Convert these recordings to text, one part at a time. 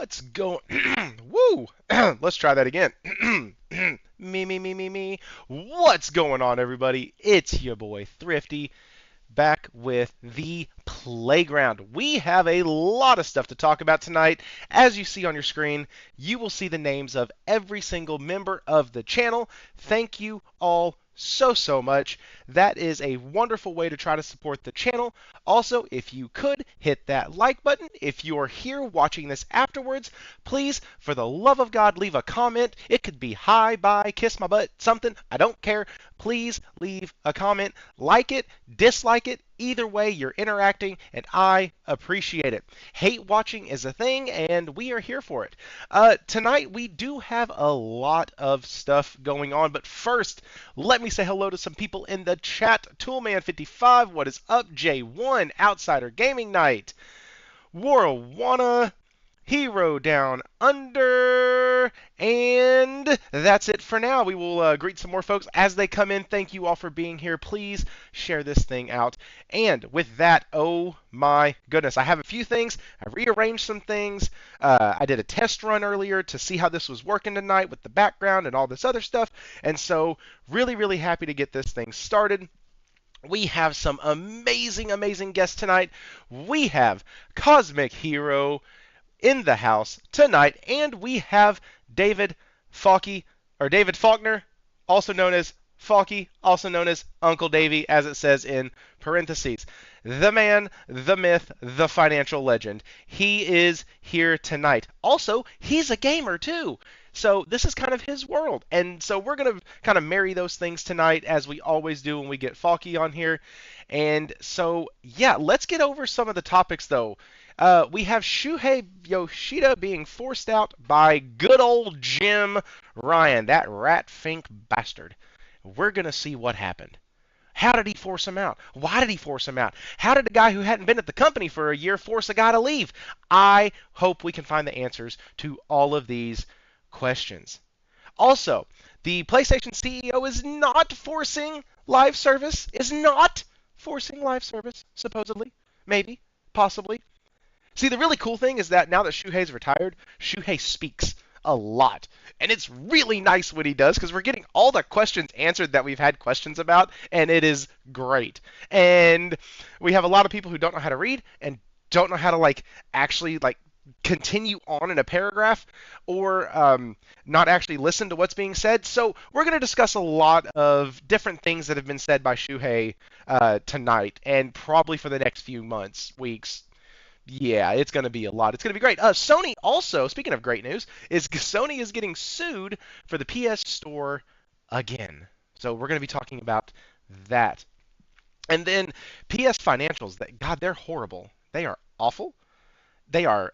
What's going? Woo! Let's try that again. Me. What's going on, everybody? It's your boy Thrifty back with the playground. We have a lot of stuff to talk about tonight. As you see on your screen, you will see the names of every single member of the channel. Thank you all so much. That is a wonderful way to try to support the channel. Also, if you could hit that like button. If you are here watching this afterwards, please, for the love of God, leave a comment. It could be hi, bye, kiss my butt, something. I don't care. Please leave a comment. Like it, dislike it. Either way, you're interacting, and I appreciate it. Hate watching is a thing, and we are here for it. Tonight, we do have a lot of stuff going on, but first, let me say hello to some people in the chat. Toolman55, what is up? J1, Outsider Gaming Night, Warwana, Hero Down Under, and that's it for now. We will greet some more folks as they come in. Thank you all for being here. Please share this thing out. And with that, oh my goodness, I have a few things. I rearranged some things. I did a test run earlier to see how this was working tonight with the background and all this other stuff. And so really happy to get this thing started. We have some amazing guests tonight. We have CosmicHero in the house tonight, and we have David Faulkner, also known as Falky, also known as Uncle Davey, as it says in parentheses. The man, the myth, the financial legend. He is here tonight. Also, he's a gamer too. So this is kind of his world. And so we're going to kind of marry those things tonight, as we always do when we get Falky on here. And so, yeah, let's get over some of the topics, though. We have Shu Yoshida being forced out by good old Jim Ryan, that rat-fink bastard. We're going to see what happened. How did he force him out? Why did he force him out? How did a guy who hadn't been at the company for a year force a guy to leave? I hope we can find the answers to all of these questions. Also, the PlayStation CEO is not forcing live service, supposedly, maybe, possibly. See, the really cool thing is that now that Shuhei's retired, Shuhei speaks a lot. And it's really nice what he does, because we're getting all the questions answered that we've had questions about, and it is great. And we have a lot of people who don't know how to read and don't know how to actually continue on in a paragraph, or not actually listen to what's being said. So we're going to discuss a lot of different things that have been said by Shuhei tonight, and probably for the next few months, weeks. Yeah, it's going to be a lot. It's going to be great. Sony also, speaking of great news, is Sony is getting sued for the PS Store again. So we're going to be talking about that. And then PS financials, God, they're horrible. They are awful. They are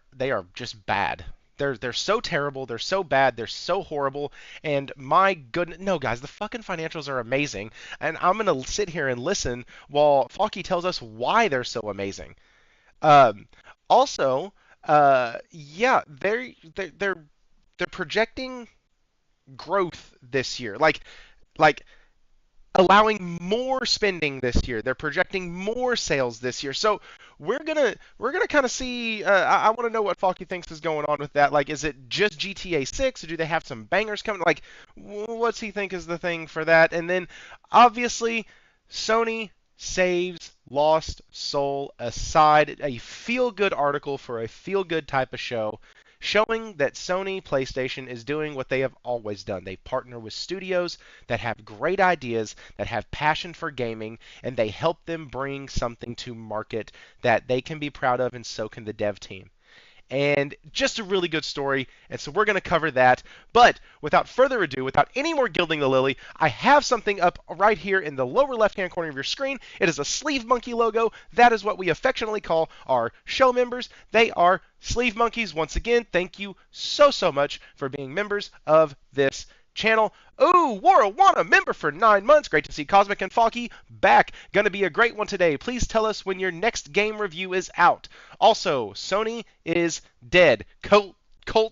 just bad. They're so terrible. They're so bad. They're so horrible. And my goodness, no, guys, the fucking financials are amazing. And I'm going to sit here and listen while Falky tells us why they're so amazing. Also, yeah, they're projecting growth this year, like allowing more spending this year. They're projecting more sales this year. So we're gonna kind of see. I want to know what Falky thinks is going on with that. Like, is it just GTA 6, or do they have some bangers coming? Like, what's he think is the thing for that? And then obviously, Sony saves Lost Soul aside, a feel-good article for a feel-good type of show, showing that Sony PlayStation is doing what they have always done. They partner with studios that have great ideas, that have passion for gaming, and they help them bring something to market that they can be proud of, and so can the dev team. And just a really good story, and so we're going to cover that. But without further ado, without any more gilding the lily, I have something up right here in the lower left-hand corner of your screen. It is a Sleeve Monkey logo. That is what we affectionately call our show members. They are Sleeve Monkeys. Once again, thank you so much for being members of this channel. Ooh, Warwana member for 9 months. Great to see Cosmic and Falky back. Gonna be a great one today. Please tell us when your next game review is out. Also, Sony is dead. Colt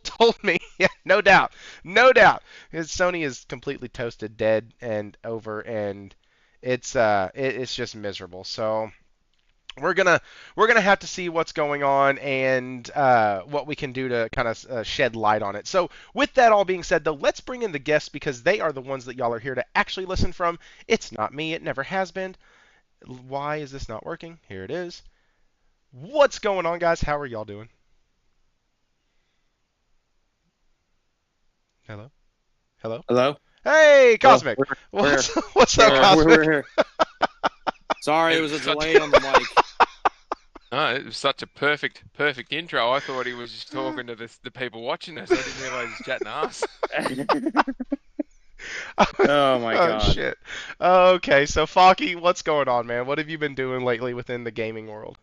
told me. Yeah, no doubt. Sony is completely toasted, dead, and over, and it's just miserable. So we're gonna we're gonna have to see what's going on and what we can do to kind of shed light on it. So with that all being said, though, let's bring in the guests because they are the ones that y'all are here to actually listen from. It's not me. It never has been. Why is this not working? Here it is. What's going on, guys? How are y'all doing? Hello? Hello? Hello? Hey, Hello? Cosmic. We're here. What's up, We're Cosmic? here. Sorry, it was a Such delay on the mic. it was such a perfect intro. I thought he was just talking to the people watching us. I didn't realize he's chatting to us. Oh my Oh God. shit. Okay, so Faki, what's going on, man? What have you been doing lately within the gaming world?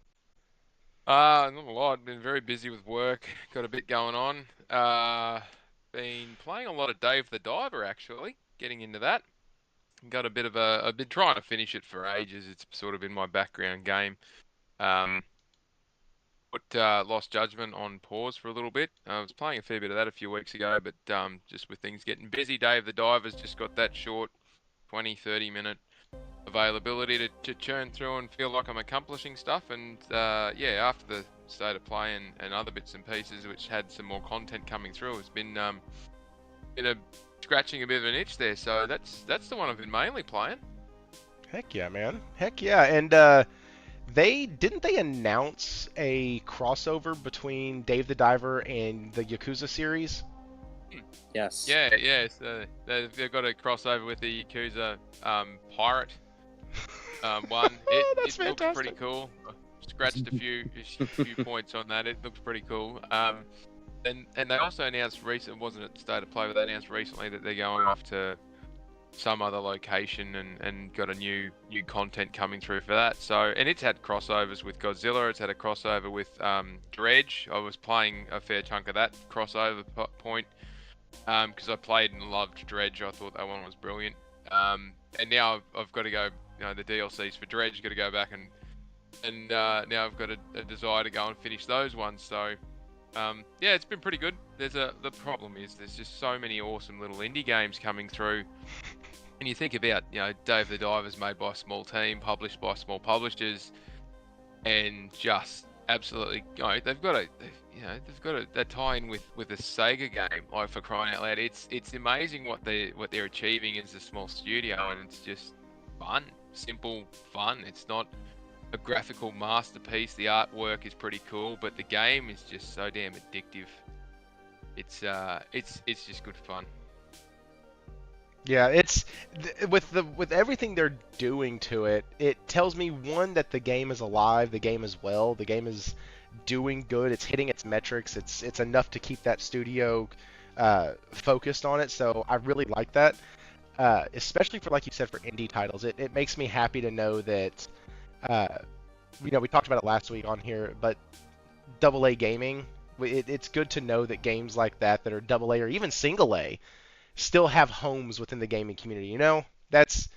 Not a lot. Been very busy with work. Got a bit going on. Been playing a lot of Dave the Diver actually. Getting into that. Got a bit of I've been trying to finish it for ages. It's sort of in my background game. Um, Put Lost Judgment on pause for a little bit. I was playing a fair bit of that a few weeks ago, but just with things getting busy, Dave the Diver's just got that short 20, 30-minute availability to churn through and feel like I'm accomplishing stuff. And yeah, after the state of play and other bits and pieces, which had some more content coming through, it's been scratching a bit of an itch there. So that's the one I've been mainly playing. Heck yeah, man. Heck yeah. And they announce a crossover between Dave the Diver and the Yakuza series? Yes. Yeah. So they've got a crossover with the Yakuza pirate one. That's It looks pretty fantastic. cool. I scratched a few points on that. It looks pretty cool. And they also announced wasn't at the state of play, but they announced recently that they're going off to some other location and got a new content coming through for that. So, and it's had crossovers with Godzilla. It's had a crossover with Dredge. I was playing a fair chunk of that crossover point because I played and loved Dredge. I thought that one was brilliant. And now I've got to go. The DLCs for Dredge. Got to go back and now I've got a desire to go and finish those ones. So. Yeah, it's been pretty good. The problem is there's just so many awesome little indie games coming through. And you think about, Dave the Diver's made by a small team, published by small publishers, and just absolutely, they've got a tie-in with a Sega game, like for crying out loud. It's amazing what they're achieving as a small studio, and it's just fun, simple fun. It's not a graphical masterpiece. The artwork is pretty cool, but the game is just so damn addictive. It's just good fun. Yeah, with everything they're doing to it, it tells me one that the game is alive, the game is well, the game is doing good, it's hitting its metrics, it's enough to keep that studio focused on it. So I really like that, especially for like you said for indie titles. It makes me happy to know that uh, we talked about it last week on here, but double A gaming, it's good to know that games like that are double A or even single A still have homes within the gaming community. That's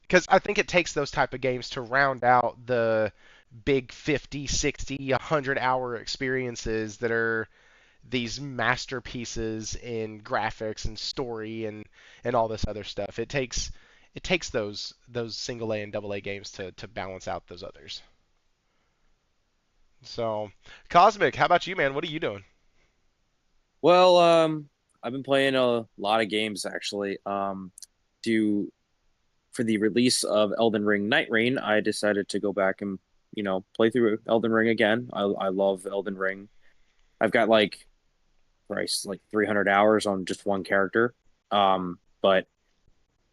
because I think it takes those type of games to round out the big 50, 60, 100-hour experiences that are these masterpieces in graphics and story and all this other stuff. It takes those single A and double A games to balance out those others. So, Cosmic, how about you, man? What are you doing? Well, I've been playing a lot of games actually. To For the release of Elden Ring Night Reign, I decided to go back and play through Elden Ring again. I love Elden Ring. I've got like Christ, like 300 hours on just one character. But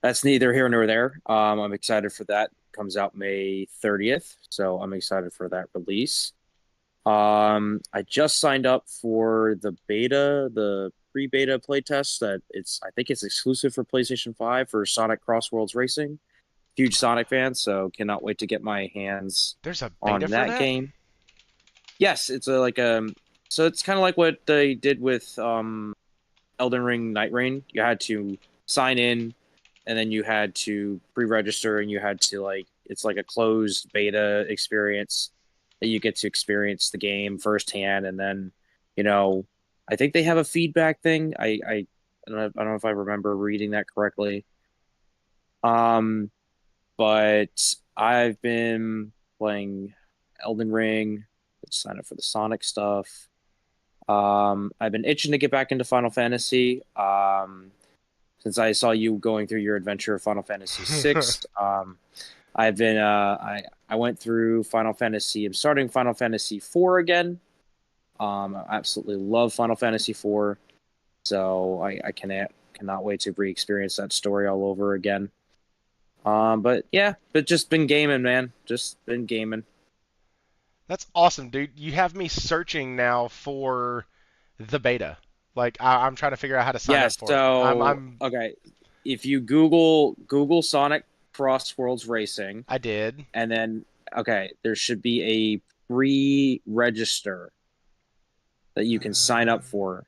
that's neither here nor there. I'm excited for that. Comes out May 30th, so I'm excited for that release. I just signed up for the pre-beta playtest I think it's exclusive for PlayStation 5 for Sonic Cross Worlds Racing. Huge Sonic fan, so cannot wait to get my hands There's a on beta for that that? game. Yes, it's so it's kind of like what they did with Elden Ring Night Reign. You had to sign in and then you had to pre-register and you had to it's like a closed beta experience that you get to experience the game firsthand. And then, I think they have a feedback thing. I don't know if I remember reading that correctly. Um, but I've been playing Elden Ring, sign up for the Sonic stuff. I've been itching to get back into Final Fantasy. Since I saw you going through your adventure of Final Fantasy VI. I've been I went through Final Fantasy. I'm starting Final Fantasy IV again. I absolutely love Final Fantasy IV, so I cannot wait to re-experience that story all over again. But just been gaming, man. Just been gaming. That's awesome, dude. You have me searching now for the beta. Like I'm trying to figure out how to sign Yeah, up for it. I'm okay. If you Google Sonic Cross Worlds Racing, I did. and then there should be a pre-register that you can sign up for.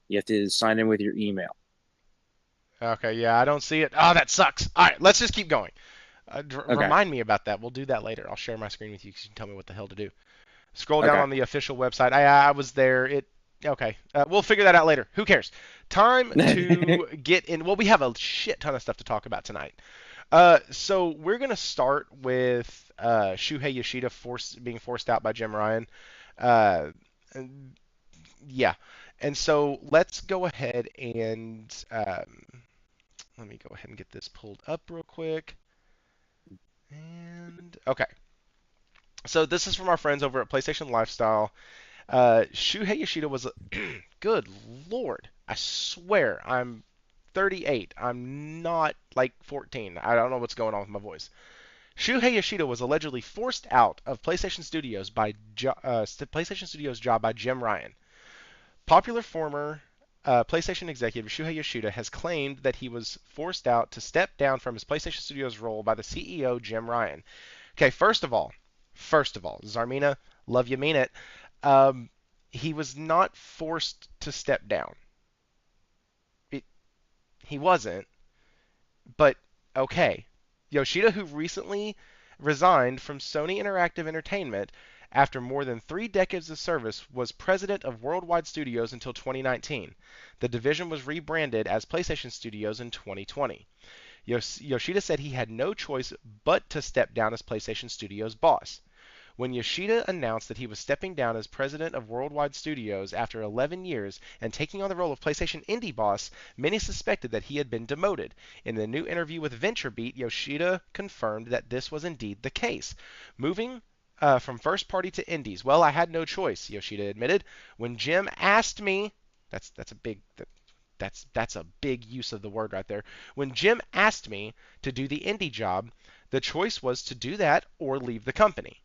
You have to sign in with your email. Okay, yeah, I don't see it. Oh, that sucks. All right, let's just keep going. Okay. Remind me about that. We'll do that later. I'll share my screen with you because you can tell me what the hell to do. Scroll down Okay. on the official website. I was there. Okay. We'll figure that out later. Who cares? Time to get in. Well, we have a shit ton of stuff to talk about tonight. So we're gonna start with Shu Yoshida being forced out by Jim Ryan. Yeah. And so let's go ahead and let me go ahead and get this pulled up real quick. And okay. So this is from our friends over at PlayStation Lifestyle. Shu Yoshida was good lord. I swear I'm 38. I'm not like 14. I don't know what's going on with my voice. Shu Yoshida was allegedly forced out of PlayStation Studios PlayStation Studios job by Jim Ryan. Popular former PlayStation executive Shu Yoshida has claimed that he was forced out to step down from his PlayStation Studios role by the CEO Jim Ryan. Okay, first of all, Zarmina, love you, mean it. He was not forced to step down. He wasn't, but okay. Yoshida, who recently resigned from Sony Interactive Entertainment after more than 3 decades of service, was president of Worldwide Studios until 2019. The division was rebranded as PlayStation Studios in 2020. Yoshida said he had no choice but to step down as PlayStation Studios boss. When Yoshida announced that he was stepping down as president of Worldwide Studios after 11 years and taking on the role of PlayStation Indie boss, many suspected that he had been demoted. In the new interview with VentureBeat, Yoshida confirmed that this was indeed the case. Moving from first party to indies, well, I had no choice, Yoshida admitted. When Jim asked me, that's a big use of the word right there. When Jim asked me to do the indie job, the choice was to do that or leave the company.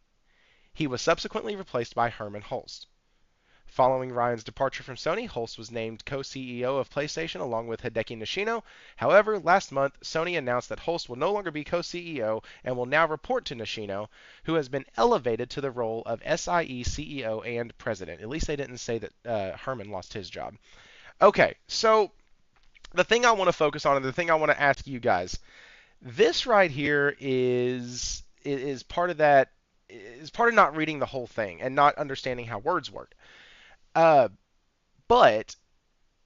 He was subsequently replaced by Herman Hulst. Following Ryan's departure from Sony, Hulst was named co-CEO of PlayStation along with Hideki Nishino. However, last month, Sony announced that Hulst will no longer be co-CEO and will now report to Nishino, who has been elevated to the role of SIE CEO and president. At least they didn't say that Herman lost his job. Okay, so the thing I want to focus on and the thing I want to ask you guys, this right here is part of that, is part of not reading the whole thing and not understanding how words work. But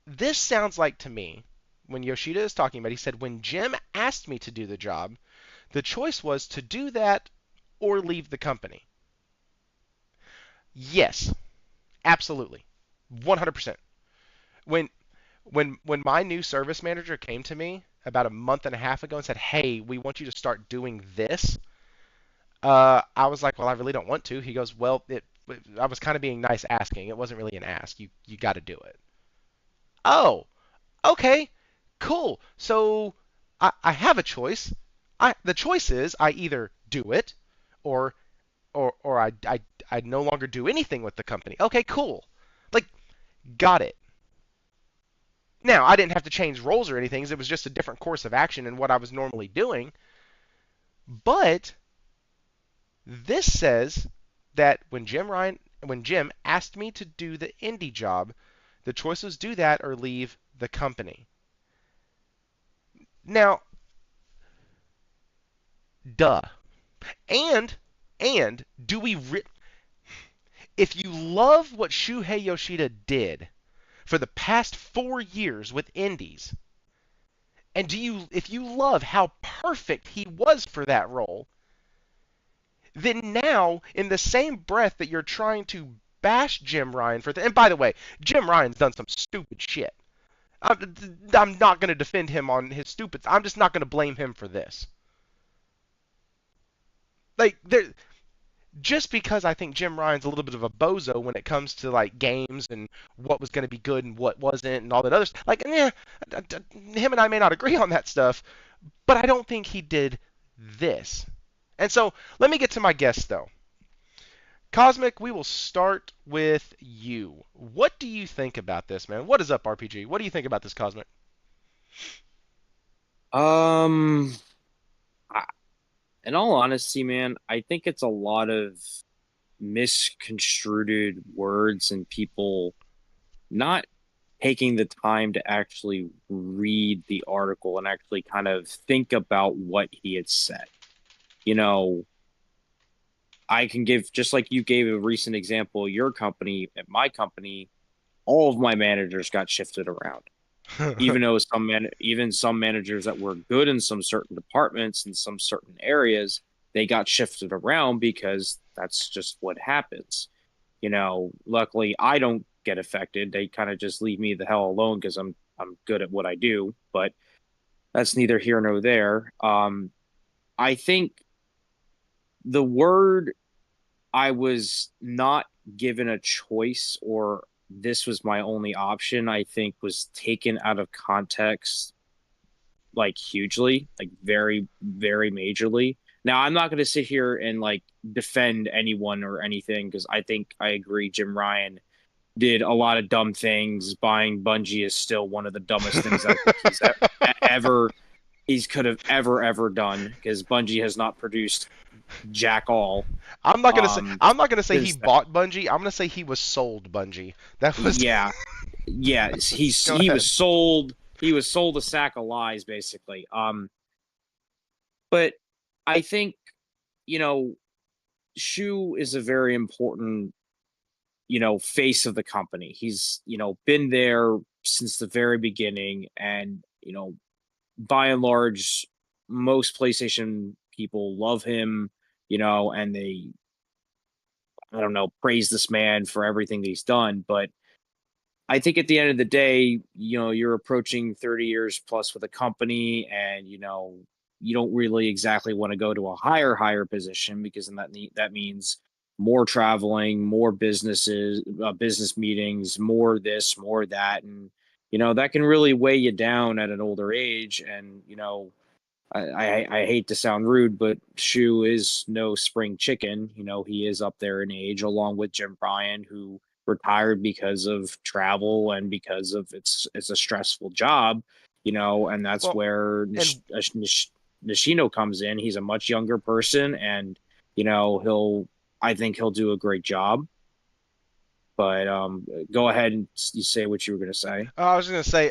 this sounds like to me, when Yoshida is talking about, he said, when Jim asked me to do the job, the choice was to do that or leave the company. Yes, absolutely, 100%. When my new service manager came to me about a month and a half ago and said, hey, we want you to start doing this, I was like, well, I really don't want to. He goes, well, I was kind of being nice asking. It wasn't really an ask. You got to do it. Oh, okay, cool. So I have a choice. The choice is I either do it or I no longer do anything with the company. Okay, cool. Like, got it. Now, I didn't have to change roles or anything. It was just a different course of action than what I was normally doing. But this says that when Jim asked me to do the indie job, the choice was do that or leave the company. Now, duh. And do we if you love what Shuhei Yoshida did for the past 4 years with indies, and if you love how perfect he was for that role, then now, in the same breath that you're trying to bash Jim Ryan for, and by the way, Jim Ryan's done some stupid shit. I'm not going to defend him on his stupid. I'm just not going to blame him for this. Like there, just because I think Jim Ryan's a little bit of a bozo when it comes to like games and what was going to be good and what wasn't and all that other stuff. Like, yeah, him and I may not agree on that stuff, but I don't think he did this. And so let me get to my guest though. Cosmic, we will start with you. What do you think about this, man? What is up, RPG? What do you think about this, Cosmic? Um, in all honesty, man, I think it's a lot of misconstrued words and people not taking the time to actually read the article and actually kind of think about what he had said. You know, I can give, just like you gave a recent example, your company, at my company, all of my managers got shifted around. Even though even some managers that were good in some certain departments in some certain areas, they got shifted around because that's just what happens. Luckily I don't get affected. They kind of just leave me the hell alone because I'm good at what I do, but that's neither here nor there. I think the word, I was not given a choice or this was my only option, I think was taken out of context, like hugely, like very, very majorly. Now, I'm not going to sit here and like defend anyone or anything because I think I agree Jim Ryan did a lot of dumb things. Buying Bungie is still one of the dumbest things I think he's could have ever done because Bungie has not produced jack all. I'm not gonna say he Since bought Bungie. I'm gonna say he was sold Bungie. That was yeah, Go he ahead. was sold a sack of lies basically. But I think you know Shu is a very important face of the company. He's been there since the very beginning, and by and large, most PlayStation people love him. And they, I don't know, praise this man for everything that he's done. But I think at the end of the day, you're approaching 30 years plus with a company, and you don't really exactly want to go to a higher position because then that means more traveling, more business meetings, more this, more that, and that can really weigh you down at an older age. And I hate to sound rude, but Shu is no spring chicken. He is up there in age, along with Jim Bryan, who retired because of travel and because of it's a stressful job. And that's Well, where and Nishino comes in. He's a much younger person, and I think he'll do a great job. But go ahead and you say what you were going to say. I was gonna say,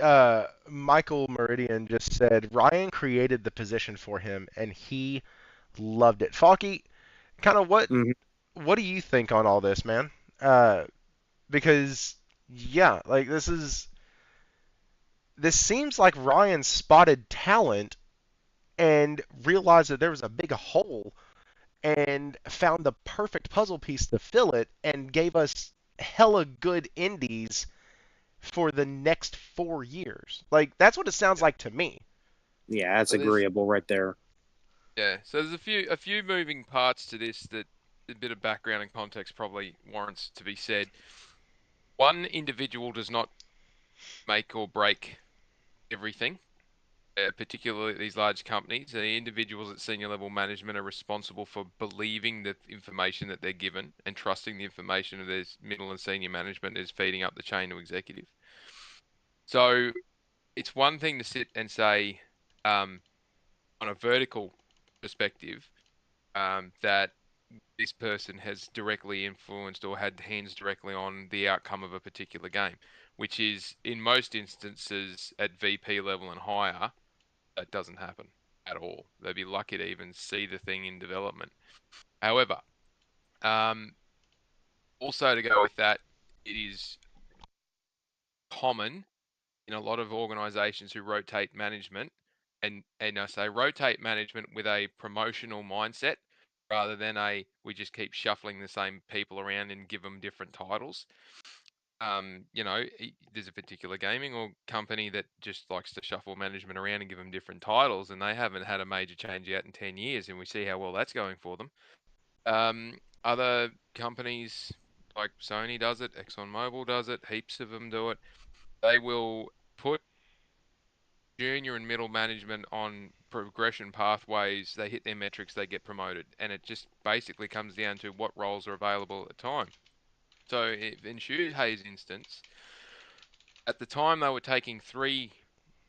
Michael Meridian just said Ryan created the position for him, and he loved it. Falky, kind of Mhm. what do you think on all this, man? Because yeah, like this seems like Ryan spotted talent and realized that there was a big hole and found the perfect puzzle piece to fill it and gave us hella good indies for the next 4 years. Like that's what it sounds like to me. Yeah, that's So there's agreeable right there. Yeah, so there's a few moving parts to this that a bit of background and context probably warrants to be said. One individual does not make or break everything, particularly at these large companies. The individuals at senior level management are responsible for believing the information that they're given and trusting the information of their middle and senior management is feeding up the chain to executive. So it's one thing to sit and say, on a vertical perspective, that this person has directly influenced or had hands directly on the outcome of a particular game, which is in most instances at VP level and higher, that doesn't happen at all. They'd be lucky to even see the thing in development. However, um, also to go with that, it is common in a lot of organizations who rotate management, and I say rotate management with a promotional mindset, rather than we just keep shuffling the same people around and give them different titles. There's a particular gaming or company that just likes to shuffle management around and give them different titles, and they haven't had a major change out in 10 years, and we see how well that's going for them. Other companies like Sony does it, ExxonMobil does it, heaps of them do it. They will put junior and middle management on progression pathways. They hit their metrics, they get promoted, and it just basically comes down to what roles are available at the time. So in Shuhei's instance, at the time they were taking 3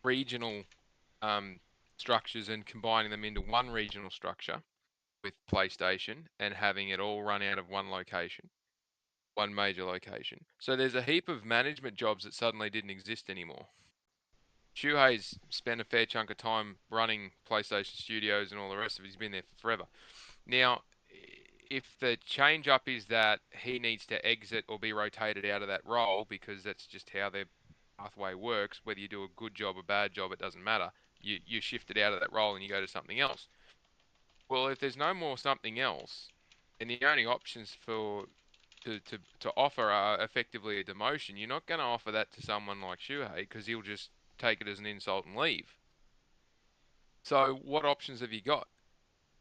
regional structures and combining them into one regional structure with PlayStation and having it all run out of one location, one major location. So there's a heap of management jobs that suddenly didn't exist anymore. Shuhei's spent a fair chunk of time running PlayStation Studios and all the rest of it. He's been there for forever. Now, if the change up is that he needs to exit or be rotated out of that role because that's just how their pathway works, whether you do a good job or bad job, it doesn't matter. You shift it out of that role and you go to something else. Well, if there's no more something else, and the only options to offer are effectively a demotion, you're not going to offer that to someone like Shuhei because he'll just take it as an insult and leave. So what options have you got?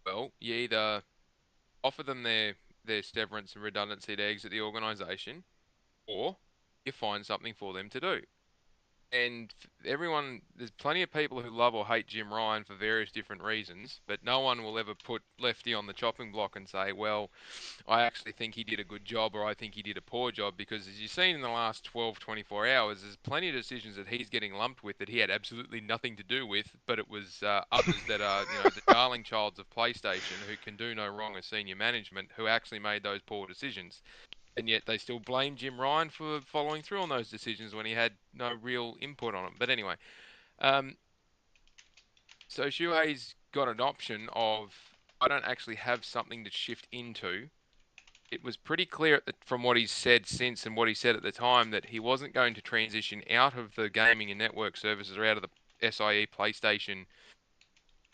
Well, you either offer them their severance and redundancy to exit the organisation, or you find something for them to do. And there's plenty of people who love or hate Jim Ryan for various different reasons, but no one will ever put Lefty on the chopping block and say, well, I actually think he did a good job or I think he did a poor job, because as you've seen in the last 12, 24 hours, there's plenty of decisions that he's getting lumped with that he had absolutely nothing to do with, but it was others that are, the darling childs of PlayStation who can do no wrong as senior management who actually made those poor decisions. And yet they still blame Jim Ryan for following through on those decisions when he had no real input on them. But anyway, so Shuhei's got an option of, I don't actually have something to shift into. It was pretty clear from what he's said since and what he said at the time that he wasn't going to transition out of the gaming and network services or out of the SIE PlayStation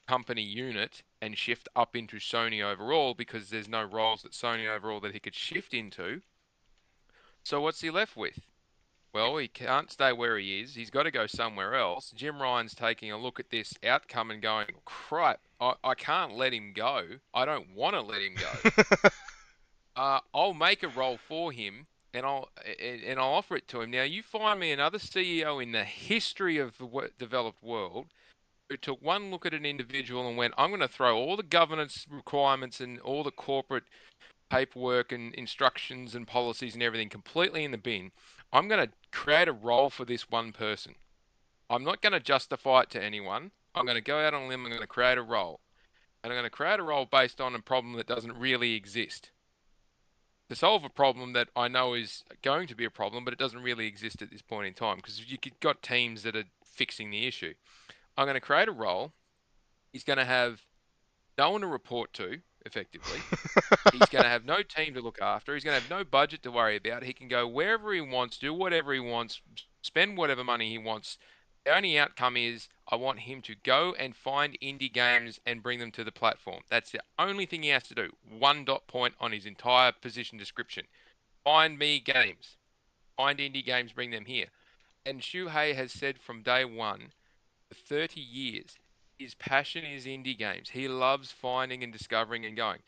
company unit and shift up into Sony overall, because there's no roles at Sony overall that he could shift into. So what's he left with? Well, he can't stay where he is. He's got to go somewhere else. Jim Ryan's taking a look at this outcome and going, crap, I can't let him go. I don't want to let him go. I'll make a role for him and I'll offer it to him. Now, you find me another CEO in the history of the developed world who took one look at an individual and went, I'm going to throw all the governance requirements and all the corporate paperwork and instructions and policies and everything completely in the bin. I'm going to create a role for this one person. I'm not going to justify it to anyone. I'm going to go out on a limb. I'm going to create a role. And I'm going to create a role based on a problem that doesn't really exist. To solve a problem that I know is going to be a problem, but it doesn't really exist at this point in time, because you've got teams that are fixing the issue. I'm going to create a role. He's going to have no one to report to, effectively. He's going to have no team to look after. He's going to have no budget to worry about. He can go wherever he wants, do whatever he wants, spend whatever money he wants. The only outcome is I want him to go and find indie games and bring them to the platform. That's the only thing he has to do. One dot point on his entire position description. Find me games. Find indie games, bring them here. And Shuhei has said from day one, for 30 years, his passion is indie games. He loves finding and discovering and going.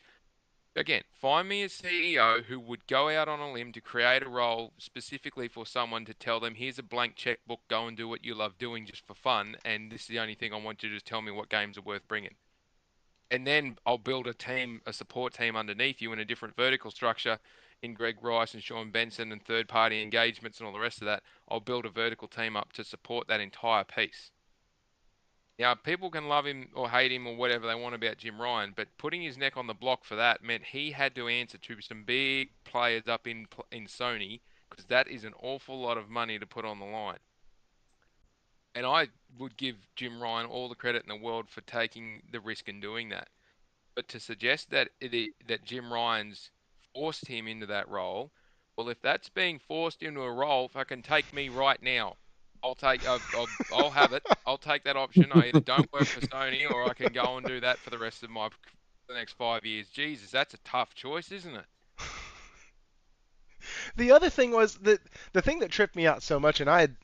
Again, find me a CEO who would go out on a limb to create a role specifically for someone to tell them, here's a blank checkbook, go and do what you love doing just for fun, and this is the only thing I want you to just tell me what games are worth bringing. And then I'll build a support team underneath you in a different vertical structure in Greg Rice and Sean Benson and third-party engagements and all the rest of that. I'll build a vertical team up to support that entire piece. Now, people can love him or hate him or whatever they want about Jim Ryan, but putting his neck on the block for that meant he had to answer to some big players up in Sony, because that is an awful lot of money to put on the line. And I would give Jim Ryan all the credit in the world for taking the risk and doing that. But to suggest that that Jim Ryan's forced him into that role, well, if that's being forced into a role, fucking take me right now. I'll have it. I'll take that option. I either don't work for Sony or I can go and do that for the rest of my the next 5 years. Jesus, that's a tough choice, isn't it? The other thing was that the thing that tripped me out so much, and I had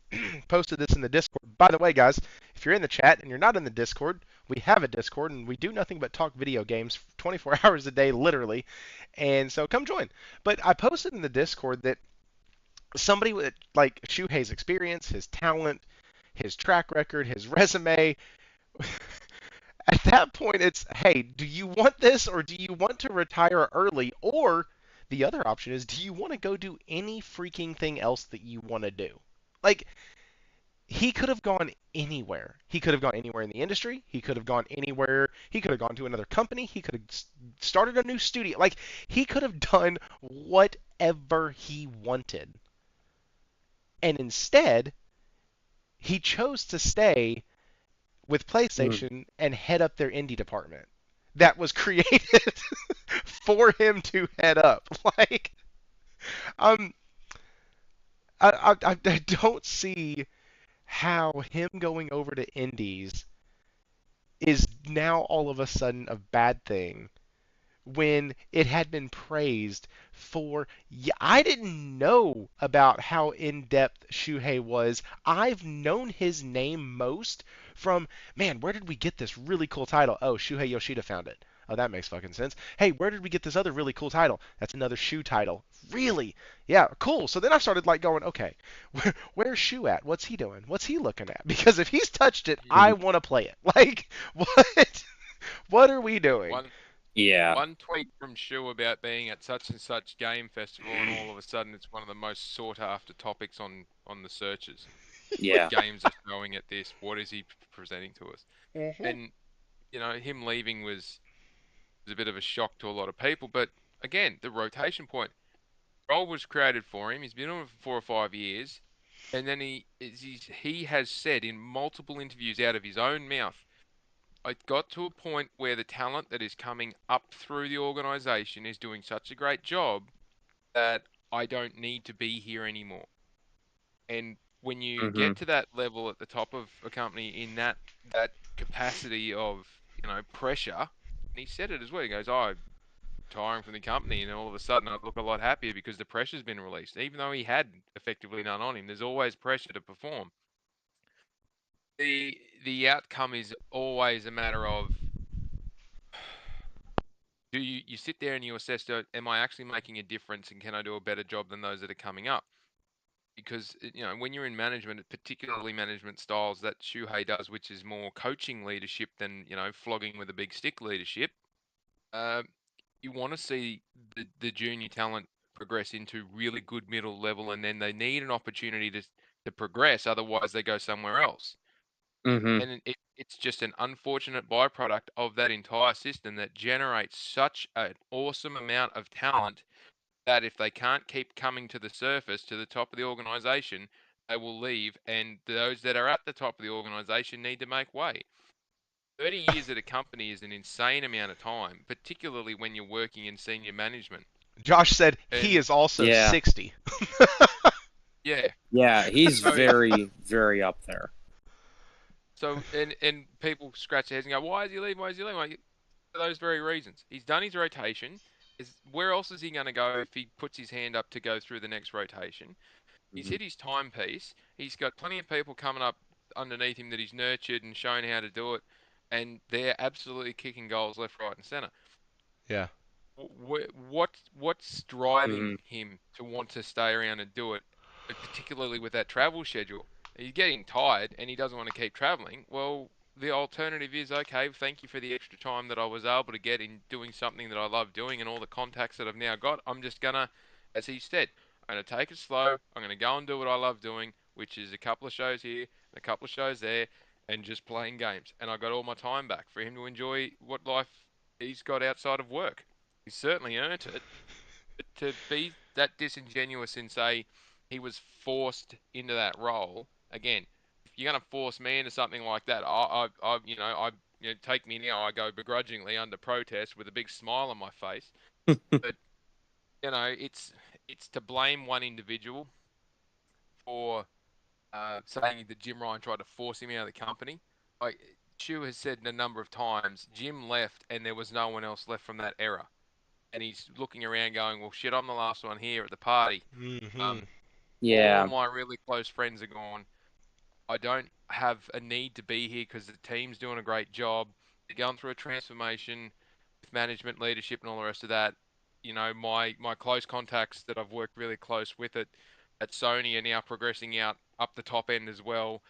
posted this in the Discord. By the way, guys, if you're in the chat and you're not in the Discord, we have a Discord, and we do nothing but talk video games 24 hours a day, literally. And so come join. But I posted in the Discord that somebody with like Shuhei's experience, his talent, his track record, his resume. At that point, it's, hey, do you want this or do you want to retire early? Or the other option is, do you want to go do any freaking thing else that you want to do? Like, he could have gone anywhere. He could have gone anywhere in the industry. He could have gone anywhere. He could have gone to another company. He could have started a new studio. Like, he could have done whatever he wanted. And instead, he chose to stay with PlayStation and head up their indie department that was created for him to head up. Like, um, I don't see how him going over to indies is now all of a sudden a bad thing when it had been praised for. Yeah, I didn't know about how in-depth Shuhei was. I've known his name most from, man, where did we get this really cool title? Oh, Shuhei Yoshida found it. Oh, that makes fucking sense. Hey, where did we get this other really cool title? That's another Shu title. Really? Yeah, cool. So then I started like going, okay, where's Shu at? What's he doing? What's he looking at? Because if he's touched it, I want to play it. Like, what? What are we doing? Yeah. One tweet from Shu about being at such and such game festival, and all of a sudden it's one of the most sought after topics on the searches. Yeah. What games are showing at this? What is he presenting to us? Mm-hmm. And him leaving was a bit of a shock to a lot of people. But again, the rotation point role was created for him. He's been on it for 4 or 5 years, and then he has said in multiple interviews out of his own mouth, I got to a point where the talent that is coming up through the organization is doing such a great job that I don't need to be here anymore. And when you get to that level at the top of a company in that capacity of pressure, and he said it as well. He goes, "Oh, I'm retiring from the company," and all of a sudden I look a lot happier because the pressure's been released. Even though he had effectively none on him, there's always pressure to perform. The outcome is always a matter of, do you sit there and you assess, am I actually making a difference, and can I do a better job than those that are coming up? Because when you're in management, particularly management styles that Shuhei does, which is more coaching leadership than flogging with a big stick leadership, you want to see the junior talent progress into really good middle level, and then they need an opportunity to progress. Otherwise, they go somewhere else. And it's just an unfortunate byproduct of that entire system that generates such an awesome amount of talent that if they can't keep coming to the surface, to the top of the organization, they will leave, and those that are at the top of the organization need to make way. 30 years at a company is an insane amount of time, particularly when you're working in senior management. Josh said he is also 60. Yeah. Yeah, he's very, very up there. So, and people scratch their heads and go, why is he leaving? Why is he leaving? Like, for those very reasons. He's done his rotation. Where else is he going to go if he puts his hand up to go through the next rotation? He's hit his timepiece. He's got plenty of people coming up underneath him that he's nurtured and shown how to do it, and they're absolutely kicking goals left, right, and centre. Yeah. What's driving him to want to stay around and do it, particularly with that travel schedule? He's getting tired and he doesn't want to keep traveling. Well, the alternative is, okay, thank you for the extra time that I was able to get in doing something that I love doing, and all the contacts that I've now got, I'm just going to, as he said, I'm going to take it slow. I'm going to go and do what I love doing, which is a couple of shows here and a couple of shows there and just playing games. And I got all my time back for him to enjoy what life he's got outside of work. He's certainly earned it. But to be that disingenuous and say he was forced into that role, again, if you're going to force me into something like that, take me now. I go begrudgingly under protest with a big smile on my face. But it's to blame one individual for saying that Jim Ryan tried to force him out of the company. Like, Shu has said a number of times, Jim left and there was no one else left from that era. And he's looking around going, well, shit, I'm the last one here at the party. Mm-hmm. Yeah. All my really close friends are gone. I don't have a need to be here because the team's doing a great job. They're going through a transformation with management, leadership, and all the rest of that. You know, my close contacts that I've worked really close with at Sony are now progressing out up the top end as well.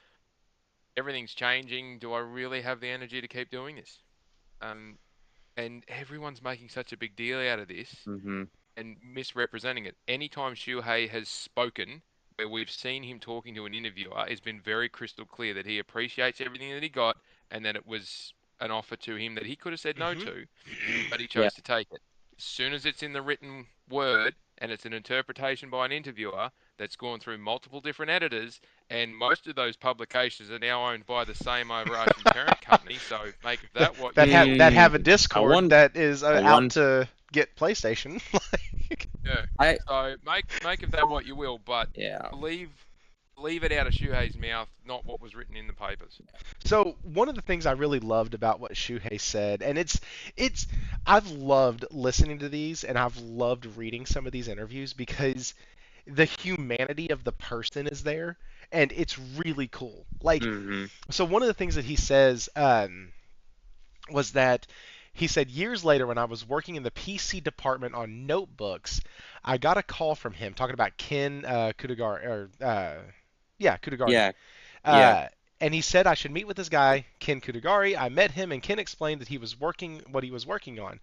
Everything's changing. Do I really have the energy to keep doing this? And everyone's making such a big deal out of this Hmm. and misrepresenting it. Anytime Shuhei has spoken, where we've seen him talking to an interviewer, it's been very crystal clear that he appreciates everything that he got and that it was an offer to him that he could have said no Mm-hmm. to, but he Yeah. chose to take it. As soon as it's in the written word and it's an interpretation by an interviewer that's gone through multiple different editors, and most of those publications are now owned by the same overarching parent company, so make of that what you will. that have a I Discord won- that is I out won- to get PlayStation. Yeah. So make of that what you will, but Yeah. leave it out of Shuhei's mouth, not what was written in the papers. So one of the things I really loved about what Shuhei said, and it's I've loved listening to these and I've loved reading some of these interviews because the humanity of the person is there and it's really cool. Like, Hmm. so one of the things that he says was that he said years later when I was working in the PC department on notebooks, I got a call from him talking about Ken Kudagari or yeah, Kudagari. Yeah. Yeah. Uh, and he said I should meet with this guy, Ken Kudagari. I met him, and Ken explained that he was working what he was working on.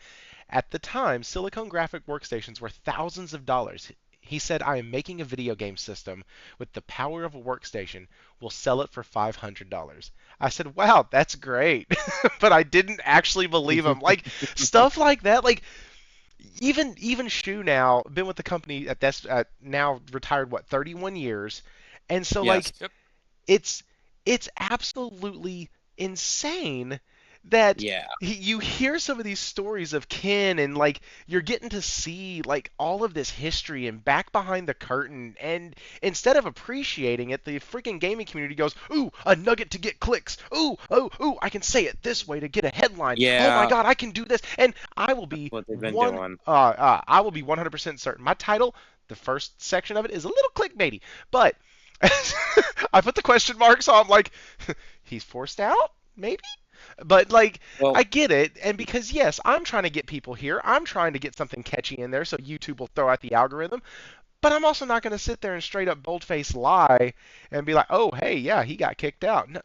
At the time, silicon graphic workstations were thousands of dollars. He said, I am making a video game system with the power of a workstation. We'll sell it for $500. I said, wow, that's great. But I didn't actually believe him. Like, stuff like that. Like, even Shu now, been with the company at this, now retired, what, 31 years. And so, like, Yes. Yep. it's absolutely insane that Yeah. you hear some of these stories of Ken and like you're getting to see like all of this history and back behind the curtain, and instead of appreciating it, the freaking gaming community goes, ooh, a nugget to get clicks, ooh, I can say it this way to get a headline, oh my Yeah. god, I can do this. And I will be What they've been doing. I will be 100% certain my title, the first section of it, is a little clickbaity, but I put the question mark, so I'm like, he's forced out, maybe? But like, Well, I get it, and because yes, I'm trying to get people here. I'm trying to get something catchy in there, so YouTube will throw out the algorithm. But I'm also not going to sit there and straight up bold-faced lie and be like, oh, hey, yeah, he got kicked out. No,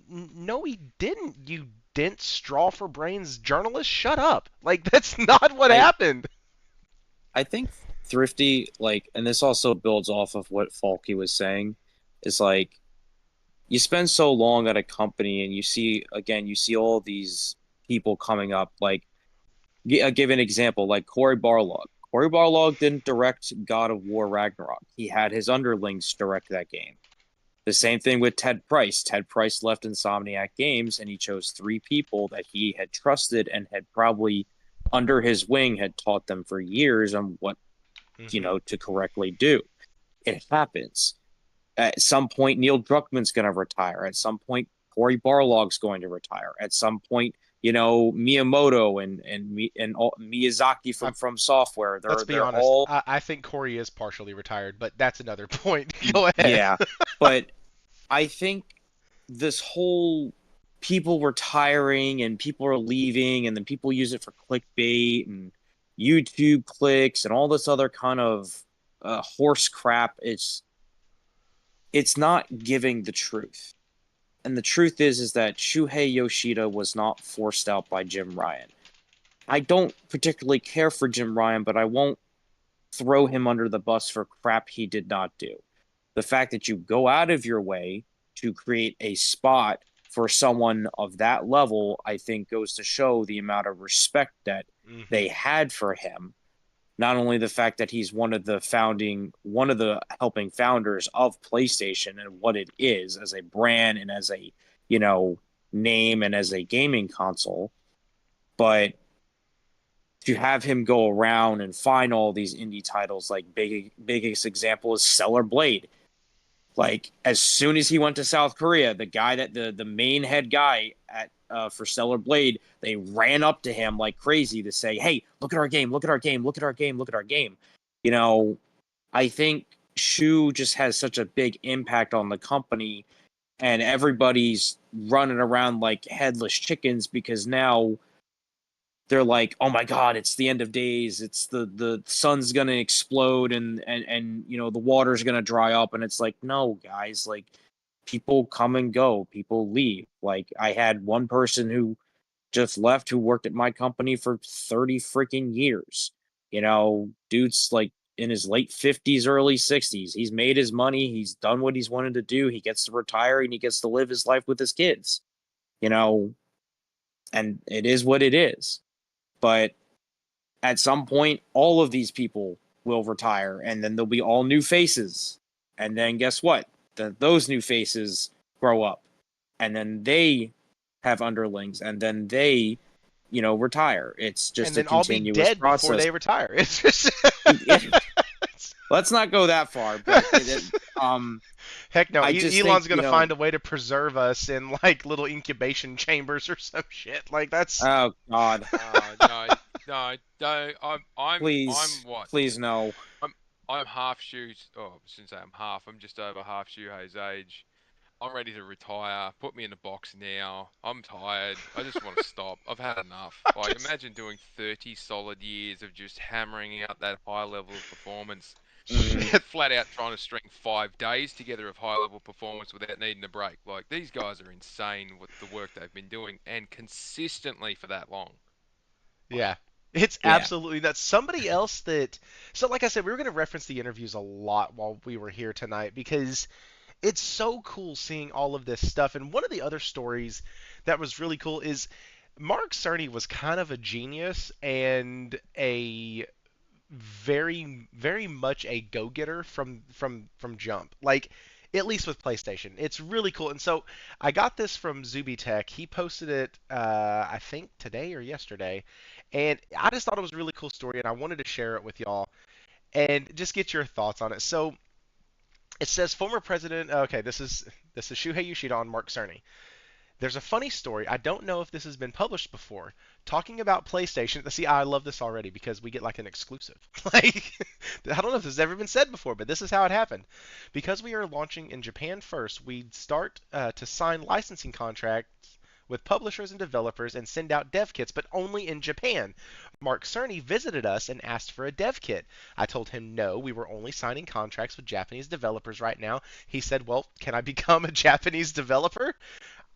no, he didn't. You dent straw for brains journalist. Shut up. Like that's not what happened. I think Thrifty, like, and this also builds off of what Falky was saying, is like, you spend so long at a company and you see all these people coming up. Like, give an example, like Cory Barlog. Cory Barlog didn't direct God of War Ragnarok. He had his underlings direct that game. The same thing with Ted Price. Ted Price left Insomniac Games and he chose 3 people that he had trusted and had probably under his wing had taught them for years on what, to correctly do. It happens. At some point, Neil Druckmann's going to retire. At some point, Cory Barlog's going to retire. At some point, Miyamoto and Miyazaki from Software. Let's be honest. All... I think Corey is partially retired, but that's another point. Go ahead. Yeah, but I think this whole people retiring and people are leaving and then people use it for clickbait and YouTube clicks and all this other kind of horse crap. It's not giving the truth. And the truth is that Shuhei Yoshida was not forced out by Jim Ryan. I don't particularly care for Jim Ryan, but I won't throw him under the bus for crap he did not do. The fact that you go out of your way to create a spot for someone of that level, I think goes to show the amount of respect that they had for him. Not only the fact that he's one of the helping founders of PlayStation and what it is as a brand and as a, name and as a gaming console, but to have him go around and find all these indie titles, like biggest example is Stellar Blade. Like, as soon as he went to South Korea, the guy that the main head guy at for Stellar Blade, they ran up to him like crazy to say, "Hey, look at our game! Look at our game! Look at our game! Look at our game!" You know, I think Shu just has such a big impact on the company, and everybody's running around like headless chickens because now they're like, "Oh my God, it's the end of days. It's the sun's gonna explode and you know the water's gonna dry up." And it's like, no, guys, like people come and go, people leave. Like I had one person who just left who worked at my company for 30 freaking years. You know, dude's like in his late 50s, early 60s. He's made his money. He's done what he's wanted to do. He gets to retire and he gets to live his life with his kids. You know, and it is what it is. But at some point, all of these people will retire, and then there'll be all new faces. And then guess what? Those new faces grow up, and then they have underlings, and then they, you know, retire. It's just and a then I'll be continuous dead process. before they retire. It's just Let's not go that far, but heck no. I just Elon's think, gonna you know, find a way to preserve us in like little incubation chambers or some shit. Like that's oh God, No. please, I'm what? please no. I'm half Shu's. Oh, I shouldn't say I'm half. I'm just over half Shuhei's age. I'm ready to retire. Put me in a box now. I'm tired. I just want to stop. I've had enough. Like, imagine doing 30 solid years of just hammering out that high level of performance. Flat out trying to string 5 days together of high level performance without needing a break. Like, these guys are insane with the work they've been doing and consistently for that long. yeah. It's Yeah. absolutely nuts. Somebody else that so like I said, we were gonna reference the interviews a lot while we were here tonight because it's so cool seeing all of this stuff. And one of the other stories that was really cool is Mark Cerny was kind of a genius and a very much a go-getter from jump. Like at least with PlayStation. It's really cool. And so I got this from Zuby Tech. He posted it I think today or yesterday. And I just thought it was a really cool story and I wanted to share it with y'all and just get your thoughts on it. So it says former president. Okay, this is Shu Yoshida on Mark Cerny. There's a funny story. I don't know if this has been published before. Talking about PlayStation. See, I love this already because we get like an exclusive. Like, I don't know if this has ever been said before, but this is how it happened. Because we are launching in Japan first, we start to sign licensing contracts with publishers and developers and send out dev kits, but only in Japan. Mark Cerny visited us and asked for a dev kit. I told him no, we were only signing contracts with Japanese developers right now. He said, well, can I become a Japanese developer?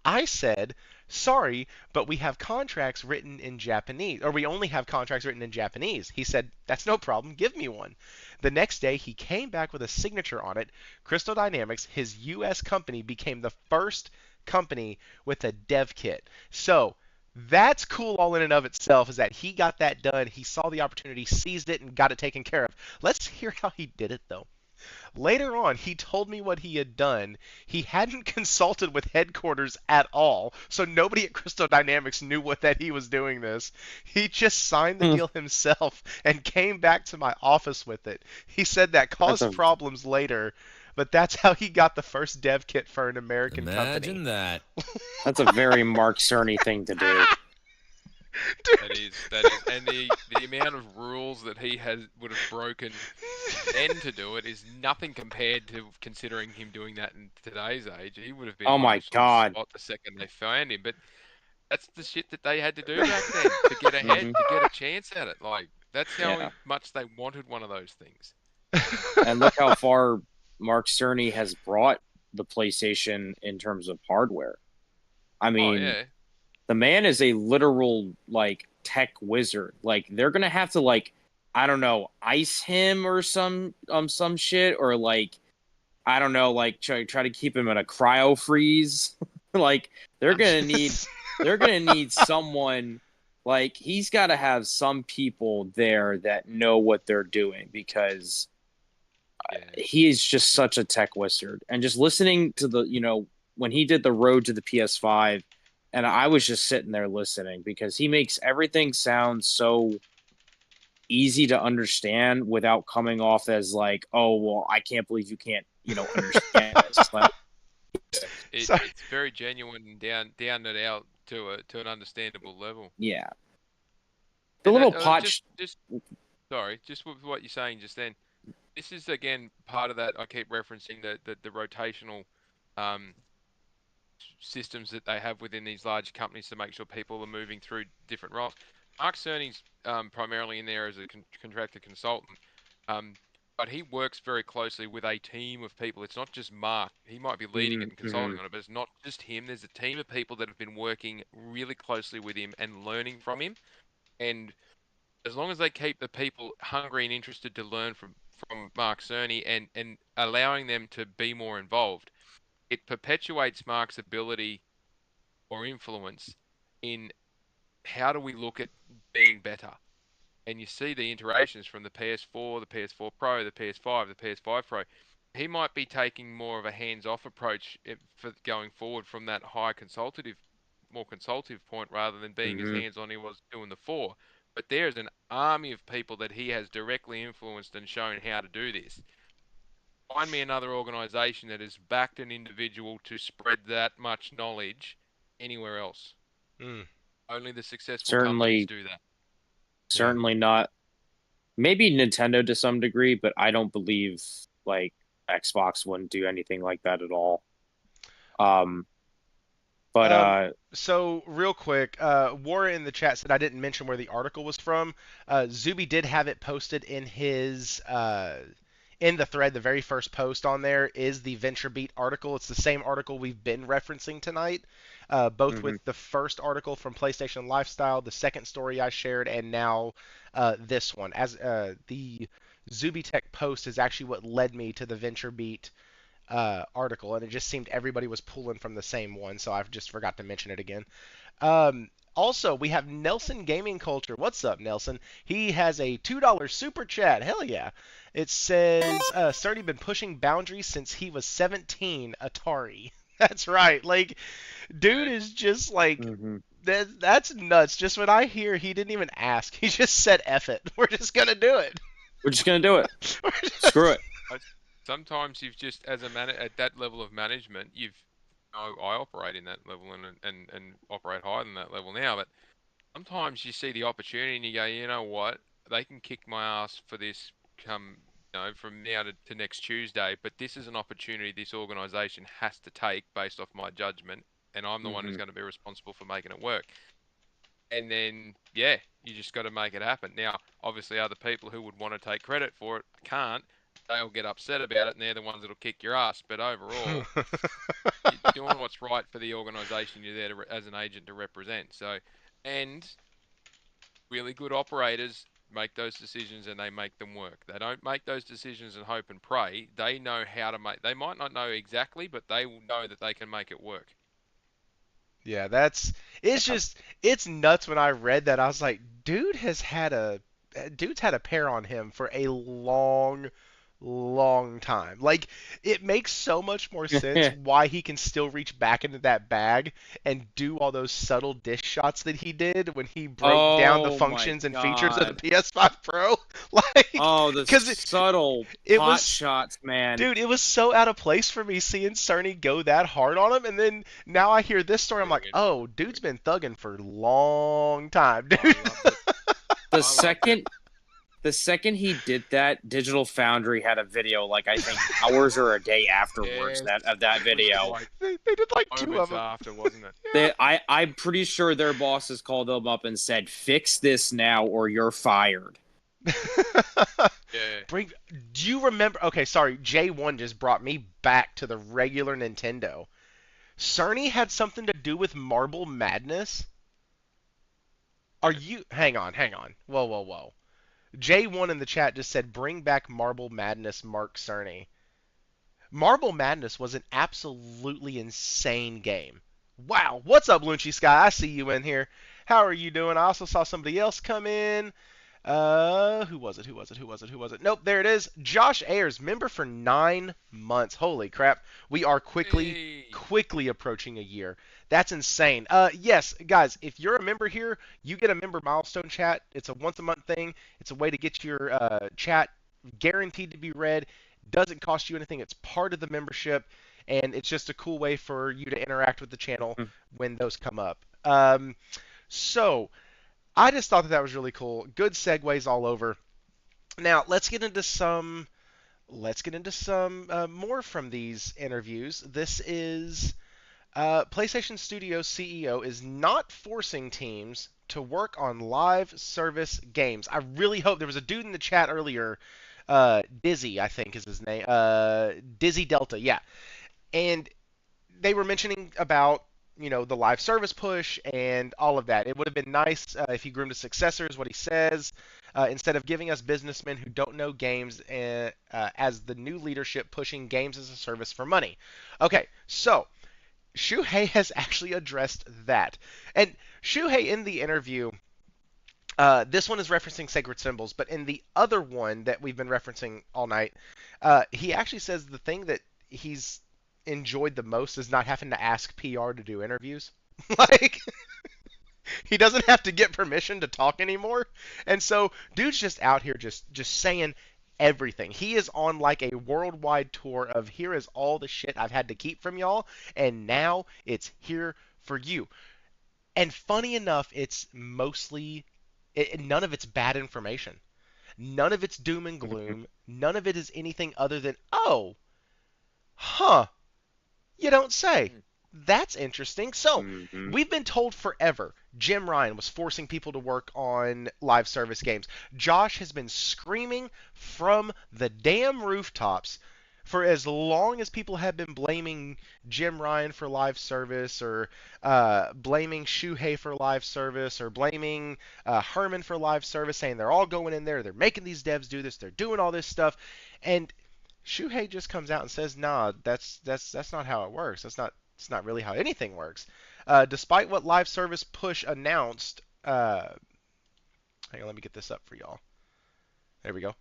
I said, sorry, but we have contracts written in Japanese, or we only have contracts written in Japanese. He said, that's no problem, give me one. The next day, he came back with a signature on it. Crystal Dynamics, his U.S. company, became the first company with a dev kit. So, that's cool all in and of itself, is that he got that done, he saw the opportunity, seized it, and got it taken care of. Let's hear how he did it, though. Later on, he told me what he had done. He hadn't consulted with headquarters at all, so nobody at Crystal Dynamics knew that he was doing this. He just signed the deal himself and came back to my office with it. He said that caused problems later, but that's how he got the first dev kit for an American company. Imagine that. That's a very Mark Cerny thing to do. That is, and the amount of rules that he would have broken and to do it is nothing compared to considering him doing that in today's age. He would have been Oh my God. spot the second they found him. But that's the shit that they had to do back then to get ahead, to get a chance at it. Like that's how much they wanted one of those things. And look how far Mark Cerny has brought the PlayStation in terms of hardware. I mean, the man is a literal like tech wizard. Like they're gonna have to like, I don't know, ice him or some shit, or like, I don't know, like try to keep him in a cryo freeze. Like they're gonna need someone. Like he's got to have some people there that know what they're doing because he is just such a tech wizard. And just listening to the, you know, when he did the road to the PS5. And I was just sitting there listening because he makes everything sound so easy to understand without coming off as like, oh, well, I can't believe you can't, you know, understand this. Like, it's very genuine and down to our to an understandable level. Yeah. The And little that, pot. sorry, just with what you're saying just then. This is again part of that. I keep referencing the rotational um, systems that they have within these large companies to make sure people are moving through different roles. Mark Cerny's primarily in there as a contractor consultant, um, but he works very closely with a team of people. It's not just Mark. He might be leading it and consulting on it, but it's not just him. There's a team of people that have been working really closely with him and learning from him. And as long as they keep the people hungry and interested to learn from Mark Cerny and allowing them to be more involved, it perpetuates Mark's ability or influence in how do we look at being better. And you see the iterations from the PS4, the PS4 Pro, the PS5, the PS5 Pro. He might be taking more of a hands-off approach for going forward from that more consultative point rather than being as hands-on he was doing the 4. But there's an army of people that he has directly influenced and shown how to do this. Find me another organization that has backed an individual to spread that much knowledge anywhere else. Only the successful companies do that. Certainly not. Maybe Nintendo to some degree, but I don't believe like Xbox wouldn't do anything like that at all. So real quick, War in the chat said I didn't mention where the article was from. Zuby did have it posted in his in the thread. The very first post on there is the VentureBeat article. It's the same article we've been referencing tonight, both with the first article from PlayStation Lifestyle, the second story I shared, and now this one. As the Zuby Tech post is actually what led me to the VentureBeat article, and it just seemed everybody was pulling from the same one, so I just forgot to mention it again. Also, we have Nelson Gaming Culture. What's up, Nelson? He has a $2 super chat. Hell yeah. It says, Cerny been pushing boundaries since he was 17, Atari. That's right. Like, dude is just like, that's nuts. Just when I hear he didn't even ask, he just said, F it. We're just going to do it. We're just going to do it. Screw it. Sometimes you've just, as at that level of management, I operate in that level and operate higher than that level now, but sometimes you see the opportunity and you go, you know what, they can kick my ass for this from now to next Tuesday, but this is an opportunity this organisation has to take based off my judgment, and I'm the one who's going to be responsible for making it work. And then, yeah, you just got to make it happen. Now, obviously, other people who would want to take credit for it can't. They'll get upset about it, and they're the ones that'll kick your ass. But overall, you're doing what's right for the organisation you're there as an agent to represent. So, and really good operators make those decisions and they make them work. They don't make those decisions and hope and pray. They know how to make. They might not know exactly, but they will know that they can make it work. Yeah, it's nuts. When I read that, I was like, dude's had a pair on him for a long time. Like, it makes so much more sense why he can still reach back into that bag and do all those subtle dish shots that he did when he broke down the functions and features of the PS5 Pro. Like, subtle pot shots, man. Dude, it was so out of place for me seeing Cerny go that hard on him, and then now I hear this story, I'm like, oh, dude's been thugging for a long time, dude. The second he did that, Digital Foundry had a video, like, I think hours or a day afterwards of that video. They did like 2 of them. After, wasn't it? I'm pretty sure their bosses called them up and said, fix this now or you're fired. Yeah. Do you remember? Okay, sorry. J1 just brought me back to the regular Nintendo. Cerny had something to do with Marble Madness? Hang on. Whoa. J1 in the chat just said, bring back Marble Madness, Mark Cerny. Marble Madness was an absolutely insane game. Wow. What's up, Lunchy Sky? I see you in here. How are you doing? I also saw somebody else come in. Who was it? Nope, there it is. Josh Ayers, member for 9 months. Holy crap. We are quickly approaching a year. That's insane. Yes, guys, if you're a member here, you get a member milestone chat. It's a once-a-month thing. It's a way to get your chat guaranteed to be read. Doesn't cost you anything. It's part of the membership, and it's just a cool way for you to interact with the channel when those come up. So I just thought that was really cool. Good segues all over. Now let's get into some. Let's get into some more from these interviews. This is PlayStation Studio CEO is not forcing teams to work on live service games. I really hope there was a dude in the chat earlier, Dizzy, I think is his name, Dizzy Delta, yeah, and they were mentioning about the live service push and all of that. It would have been nice if he groomed a successor, is what he says, instead of giving us businessmen who don't know games as the new leadership pushing games as a service for money. Okay, so Shuhei has actually addressed that. And Shuhei in the interview, this one is referencing sacred symbols, but in the other one that we've been referencing all night, he actually says the thing that he's enjoyed the most is not having to ask PR to do interviews. Like, he doesn't have to get permission to talk anymore. And so, dude's just out here just saying everything. He is on like a worldwide tour of here is all the shit I've had to keep from y'all, and now it's here for you. And funny enough, it's mostly none of it's bad information. None of it's doom and gloom. None of it is anything other than, oh, huh, you don't say. That's interesting. So, we've been told forever Jim Ryan was forcing people to work on live service games. Josh has been screaming from the damn rooftops for as long as people have been blaming Jim Ryan for live service, or blaming Shuhei for live service, or blaming Herman for live service, saying they're all going in there, they're making these devs do this, they're doing all this stuff. And Shuhei just comes out and says, "Nah, that's not how it works. It's not really how anything works." Despite what live service push announced, hang on, let me get this up for y'all. There we go.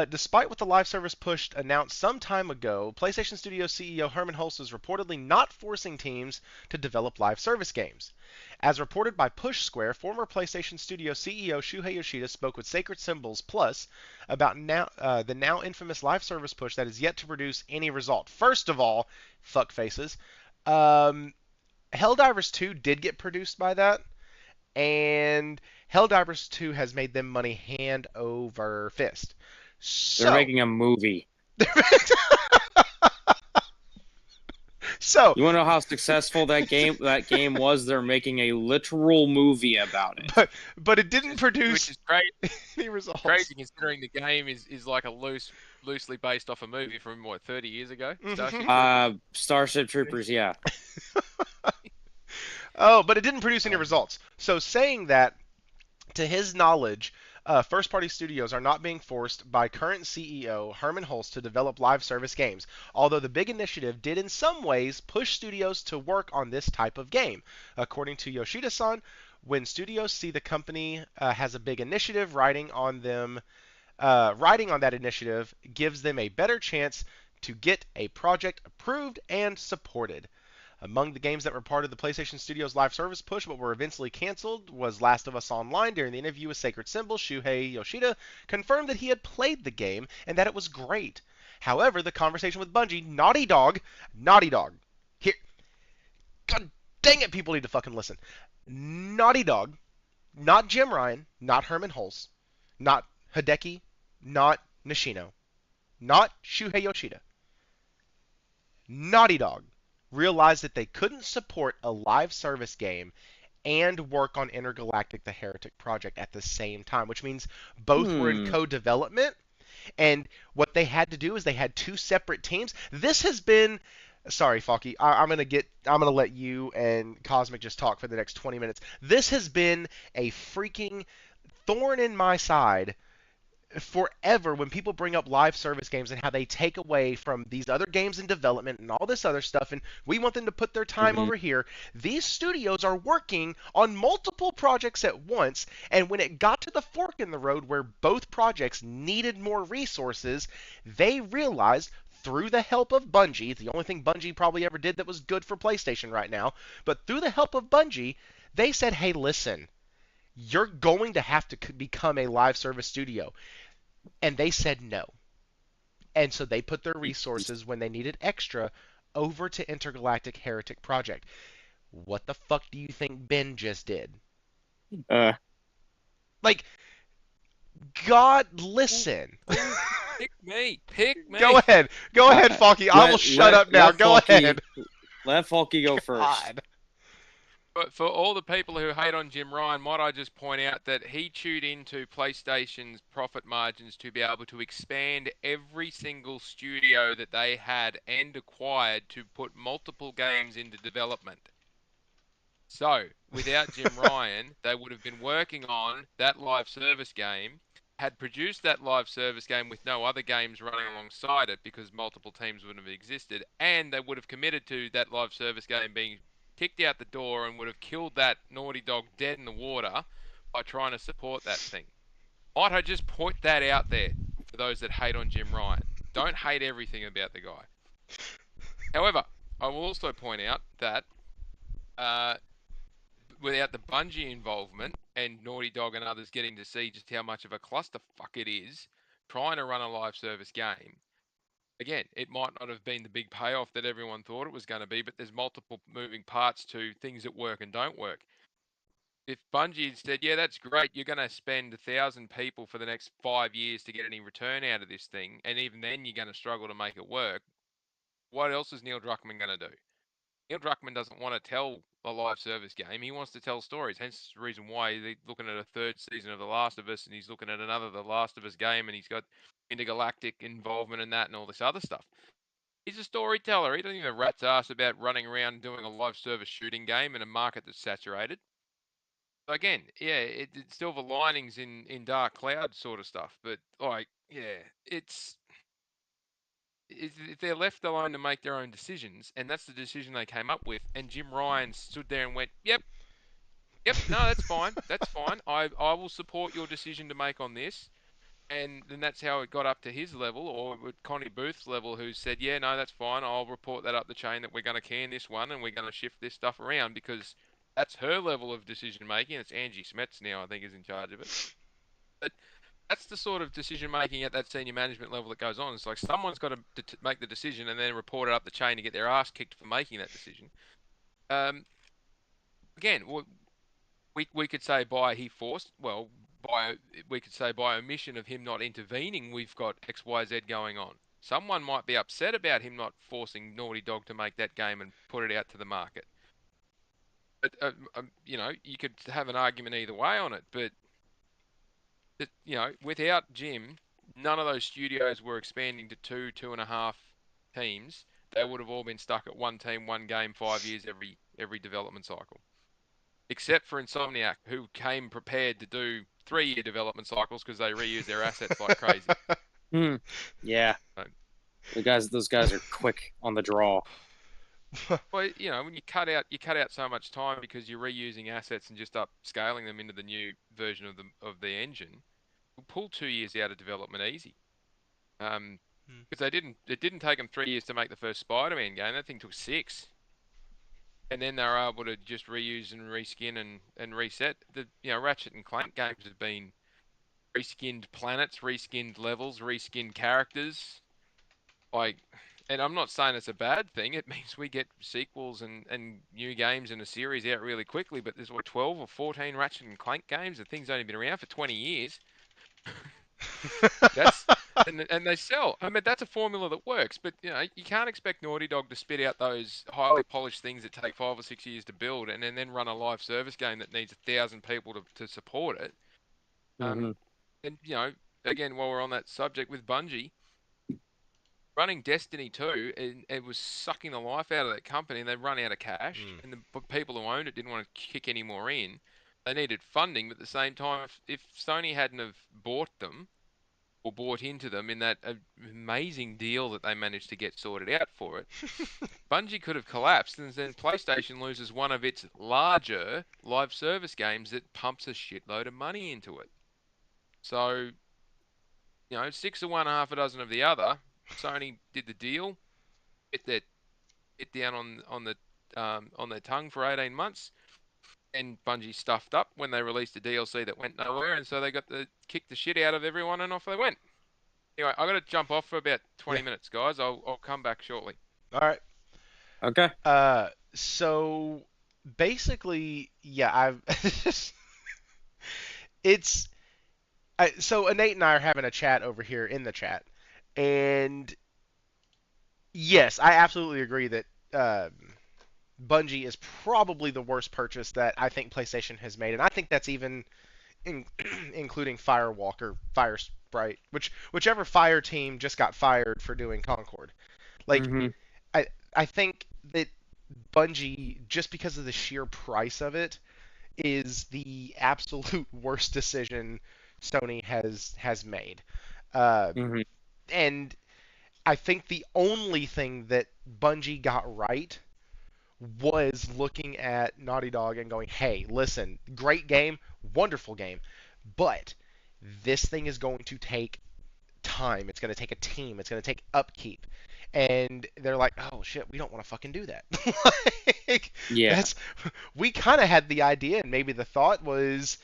Despite what the live service push announced some time ago, PlayStation Studio CEO Herman Hulst is reportedly not forcing teams to develop live service games. As reported by Push Square, former PlayStation Studio CEO Shuhei Yoshida spoke with Sacred Symbols Plus about the now infamous live service push that is yet to produce any result. First of all, fuck faces. Helldivers 2 did get produced by that, and Helldivers 2 has made them money hand over fist. So, they're making a movie. So you want to know how successful that game was? They're making a literal movie about it. But it didn't produce which is great. Any results. Crazy considering the game is like a loosely based off a movie from 30 years ago. Starship Troopers, yeah. Oh, but it didn't produce any results. So saying that, to his knowledge, first-party studios are not being forced by current CEO Herman Hulst to develop live service games, although the big initiative did in some ways push studios to work on this type of game. According to Yoshida-san, when studios see the company has a big initiative, writing on that initiative gives them a better chance to get a project approved and supported. Among the games that were part of the PlayStation Studios live service push but were eventually canceled was Last of Us Online. During the interview with Sacred Symbols, Shuhei Yoshida confirmed that he had played the game and that it was great. However, the conversation with Bungie, Naughty Dog, here, god dang it, people need to fucking listen. Naughty Dog, not Jim Ryan, not Herman Hulst, not Hideki, not Nishino, not Shuhei Yoshida. Naughty Dog realized that they couldn't support a live service game and work on Intergalactic the Heretic project at the same time, which means both were in co-development, and what they had to do is they had two separate teams. This has been, sorry Falky, I'm gonna let you and Cosmic just talk for the next 20 minutes. This has been a freaking thorn in my side forever when people bring up live service games and how they take away from these other games in development and all this other stuff, and we want them to put their time over here. These studios are working on multiple projects at once, and when it got to the fork in the road where both projects needed more resources, they realized, through the help of Bungie, the only thing Bungie probably ever did that was good for PlayStation right now, but through the help of Bungie, they said, hey, listen, you're going to have to become a live service studio. And they said no. And so they put their resources, when they needed extra, over to Intergalactic Heretic Project. What the fuck do you think Ben just did? Uh, Like, God, listen. Pick me. Pick Go me. ahead. Go ahead, Falky. I will shut up now. let Go ahead. Let Falky go first. God. But for all the people who hate on Jim Ryan, might I just point out that he chewed into PlayStation's profit margins to be able to expand every single studio that they had and acquired to put multiple games into development. So, without Jim Ryan, they would have been working on that live service game, had produced that live service game with no other games running alongside it because multiple teams wouldn't have existed, and they would have committed to that live service game being kicked out the door and would have killed that Naughty Dog dead in the water by trying to support that thing. Might I just point that out there for those that hate on Jim Ryan? Don't hate everything about the guy. However, I will also point out that without the Bungie involvement and Naughty Dog and others getting to see just how much of a clusterfuck it is trying to run a live service game, again, it might not have been the big payoff that everyone thought it was going to be, but there's multiple moving parts to things that work and don't work. If Bungie had said, yeah, that's great, you're going to spend 1,000 people for the next 5 years to get any return out of this thing, and even then you're going to struggle to make it work, what else is Neil Druckmann going to do? Neil Druckmann doesn't want to tell a live service game. He wants to tell stories. Hence the reason why he's looking at a third season of The Last of Us, and he's looking at another The Last of Us game, and he's got Galactic involvement in that and all this other stuff. He's a storyteller. He doesn't give a rat's ass about running around doing a live service shooting game in a market that's saturated. So again, yeah, it's silver linings in dark cloud sort of stuff. But like, yeah, it's if they're left alone to make their own decisions, and that's the decision they came up with, and Jim Ryan stood there and went, "Yep, yep, no, that's fine, that's fine. I will support your decision to make on this." And then that's how it got up to his level, or with Connie Booth's level, who said, "Yeah, no, that's fine. I'll report that up the chain that we're going to can this one and we're going to shift this stuff around because that's her level of decision making." It's Angie Smets now, I think, is in charge of it. But that's the sort of decision making at that senior management level that goes on. It's like someone's got to make the decision and then report it up the chain to get their ass kicked for making that decision. Again, we could say we could say by omission of him not intervening, we've got X, Y, Z going on. Someone might be upset about him not forcing Naughty Dog to make that game and put it out to the market. But you could have an argument either way on it. But without Jim, none of those studios were expanding to 2.5 teams. They would have all been stuck at one team, one game, 5 years every development cycle. Except for Insomniac, who came prepared to do 3-year development cycles because they reuse their assets like crazy. Yeah. Those guys are quick on the draw. Well, when you cut out so much time because you're reusing assets and just upscaling them into the new version of the engine, we'll pull 2 years out of development easy. Because it didn't take them 3 years to make the first Spider-Man game. That thing took 6. And then they were able to just reuse and reskin and reset. The Ratchet and Clank games have been reskinned planets, reskinned levels, reskinned characters. And I'm not saying it's a bad thing. It means we get sequels and new games in a series out really quickly. But there's 12 or 14 Ratchet and Clank games. The thing's only been around for 20 years. And they sell. I mean, that's a formula that works, but you can't expect Naughty Dog to spit out those highly polished things that take 5 or 6 years to build, and then run a live service game that needs 1,000 people to support it. And again, while we're on that subject with Bungie, running Destiny 2, it was sucking the life out of that company, and they run out of cash, and the people who owned it didn't want to kick any more in. They needed funding, but at the same time, if Sony hadn't have bought them, or bought into them in that amazing deal that they managed to get sorted out for it, Bungie could have collapsed, and then PlayStation loses one of its larger live service games that pumps a shitload of money into it. So, 6 of one, half a dozen of the other. Sony did the deal, bit down on their tongue for 18 months, and Bungie stuffed up when they released a DLC that went nowhere, and so they got to kick the shit out of everyone, and off they went. Anyway, I've got to jump off for about 20 minutes, guys. I'll come back shortly. All right. Okay. So basically, yeah, I've it's so Nate and I are having a chat over here in the chat, and yes, I absolutely agree that Bungie is probably the worst purchase that I think PlayStation has made, and I think that's even in, including Firewalker, Fire Sprite, whichever Fire team just got fired for doing Concord. Like, Hmm. I I think that Bungie, just because of the sheer price of it, is the absolute worst decision Sony has made. Uh, Hmm. and I think the only thing that Bungie got right was looking at Naughty Dog and going, "Hey, listen, great game, wonderful game, but this thing is going to take time. It's going to take a team. It's going to take upkeep." And they're like, "Oh shit, we don't want to fucking do that." Like, Yeah. that's we kind of had the idea, and maybe the thought was,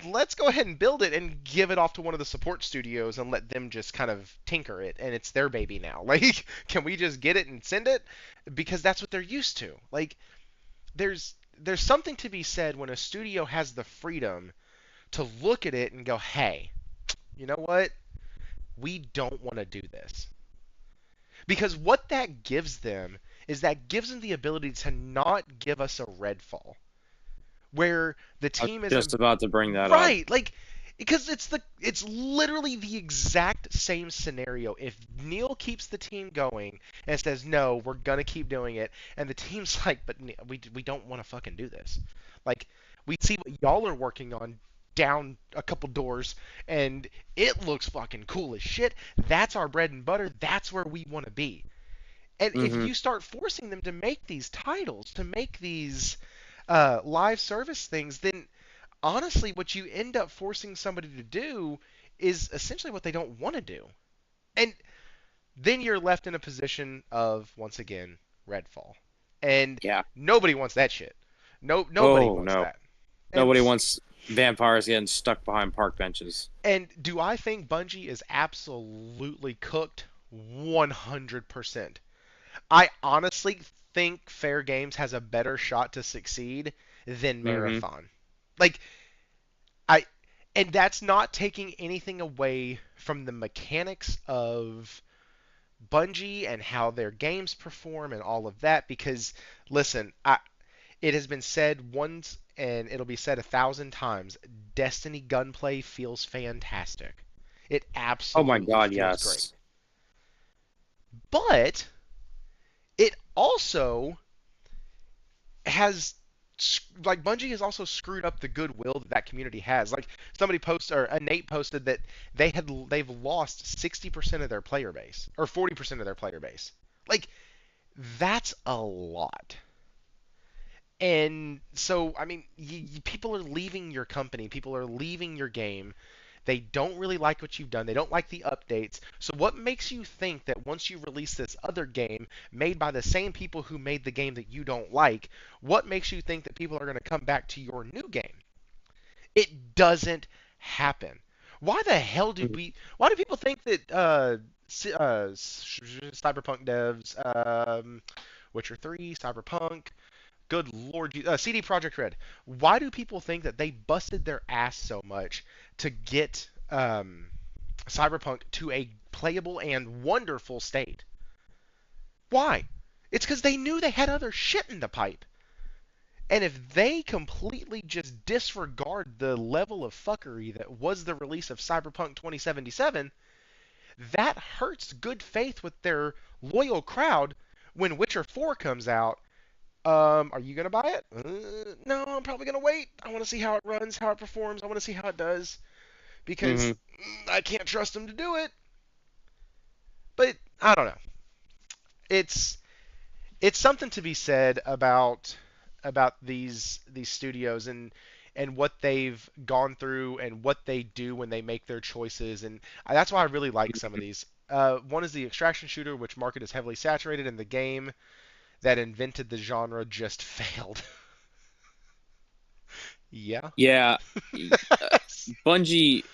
let's go ahead and build it and give it off to one of the support studios and let them just kind of tinker it, and it's their baby now. Like, can we just get it and send it? Because that's what they're used to. Like, there's something to be said when a studio has the freedom to look at it and go, "Hey, you know what? We don't want to do this." Because what that gives them is that gives them the ability to not give us a Redfall where the I was team is just about to bring that up. right, like, because it's literally the exact same scenario. If Neil keeps the team going and says no, we're gonna keep doing it, and the team's like, but we don't want to fucking do this. Like, we see what y'all are working on down a couple doors, and it looks fucking cool as shit. That's our bread and butter. That's where we want to be. And if Hmm. you start forcing them to make these titles, to make these live service things, then honestly, what you end up forcing somebody to do is essentially what they don't want to do. And then you're left in a position of, once again, Redfall. And Yeah. nobody wants that shit. No, nobody Oh wants no. that. And Nobody wants vampires getting stuck behind park benches. and do I think Bungie is absolutely cooked? 100%. I honestly think Fair Games has a better shot to succeed than Hmm. Marathon. Like, I and that's not taking anything away from the mechanics of Bungie and how their games perform and all of that, because listen, it has been said once and it'll be said 1,000 times, Destiny gunplay feels fantastic. It Oh my absolutely God, feels great. yes. But it also has, like, Bungie has also screwed up the goodwill that that community has. Like, somebody posted, or Nate posted, that they've lost 60% of their player base, or 40% of their player base. Like, that's a lot. And so, I mean, people are leaving your company, people are leaving your game. They don't really like what you've done. They don't like the updates. So what makes you think that once you release this other game made by the same people who made the game that you don't like, what makes you think that people are going to come back to your new game? It doesn't happen. Why the hell do Mhm. we? Why do people think that Cyberpunk devs, Witcher 3, Cyberpunk, good lord, CD Projekt Red. Why do people think that they busted their ass so much to get Cyberpunk to a playable and wonderful state? Why? It's because they knew they had other shit in the pipe. And if they completely just disregard the level of fuckery that was the release of Cyberpunk 2077, that hurts good faith with their loyal crowd when Witcher 4 comes out. Are you gonna buy it? No, I'm probably gonna wait. I want to see how it runs, how it performs. I want to see how it does because Hmm. I can't trust them to do it. But I don't know. It's it's something to be said about these studios and what they've gone through and what they do when they make their choices, and that's why I really like some of these. One is the extraction shooter, which market is heavily saturated, and the game that invented the genre just failed. Yeah. Yeah. Bungie.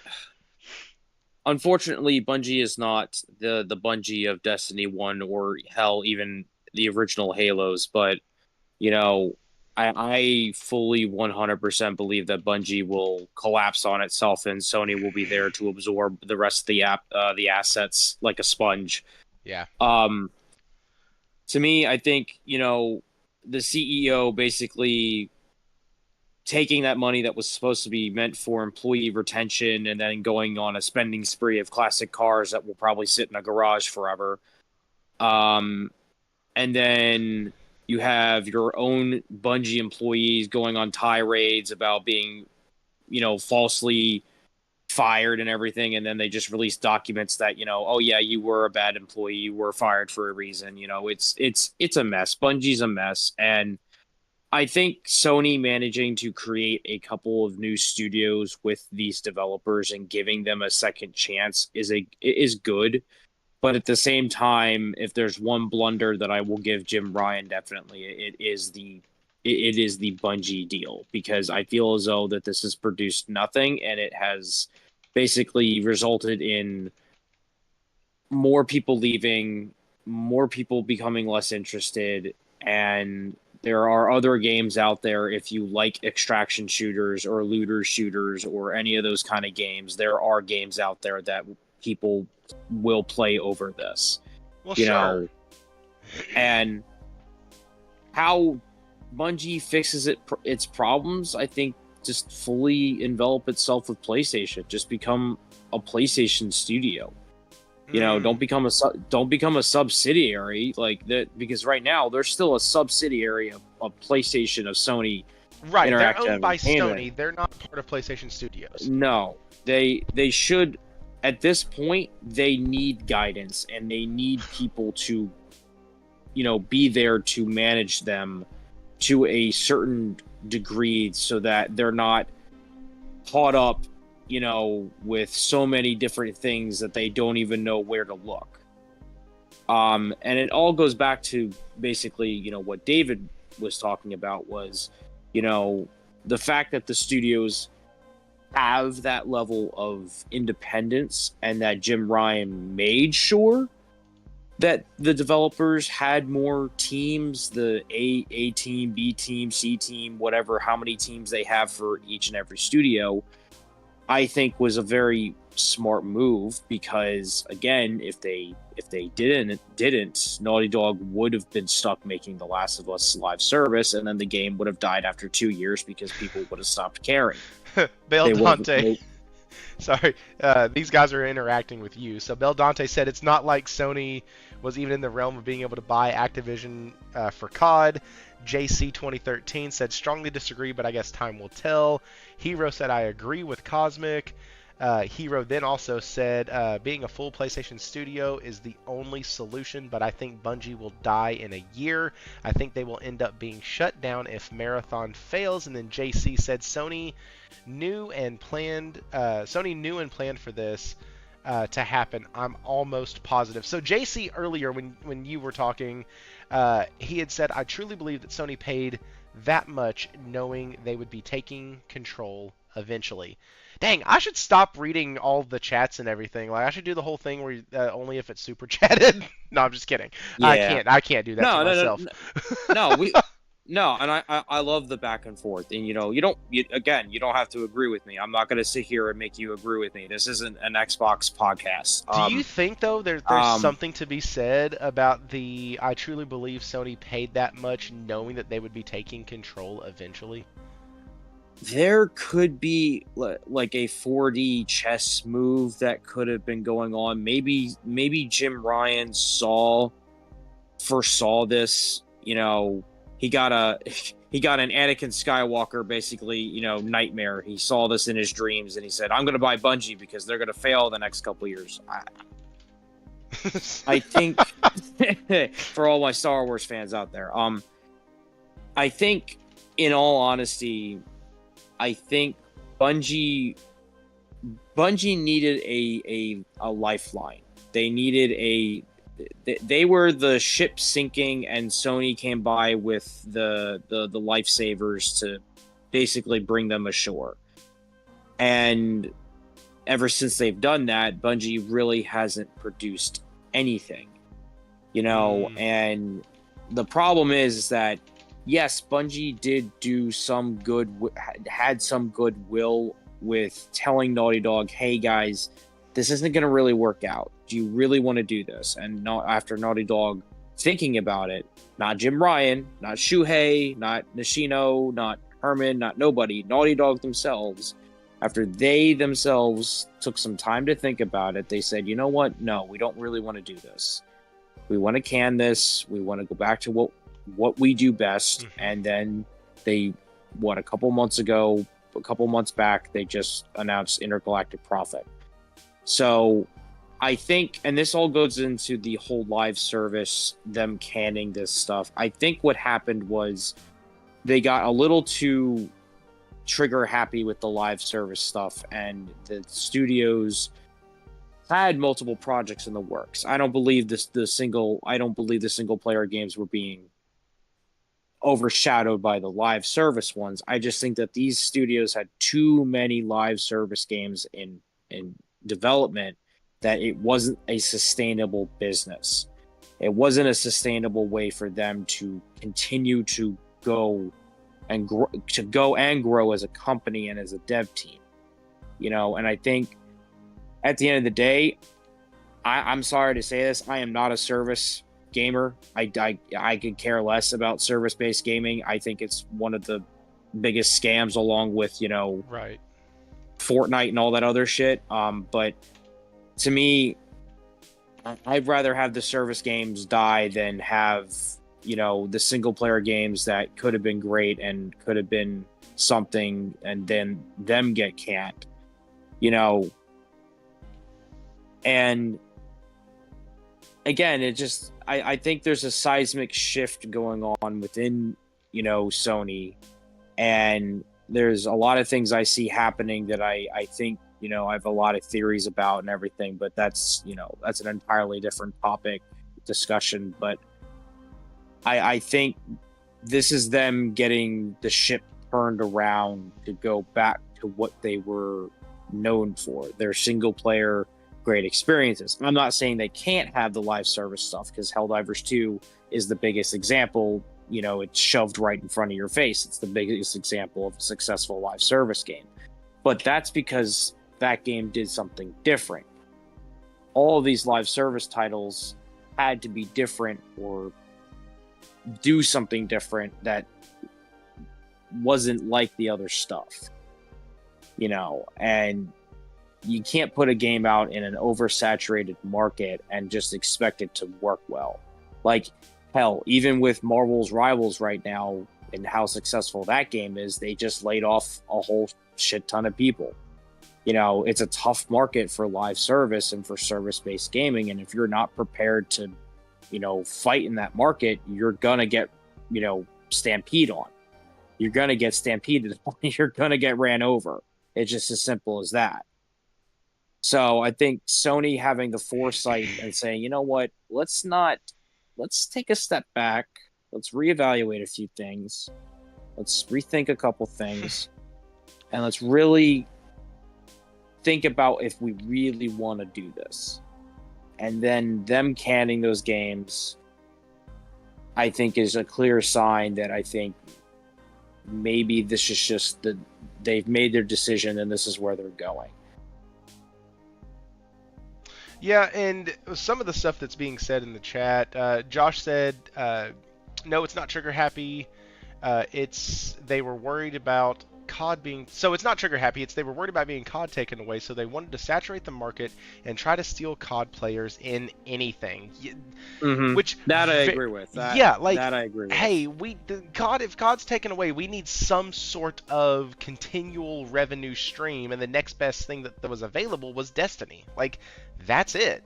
Unfortunately, Bungie is not the Bungie of Destiny 1 or hell, even the original Halos. But you know, I fully 100% believe that Bungie will collapse on itself and Sony will be there to absorb the rest of the assets like a sponge. Yeah. To me, I think, the CEO basically taking that money that was supposed to be meant for employee retention and then going on a spending spree of classic cars that will probably sit in a garage forever. And then you have your own Bungie employees going on tirades about being, falsely fired and everything, and then they just release documents that, oh yeah, you were a bad employee, you were fired for a reason. It's a mess. Bungie's a mess, and I think Sony managing to create a couple of new studios with these developers and giving them a second chance is good. But at the same time, if there's one blunder that I will give Jim Ryan, definitely it is the Bungie deal, because I feel as though that this has produced nothing, and it has basically resulted in more people leaving, more people becoming less interested, and there are other games out there. If you like extraction shooters or looter shooters or any of those kind of games, there are games out there that people will play over this. Well, sure. And how Bungie fixes its problems, I think, just fully envelop itself with PlayStation. Just become a PlayStation studio. Don't become a subsidiary like that, because right now they're still a subsidiary of PlayStation, of Sony. Right, Interactive they're owned by Entertainment. Sony. They're not part of PlayStation Studios. No, they should. At this point, they need guidance and they need people to, be there to manage them to a certain degree, so that they're not caught up, with so many different things that they don't even know where to look. And it all goes back to basically, what David was talking about was, the fact that the studios have that level of independence, and that Jim Ryan made sure that the developers had more teams, the A team, B team, C team, whatever, how many teams they have for each and every studio, I think was a very smart move, because again, if they didn't, Naughty Dog would have been stuck making The Last of Us live service, and then the game would have died after 2 years because people would have stopped caring. Bel Dante. Sorry, these guys are interacting with you. So Bel Dante said it's not like Sony was even in the realm of being able to buy Activision for COD. JC 2013 said strongly disagree, but I guess time will tell. Hero said I agree with Cosmic. Hero then also said being a full PlayStation studio is the only solution, but I think Bungie will die in a year. I think they will end up being shut down if Marathon fails. And then JC said Sony knew and planned for this to happen. I'm almost positive. So JC earlier when you were talking, he had said, I truly believe that Sony paid that much knowing they would be taking control eventually. Dang, I should stop reading all the chats and everything. Like, I should do the whole thing where only if it's super chatted. No, I'm just kidding. Yeah. I can't do that to myself. No, and I love the back and forth. And you don't have to agree with me. I'm not going to sit here and make you agree with me. This isn't an Xbox podcast. Do you think though there's something to be said about I truly believe Sony paid that much knowing that they would be taking control eventually? There could be like a 4D chess move that could have been going on. Maybe Jim Ryan foresaw this. He got an Anakin Skywalker basically, nightmare. He saw this in his dreams and he said, "I'm going to buy Bungie because they're going to fail the next couple of years." I think for all my Star Wars fans out there, I think, in all honesty, I think Bungie needed a lifeline. They needed they were the ship sinking, and Sony came by with the lifesavers to basically bring them ashore. And ever since they've done that, Bungie really hasn't produced anything. And the problem is that yes, Bungie did do some good, had some goodwill with telling Naughty Dog, "Hey guys, this isn't going to really work out. Do you really want to do this?" And not after Naughty Dog thinking about it, not Jim Ryan, not Shuhei, not Nishino, not Herman, not nobody, Naughty Dog themselves. After they themselves took some time to think about it, they said, "You know what? No, we don't really want to do this. We want to can this. We want to go back to what we do best." Mhm. And then they, a couple months back, they just announced Intergalactic Prophet. So I think, and this all goes into the whole live service, them canning this stuff. I think what happened was they got a little too trigger happy with the live service stuff, and the studios had multiple projects in the works. I don't believe the single player games were being overshadowed by the live service ones. I just think that these studios had too many live service games in development, that it wasn't a sustainable business. It wasn't a sustainable way for them to continue to go and grow as a company and as a dev team. And I think at the end of the day, I'm sorry to say this, I am not a service gamer. I could care less about service-based gaming. I think it's one of the biggest scams, along with Right. Fortnite and all that other shit. But to me, I'd rather have the service games die than have the single player games that could have been great and could have been something, and then them get canned. And again, it just, I think there's a seismic shift going on within Sony, and there's a lot of things I see happening that I think I have a lot of theories about and everything, but that's an entirely different topic discussion. But I think this is them getting the ship turned around to go back to what they were known for, their single player great experiences. I'm not saying they can't have the live service stuff, because Helldivers 2 is the biggest example. It's shoved right in front of your face. It's the biggest example of a successful live service game. But that's because that game did something different. All of these live service titles had to be different or do something different that wasn't like the other stuff. And you can't put a game out in an oversaturated market and just expect it to work well. Like, hell, even with Marvel's Rivals right now and how successful that game is, they just laid off a whole shit ton of people. It's a tough market for live service and for service-based gaming, and if you're not prepared to, fight in that market, you're gonna get, stampede on. You're gonna get stampeded. You're gonna get ran over. It's just as simple as that. So I think Sony having the foresight and saying, you know what, let's take a step back. Let's reevaluate a few things. Let's rethink a couple things. And let's really think about if we really want to do this. And then them canning those games, I think, is a clear sign that I think maybe this is just they've made their decision and this is where they're going. Yeah, and some of the stuff that's being said in the chat, Josh said, no, it's not trigger happy. They were worried about COD being, so it's not trigger happy. They were worried about being COD taken away, so they wanted to saturate the market and try to steal COD players in anything. Mm-hmm. Which that I agree with. That I agree with. Hey, if COD's taken away, we need some sort of continual revenue stream, and the next best thing that was available was Destiny. Like, that's it.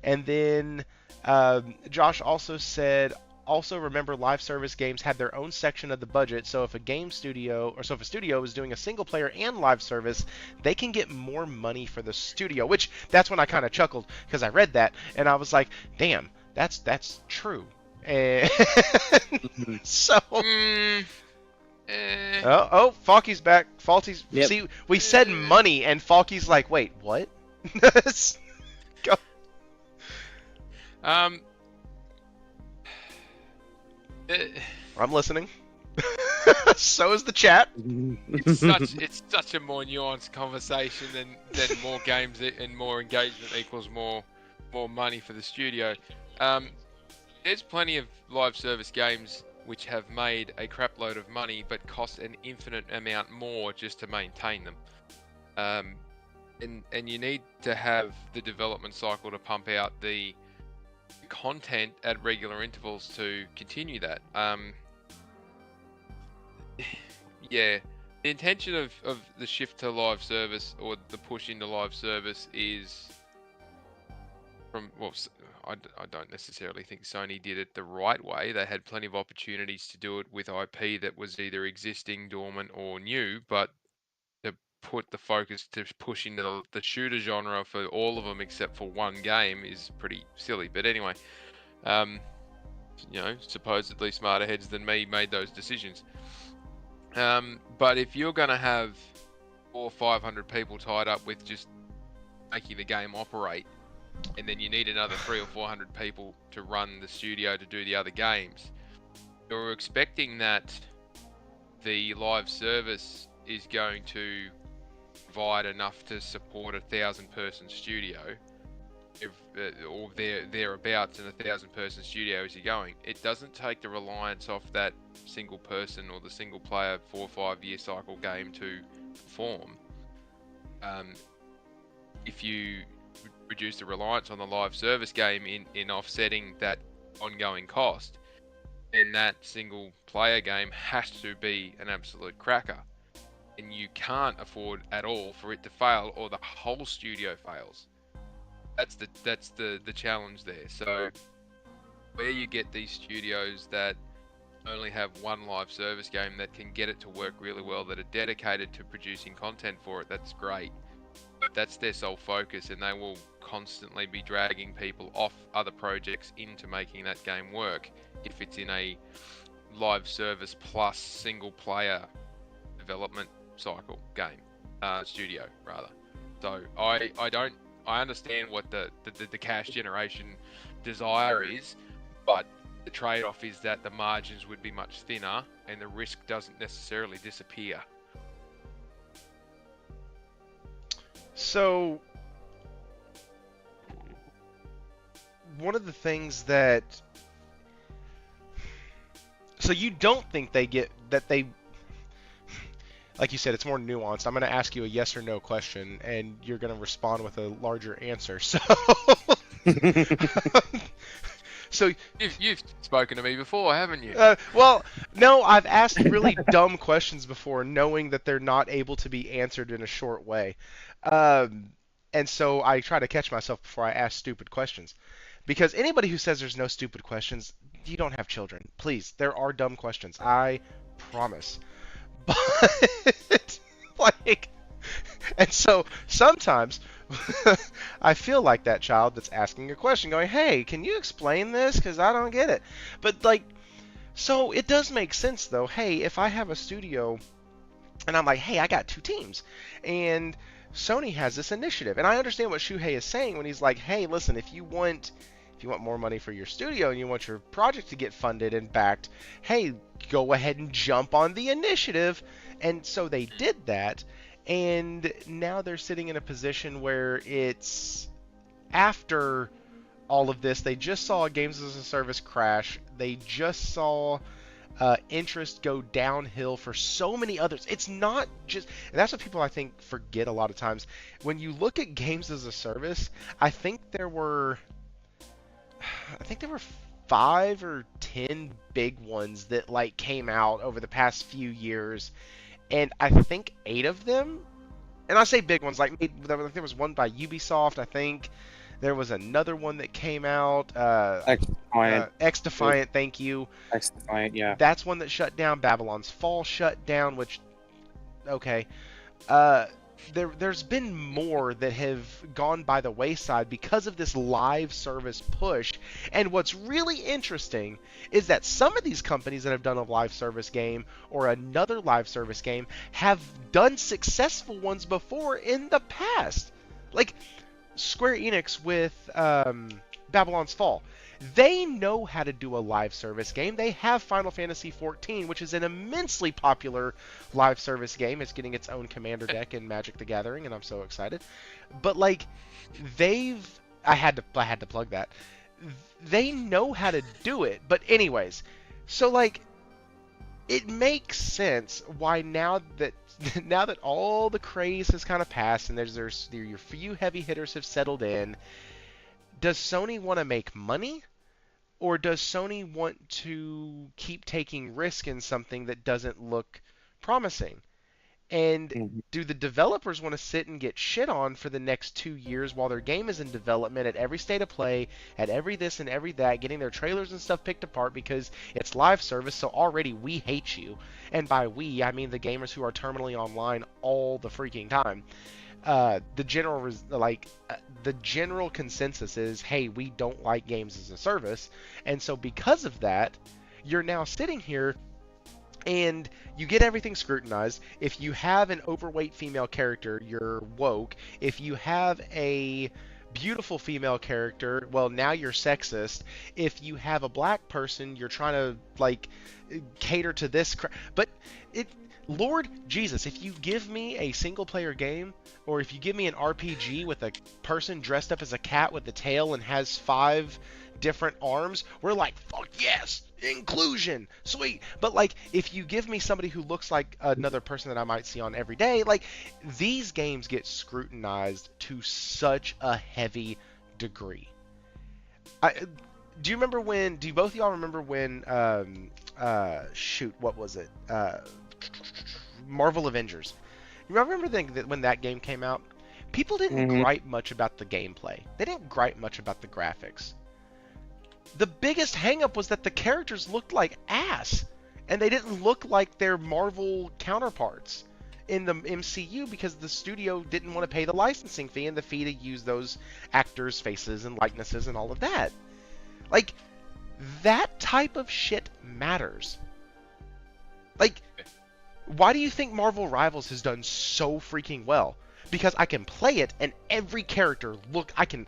And then Josh also said, also remember live service games had their own section of the budget, so if a studio is doing a single player and live service, they can get more money for the studio, which that's when I kind of chuckled, because I read that and I was like, damn, that's true. And so Falky's back. Faulty's Yep. See, we said money and Falky's like, wait, what? Go. I'm I'm listening. So is the chat. It's such a more nuanced conversation than more games and more engagement equals more money for the studio. There's plenty of live service games which have made a crap load of money but cost an infinite amount more just to maintain them. And you need to have the development cycle to pump out the content at regular intervals to continue that. Yeah, the intention of the shift to live service or the push into live service is I don't necessarily think Sony did it the right way. They had plenty of opportunities to do it with IP that was either existing, dormant, or new, but to put the focus to push into the shooter genre for all of them except for one game is pretty silly. But anyway, supposedly smarter heads than me made those decisions. But if you're going to have 400 or 500 people tied up with just making the game operate, and then you need another 300 or 400 people to run the studio to do the other games, you're expecting that the live service is going to provide enough to support a 1,000-person studio, or thereabouts in a 1,000-person studio as you're going. It doesn't take the reliance off that single person or the single player 4 or 5 year cycle game to perform. If you reduce the reliance on the live service game in offsetting that ongoing cost, then that single player game has to be an absolute cracker, and you can't afford at all for it to fail or the whole studio fails. That's the challenge there. So where you get these studios that only have one live service game that can get it to work really well, that are dedicated to producing content for it, that's great. But that's their sole focus, and they will constantly be dragging people off other projects into making that game work if it's in a live service plus single player development cycle game, studio rather. So I understand what the cash generation desire is, but the trade-off is that the margins would be much thinner and the risk doesn't necessarily disappear. So one of the things that... So you don't think they get... that they... Like you said, it's more nuanced. I'm going to ask you a yes or no question, and you're going to respond with a larger answer. So... So you've spoken to me before, haven't you? Well, no, I've asked really dumb questions before, knowing that they're not able to be answered in a short way. And so I try to catch myself before I ask stupid questions. Because anybody who says there's no stupid questions, you don't have children. Please, there are dumb questions. I promise. But, and so sometimes I feel like that child that's asking a question going, hey, can you explain this? Because I don't get it. But, so it does make sense, though. Hey, if I have a studio and I'm like, hey, I got 2 teams, and Sony has this initiative. And I understand what Shuhei is saying when he's like, hey, listen, if you want more money for your studio and you want your project to get funded and backed, hey, go ahead and jump on the initiative. And so they did that. And now they're sitting in a position where it's after all of this. They just saw Games as a Service crash. They just saw interest go downhill for so many others. It's not just, and that's what people I think forget a lot of times. When you look at Games as a Service, I think there were 5 or 10 big ones that came out over the past few years. And I think 8 of them, and I say big ones, there was one by Ubisoft, I think. There was another one that came out. X-Defiant, thank you. X-Defiant, yeah. That's one that shut down. Babylon's Fall shut down, which, okay. There's been more that have gone by the wayside because of this live service push. And what's really interesting is that some of these companies that have done a live service game or another live service game have done successful ones before in the past. Like Square Enix with Babylon's Fall. They know how to do a live service game. They have Final Fantasy XIV, which is an immensely popular live service game. It's getting its own commander deck in Magic the Gathering, and I'm so excited. But like, I had to plug that. They know how to do it. But anyways, so like, it makes sense why now that all the craze has kind of passed and your few heavy hitters have settled in, does Sony want to make money, or does Sony want to keep taking risk in something that doesn't look promising? And do the developers want to sit and get shit on for the next 2 years while their game is in development at every state of play, at every this and every that, getting their trailers and stuff picked apart because it's live service, so already we hate you. And by we, I mean the gamers who are terminally online all the freaking time. The general consensus is, hey, we don't like games as a service, and so because of that, you're now sitting here and you get everything scrutinized. If you have an overweight female character, you're woke. If you have a beautiful female character, well, now you're sexist. If you have a black person, you're trying to like cater to this but Lord Jesus, if you give me a single player game, or if you give me an RPG with a person dressed up as a cat with a tail and has 5 different arms, we're like, fuck yes, inclusion, sweet. But like, if you give me somebody who looks like another person that I might see on every day, like, these games get scrutinized to such a heavy degree. Do both of y'all remember when, what was it? Marvel Avengers. You remember that when that game came out, people didn't gripe much about the gameplay. They didn't gripe much about the graphics. The biggest hang-up was that the characters looked like ass, and they didn't look like their Marvel counterparts in the MCU because the studio didn't want to pay the licensing fee and the fee to use those actors' faces and likenesses and all of that. Like, that type of shit matters. Like, why do you think Marvel Rivals has done so freaking well? Because I can play it and every character I can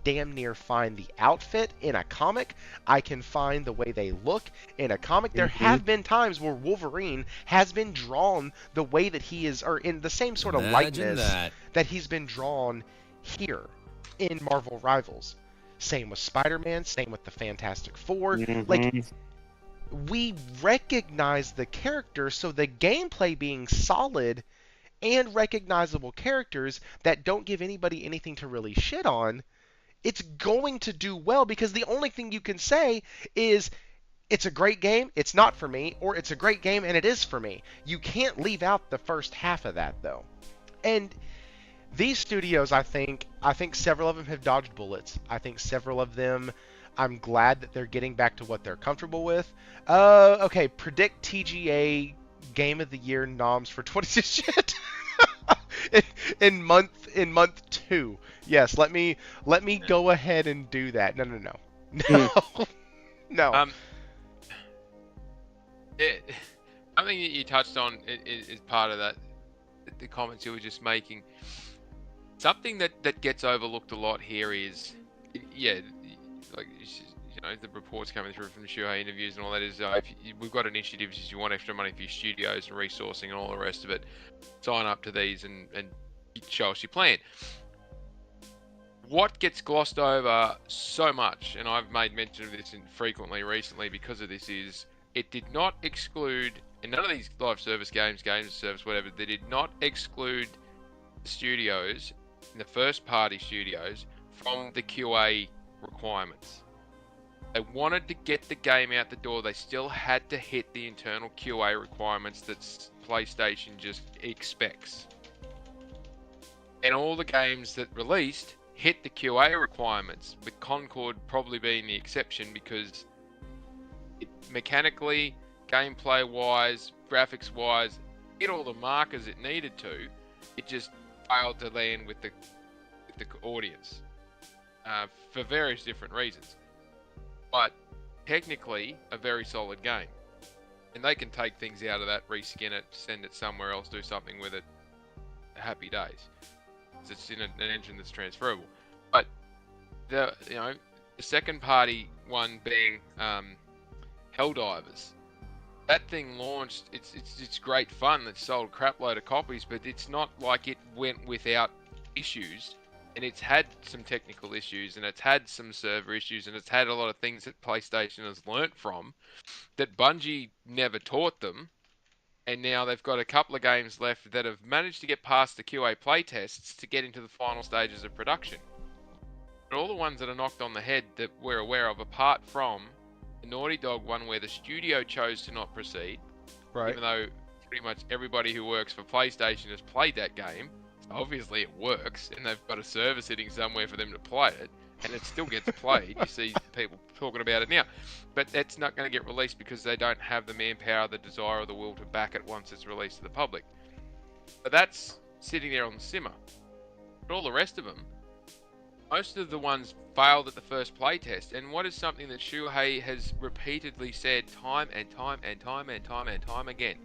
damn near find the outfit in a comic. I can find the way they look in a comic. There have been times where Wolverine has been drawn the way that he is, or in the same sort of likeness that he's been drawn here in Marvel Rivals. Same with Spider-Man, same with the Fantastic Four. Like, we recognize the character, so the gameplay being solid and recognizable characters that don't give anybody anything to really shit on, it's going to do well, because the only thing you can say is it's a great game, it's not for me, or it's a great game and it is for me. You can't leave out the first half of that, though. And these studios, I think several of them have dodged bullets. I think several of them, I'm glad that they're getting back to what they're comfortable with. Okay, predict TGA Game of the Year noms for 26 shit. in month 2. Yes, let me go ahead and do that. No. No. Something that you touched on is part of that. The comments you were just making. Something that gets overlooked a lot here is, like, the reports coming through from the Shuhei interviews and all that is, we've got initiatives, if you want extra money for your studios and resourcing and all the rest of it, sign up to these and show us your plan. What gets glossed over so much, and I've made mention of this frequently recently because of this, is it did not exclude, in none of these live service games of service, whatever, they did not exclude the studios, the first party studios, from the QA requirements. They wanted to get the game out the door. They still had to hit the internal QA requirements that PlayStation just expects. And all the games that released hit the QA requirements, with Concord probably being the exception, because mechanically, gameplay-wise, graphics-wise, hit all the markers it needed to. It just failed to land with the audience for various different reasons. But technically, a very solid game. And they can take things out of that, reskin it, send it somewhere else, do something with it. Happy days. It's in an engine that's transferable. But the second party one being Helldivers. That thing launched. It's great fun. It sold a crap load of copies, but it's not like it went without issues. And it's had some technical issues, and it's had some server issues, and it's had a lot of things that PlayStation has learnt from that Bungie never taught them. And now they've got a couple of games left that have managed to get past the QA playtests to get into the final stages of production. But all the ones that are knocked on the head that we're aware of, apart from the Naughty Dog one where the studio chose to not proceed, Right. even though pretty much everybody who works for PlayStation has played that game, so obviously it works, and they've got a server sitting somewhere for them to play it, and it still gets played. You see people talking about it now. But it's not going to get released because they don't have the manpower, the desire, or the will to back it once it's released to the public. But that's sitting there on the simmer. But all the rest of them, most of the ones failed at the first playtest. And what is something that Shuhei has repeatedly said time and time and time and time and time again?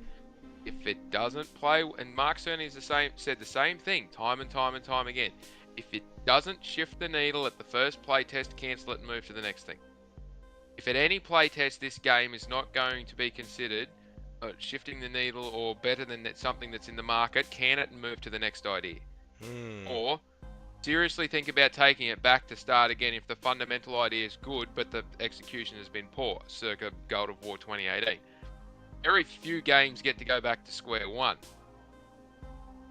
If it doesn't play, and Mark Cerny said the same thing time and time and time again. If it doesn't shift the needle at the first playtest, cancel it and move to the next thing. If at any playtest this game is not going to be considered shifting the needle or better than something that's in the market, can it and move to the next idea. Or seriously think about taking it back to start again if the fundamental idea is good but the execution has been poor, circa God of War 2018. Very few games get to go back to square one.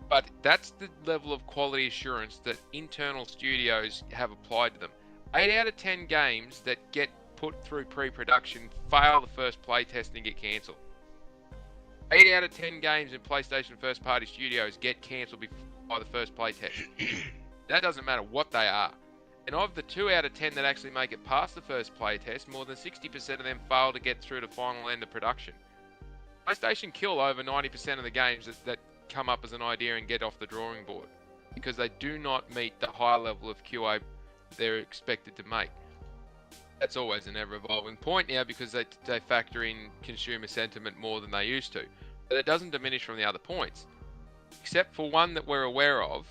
But that's the level of quality assurance that internal studios have applied to them. 8 out of 10 games that get put through pre-production fail the first playtest and get cancelled. 8 out of 10 games in PlayStation first-party studios get cancelled by the first playtest. That doesn't matter what they are. And of the 2 out of 10 that actually make it past the first playtest, more than 60% of them fail to get through to final end of production. PlayStation kill over 90% of the games that come up as an idea and get off the drawing board because they do not meet the high level of QA they're expected to make. That's always an ever-evolving point now because they factor in consumer sentiment more than they used to. But it doesn't diminish from the other points. Except for one that we're aware of,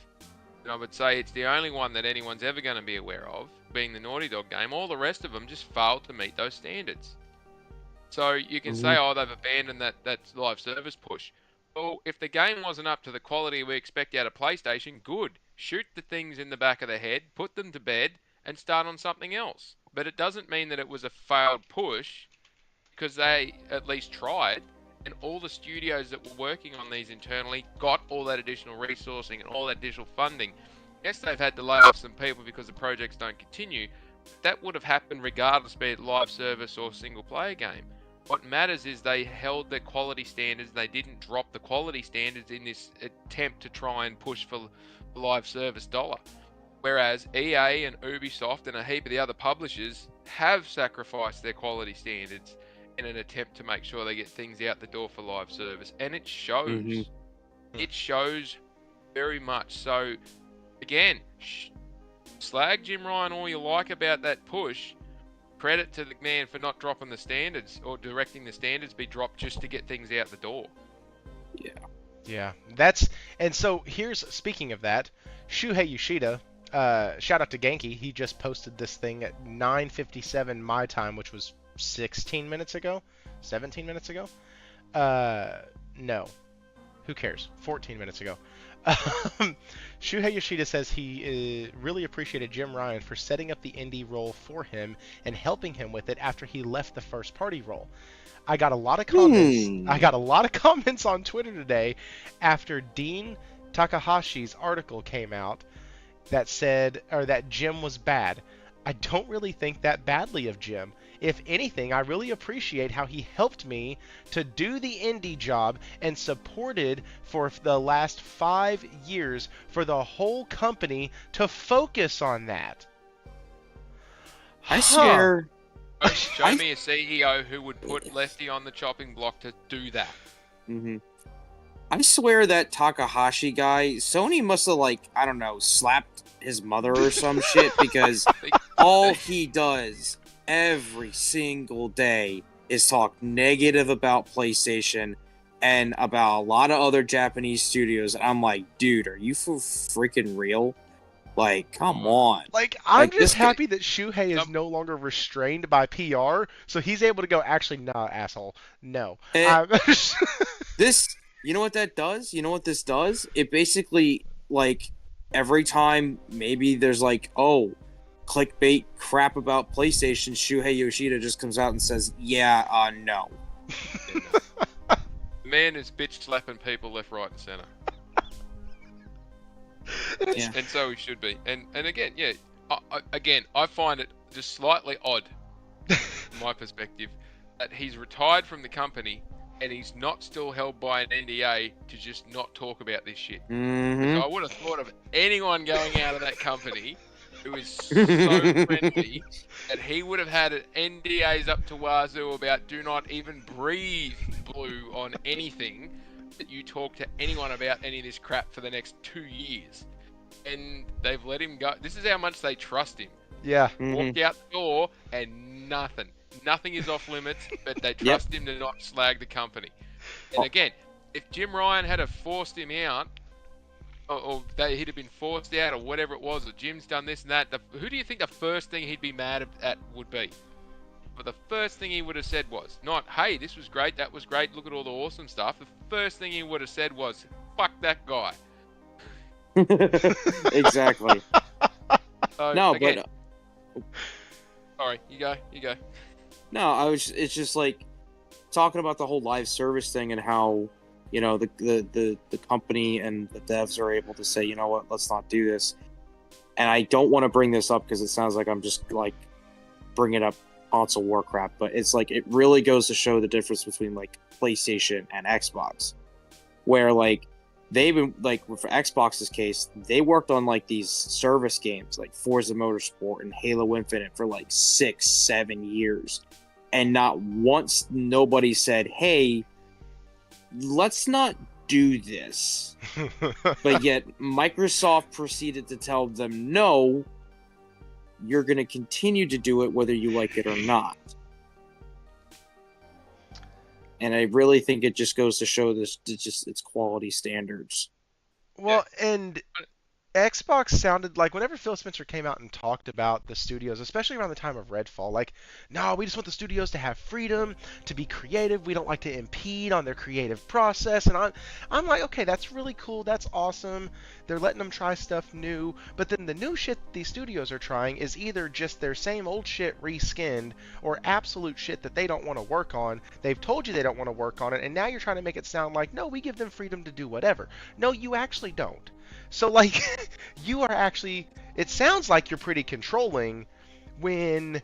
and I would say it's the only one that anyone's ever going to be aware of, being the Naughty Dog game. All the rest of them just failed to meet those standards. So you can say, oh, they've abandoned that live service push. Well, if the game wasn't up to the quality we expect out of PlayStation, good. Shoot the things in the back of the head, put them to bed, and start on something else. But it doesn't mean that it was a failed push, because they at least tried, and all the studios that were working on these internally got all that additional resourcing and all that additional funding. Yes, they've had to lay off some people because the projects don't continue. But that would have happened regardless, be it live service or single-player game. What matters is they held their quality standards. They didn't drop the quality standards in this attempt to try and push for the live service dollar. Whereas EA and Ubisoft and a heap of the other publishers have sacrificed their quality standards in an attempt to make sure they get things out the door for live service. And it shows. It shows very much. So, again, slag Jim Ryan all you like about that push. Credit to the man for not dropping the standards or directing the standards be dropped just to get things out the door. Yeah, and so here's, speaking of that, Shuhei Yoshida, shout out to Genki, he just posted this thing at 9:57 my time, which was 17 minutes ago. No, who cares? 14 minutes ago. Shuhei Yoshida says he really appreciated Jim Ryan for setting up the indie role for him and helping him with it after he left the first party role. I got a lot of comments on Twitter today after Dean Takahashi's article came out that said, or that Jim was bad. I don't really think that badly of Jim. If anything, I really appreciate how he helped me to do the indie job and supported for the last 5 years for the whole company to focus on that. I swear. Show me a CEO who would put Lefty on the chopping block to do that. I swear that Takahashi guy, Sony must have, I don't know, slapped his mother or some shit, because all he does every single day is talk negative about PlayStation and about a lot of other Japanese studios. I'm like, dude, are you for freaking real? Like, come on. Like, I'm Like, just this could, happy that Shuhei is no longer restrained by PR, so he's able to go, actually, nah, asshole, no. it, this, you know what that does? You know what this does? It basically, like, every time maybe there's like, oh, clickbait crap about PlayStation, Shuhei Yoshida just comes out and says, yeah, no. The man is bitch slapping people left, right, and center. Yeah. And so he should be. And again, yeah, I find it just slightly odd, from my perspective, that he's retired from the company and he's not still held by an NDA to just not talk about this shit. Mm-hmm. I would have thought of anyone going out of that company who is so friendly that he would have had NDAs up to wazoo about do not even breathe blue on anything that you talk to anyone about any of this crap for the next 2 years. And they've let him go. This is how much they trust him. Yeah. Walked out the door and nothing is off limits, but they trust him to not slag the company. And again, if Jim Ryan had have forced him out, or he'd have been forced out, or whatever it was, or Jim's done this and that, who do you think the first thing he'd be mad at would be? But the first thing he would have said was not, hey, this was great, that was great, look at all the awesome stuff. The first thing he would have said was, fuck that guy. Exactly. So, No, again, but sorry, you go. no, it's just like talking about the whole live service thing and how, you know, the company and the devs are able to say, you know what, let's not do this. And I don't want to bring this up because it sounds like I'm just like bringing up console war crap, but it's like it really goes to show the difference between like PlayStation and Xbox, where like they've been like for Xbox's case, they worked on like these service games like Forza Motorsport and Halo Infinite for like 6-7 years, and not once nobody said, hey, let's not do this. But yet Microsoft proceeded to tell them, no, you're going to continue to do it whether you like it or not. And I really think it just goes to show this just its quality standards. Well, and Xbox sounded like whenever Phil Spencer came out and talked about the studios, especially around the time of Redfall, like, no, we just want the studios to have freedom to be creative. We don't like to impede on their creative process. And I'm like, okay, that's really cool. That's awesome. They're letting them try stuff new. But then the new shit these studios are trying is either just their same old shit reskinned or absolute shit that they don't want to work on. They've told you they don't want to work on it. And now you're trying to make it sound like, no, we give them freedom to do whatever. No, you actually don't. So, like, you are actually, it sounds like you're pretty controlling when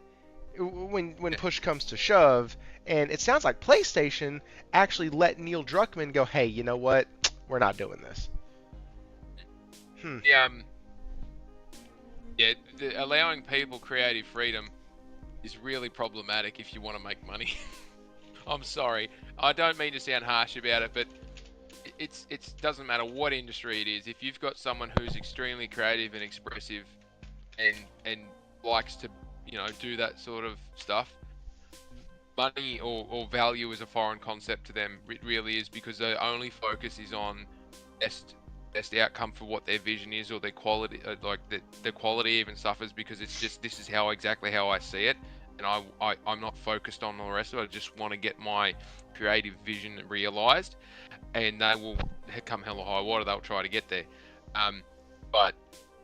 push comes to shove, and it sounds like PlayStation actually let Neil Druckmann go, hey, you know what, we're not doing this. Allowing people creative freedom is really problematic if you want to make money. I'm sorry, I don't mean to sound harsh about it, but it doesn't matter what industry it is. If you've got someone who's extremely creative and expressive and likes to, you know, do that sort of stuff, money or value is a foreign concept to them. It really is, because their only focus is on best outcome for what their vision is, or their quality, like the quality even suffers because it's just, this is exactly how I see it, and I'm not focused on the rest of it. I just want to get my creative vision realized, and they will come hell or high water, they'll try to get there. But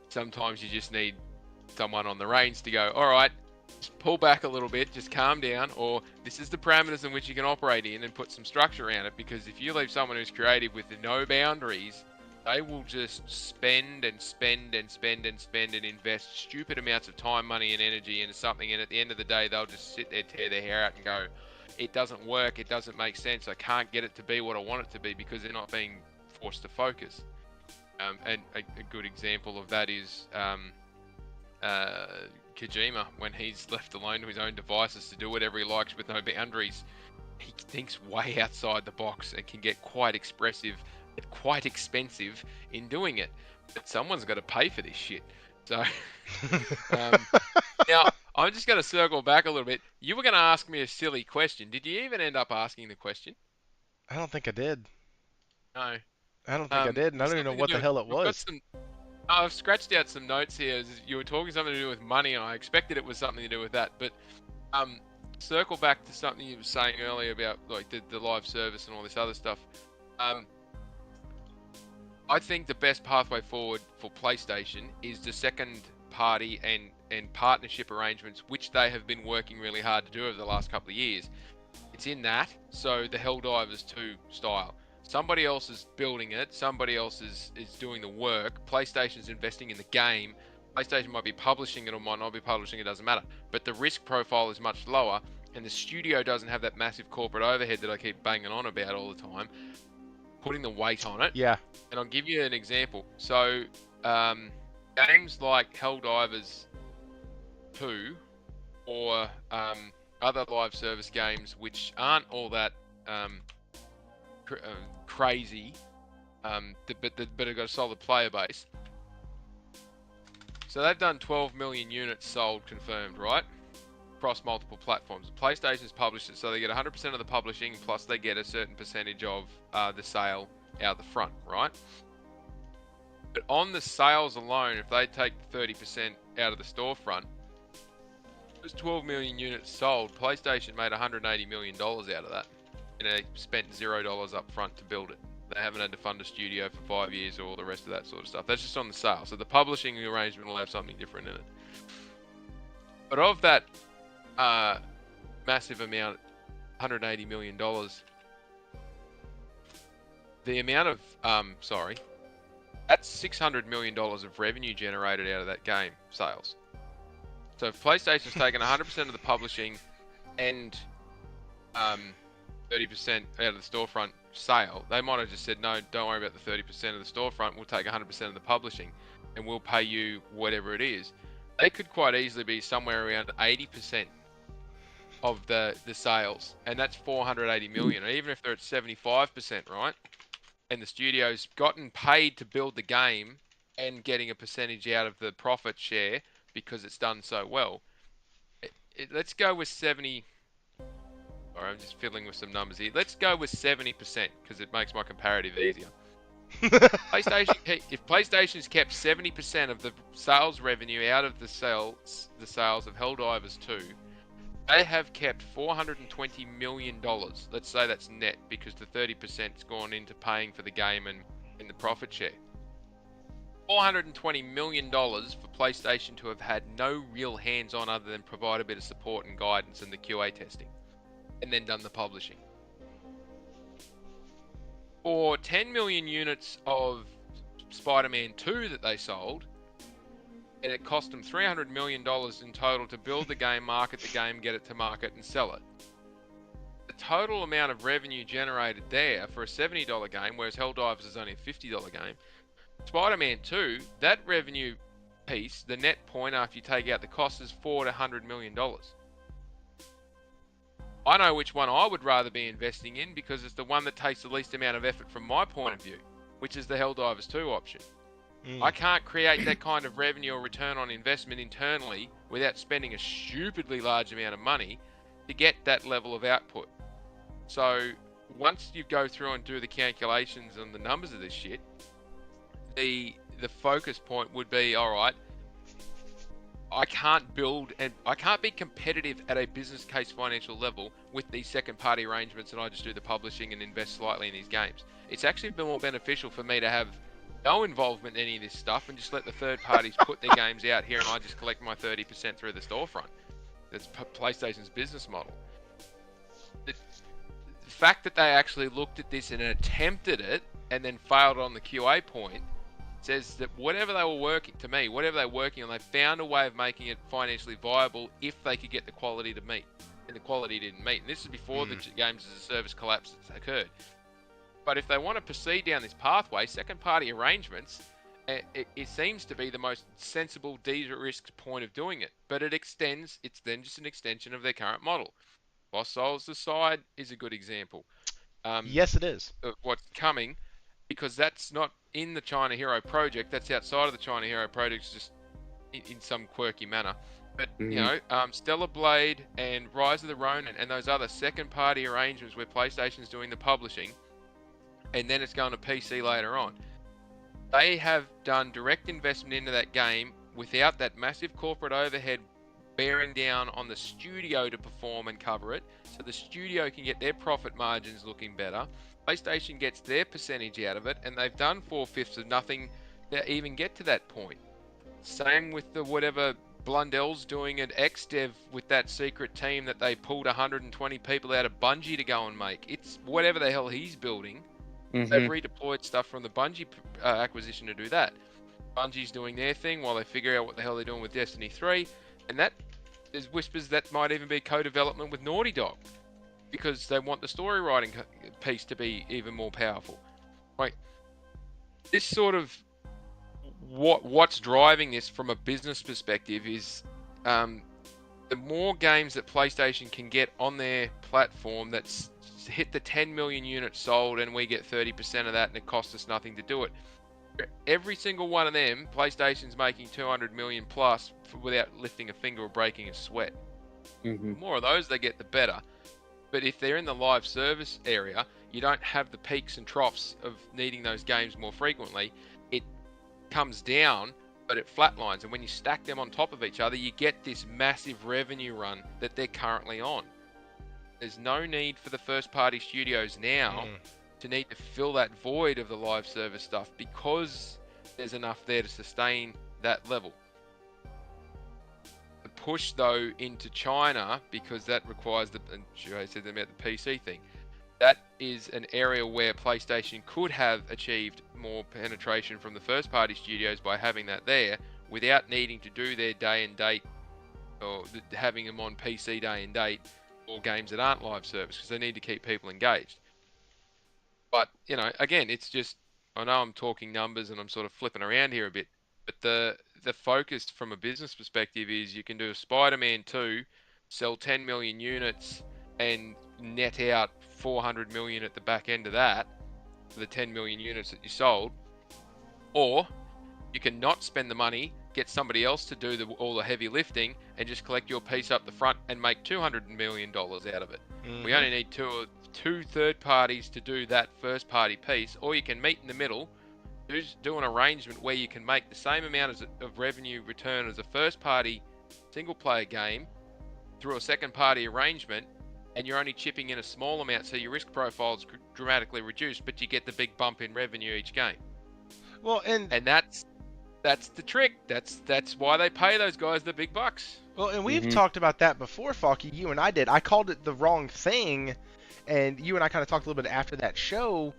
sometimes you just need someone on the reins to go, all right, just pull back a little bit, just calm down, or this is the parameters in which you can operate in, and put some structure around it. Because if you leave someone who's creative with no boundaries, they will just spend and invest stupid amounts of time, money, and energy into something, and at the end of the day, they'll just sit there, tear their hair out, and go, it doesn't work, it doesn't make sense, I can't get it to be what I want it to be, because they're not being forced to focus. And a good example of that is Kojima, when he's left alone to his own devices to do whatever he likes with no boundaries. He thinks way outside the box and can get quite expressive, but quite expensive in doing it. But someone's got to pay for this shit. So now I'm just going to circle back a little bit. You were going to ask me a silly question. Did you even end up asking the question? I don't think I did. No. I don't think I did, and I don't even know what the hell it was. I've scratched out some notes here. You were talking something to do with money, and I expected it was something to do with that. But circle back to something you were saying earlier about like the live service and all this other stuff. I think the best pathway forward for PlayStation is the second party and partnership arrangements, which they have been working really hard to do over the last couple of years. It's in that, so the Helldivers 2 style. Somebody else is building it, somebody else is doing the work, PlayStation's investing in the game, PlayStation might be publishing it or might not be publishing it, doesn't matter. But the risk profile is much lower, and the studio doesn't have that massive corporate overhead that I keep banging on about all the time, putting the weight on it. Yeah. And I'll give you an example. So, games like Helldivers 2 or other live service games which aren't all that crazy, but have got a solid player base. So they've done 12 million units sold confirmed, right? Across multiple platforms. PlayStation's published it, so they get 100% of the publishing, plus they get a certain percentage of the sale out the front, right? But on the sales alone, if they take 30% out of the storefront, those 12 million units sold, PlayStation made $180 million out of that. And they spent $0 up front to build it. They haven't had to fund a studio for 5 years or all the rest of that sort of stuff. That's just on the sale. So the publishing arrangement will have something different in it. But of that massive amount, $180 million, the amount of, that's $600 million of revenue generated out of that game sales. So if PlayStation's taken 100% of the publishing and 30% out of the storefront sale, they might have just said, no, don't worry about the 30% of the storefront, we'll take 100% of the publishing and we'll pay you whatever it is. They could quite easily be somewhere around 80% of the sales, and that's 480 million. Even if they're at 75%, right? And the studio's gotten paid to build the game and getting a percentage out of the profit share because it's done so well. Let's go with 70. Or I'm just fiddling with some numbers here. Let's go with 70% because it makes my comparative easier. If PlayStation's kept 70% of the sales revenue out of the sales of Helldivers 2, they have kept $420 million. Let's say that's net because the 30%'s gone into paying for the game and in the profit share. $420 million for PlayStation to have had no real hands-on other than provide a bit of support and guidance and the QA testing, and then done the publishing. For 10 million units of Spider-Man 2 that they sold, and it cost them $300 million in total to build the game, market the game, get it to market, and sell it. The total amount of revenue generated there for a $70 game, whereas Helldivers is only a $50 game, Spider-Man 2, that revenue piece, the net point after you take out the costs, is $400 million. I know which one I would rather be investing in because it's the one that takes the least amount of effort from my point of view, which is the Helldivers 2 option. I can't create that kind of revenue or return on investment internally without spending a stupidly large amount of money to get that level of output. So once you go through and do the calculations on the numbers of this shit, the focus point would be, all right, I can't build and I can't be competitive at a business case financial level with these second party arrangements and I just do the publishing and invest slightly in these games. It's actually been more beneficial for me to have no involvement in any of this stuff and just let the third parties put their games out here and I just collect my 30% through the storefront. That's PlayStation's business model. The fact that they actually looked at this and attempted it and then failed on the QA point says that whatever they were working on, they found a way of making it financially viable if they could get the quality to meet. And the quality didn't meet. And this is before the games as a service collapse has occurred. But if they want to proceed down this pathway, second party arrangements, it seems to be the most sensible de-risked point of doing it. But it's then just an extension of their current model. Lost Souls aside is a good example. Yes, it is. Of what's coming, because that's not in the China Hero project. That's outside of the China Hero project, just in some quirky manner. But Stellar Blade and Rise of the Ronin and those other second-party arrangements where PlayStation's doing the publishing, and then it's going to PC later on. They have done direct investment into that game without that massive corporate overhead bearing down on the studio to perform and cover it, so the studio can get their profit margins looking better. PlayStation gets their percentage out of it, and they've done 4/5 of nothing to even get to that point. Same with the whatever Blundell's doing at XDev with that secret team that they pulled 120 people out of Bungie to go and make. It's whatever the hell he's building. They've redeployed stuff from the Bungie acquisition to do that. Bungie's doing their thing while they figure out what the hell they're doing with Destiny 3. And that, there's whispers that might even be co-development with Naughty Dog, because they want the story writing piece to be even more powerful. Like, this sort of what's driving this from a business perspective is the more games that PlayStation can get on their platform that's hit the 10 million units sold, and we get 30% of that, and it costs us nothing to do it. Every single one of them, PlayStation's making 200 million plus without lifting a finger or breaking a sweat. The more of those they get, the better. But if they're in the live service area, you don't have the peaks and troughs of needing those games more frequently. It comes down, but it flatlines. And when you stack them on top of each other, you get this massive revenue run that they're currently on. There's no need for the first-party studios now to need to fill that void of the live service stuff, because there's enough there to sustain that level. The push, though, into China, because that requires and Shu said about the PC thing, that is an area where PlayStation could have achieved more penetration from the first-party studios by having that there, without needing to do their day and date, or having them on PC day and date, or games that aren't live service, because they need to keep people engaged. But, you know, again, it's just, I know I'm talking numbers and I'm sort of flipping around here a bit, but the focus from a business perspective is you can do a Spider-Man 2, sell 10 million units, and net out 400 million at the back end of that, for the 10 million units that you sold. Or you can not spend the money, get somebody else to do all the heavy lifting, and just collect your piece up the front and make $200 million out of it. We only need two third parties to do that first party piece, or you can meet in the middle, do an arrangement where you can make the same amount of revenue return as a first party single player game through a second party arrangement, and you're only chipping in a small amount, so your risk profile is dramatically reduced, but you get the big bump in revenue each game. Well, and that's the trick. That's why they pay those guys the big bucks. Well, and we've talked about that before, Falky. You and I did. I called it the wrong thing, and you and I kind of talked a little bit after that show,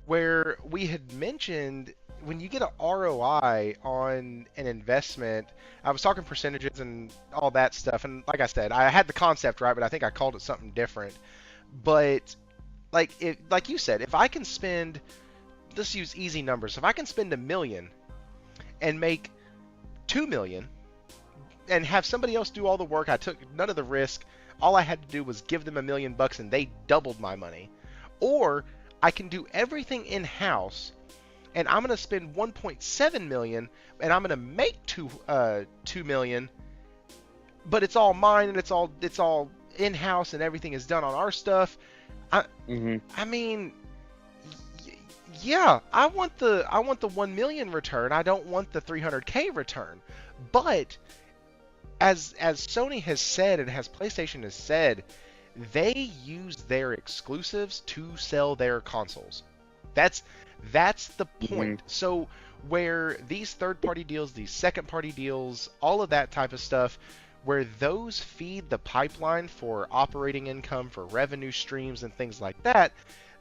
where we had mentioned when you get an ROI on an investment. I was talking percentages and all that stuff, and like I said, I had the concept right, but I think I called it something different. But like you said, if I can spend, let's use easy numbers. If I can spend $1 million and make $2 million, and have somebody else do all the work, I took none of the risk. All I had to do was give them $1 million and they doubled my money. Or I can do everything in-house, and I'm going to spend $1.7 million, and I'm going to make $2 million, but it's all mine, and it's all in-house, and everything is done on our stuff. I mean, yeah, I want the $1 million return. I don't want the $300K return. But as Sony has said, and as PlayStation has said, they use their exclusives to sell their consoles. That's the point. So where these third-party deals, these second-party deals, all of that type of stuff, where those feed the pipeline for operating income, for revenue streams and things like that,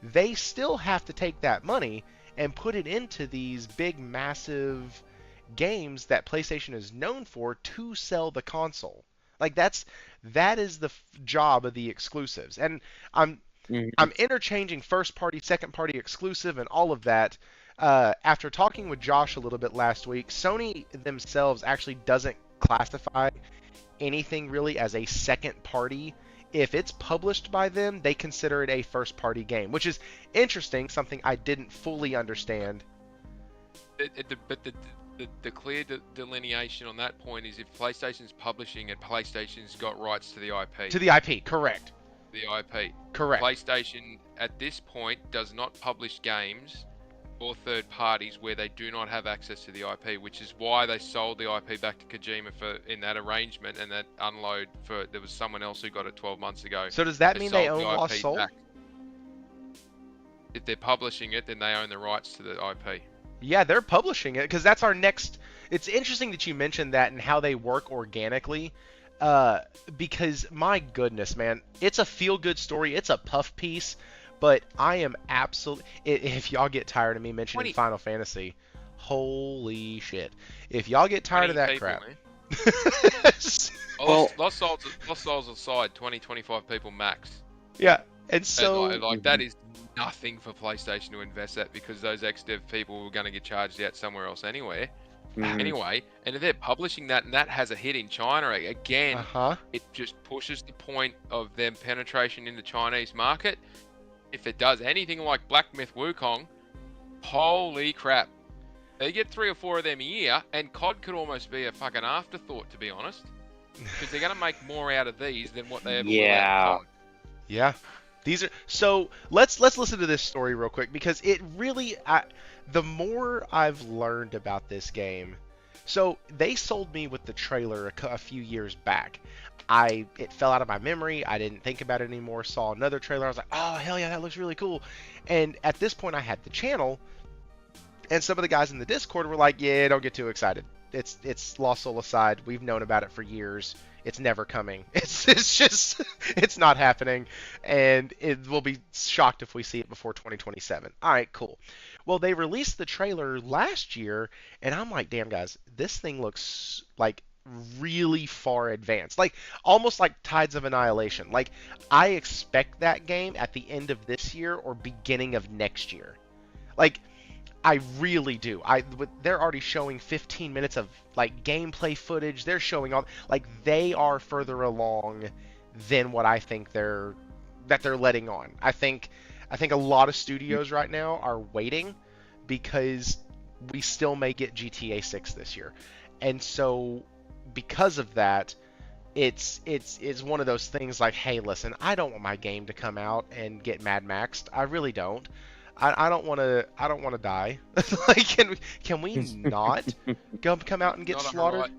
they still have to take that money and put it into these big, massive games that PlayStation is known for to sell the console. Like that is the job of the exclusives. And I'm interchanging first party, second party exclusive and all of that. After talking with Josh a little bit last week, Sony themselves actually doesn't classify anything really as a second party. If it's published by them, they consider it a first party game, which is interesting, something I didn't fully understand. The clear delineation on that point is if PlayStation's publishing it, PlayStation's got rights to the IP. To the IP, correct. The IP. Correct. PlayStation, at this point, does not publish games or third parties where they do not have access to the IP, which is why they sold the IP back to Kojima in that arrangement, and that unload there was someone else who got it 12 months ago. So does that They mean they sold own the Lost IP Soul? back. If they're publishing it, then they own the rights to the IP. Yeah, they're publishing it because that's our next. It's interesting that you mentioned that and how they work organically. Because my goodness, man, it's a feel-good story. It's a puff piece, but I am absolutely. If y'all get tired of me mentioning 20 Final Fantasy, holy shit! If y'all get tired of that people, crap, man. Well- Lost Souls aside, 20-25 people max. yeah, and And so like that is nothing for PlayStation to invest that, because those ex-dev people were going to get charged out somewhere else anyway. Anyway, and if they're publishing that and that has a hit in China again, it just pushes the point of them penetration in the Chinese market. If it does anything like Black Myth Wukong, holy crap. They get 3 or 4 of them a year, and COD could almost be a fucking afterthought, to be honest. Because they're going to make more out of these than what they ever will out of COD. Yeah, these are so. Let's listen to this story real quick because it really. The more I've learned about this game, so they sold me with the trailer a few years back. It fell out of my memory. I didn't think about it anymore. Saw another trailer. I was like, oh hell yeah, that looks really cool. And at this point, I had the channel, and some of the guys in the Discord were like, yeah, don't get too excited. It's Lost Soul aside. We've known about it for years. It's never coming. It's just it's not happening, and it will be shocked if we see it before 2027. All right, cool. Well, they released the trailer last year, and I'm like, damn guys, this thing looks like really far advanced, like almost like Tides of Annihilation. Like I expect that game at the end of this year or beginning of next year. Like I really do. They're already showing 15 minutes of like gameplay footage. They're showing all like they are further along than what I think they're letting on. I think a lot of studios right now are waiting because we still may get GTA 6 this year. And so because of that, it's one of those things like, hey, listen, I don't want my game to come out and get Mad Maxed. I really don't. I don't want to die. Like, can we not come out and get slaughtered?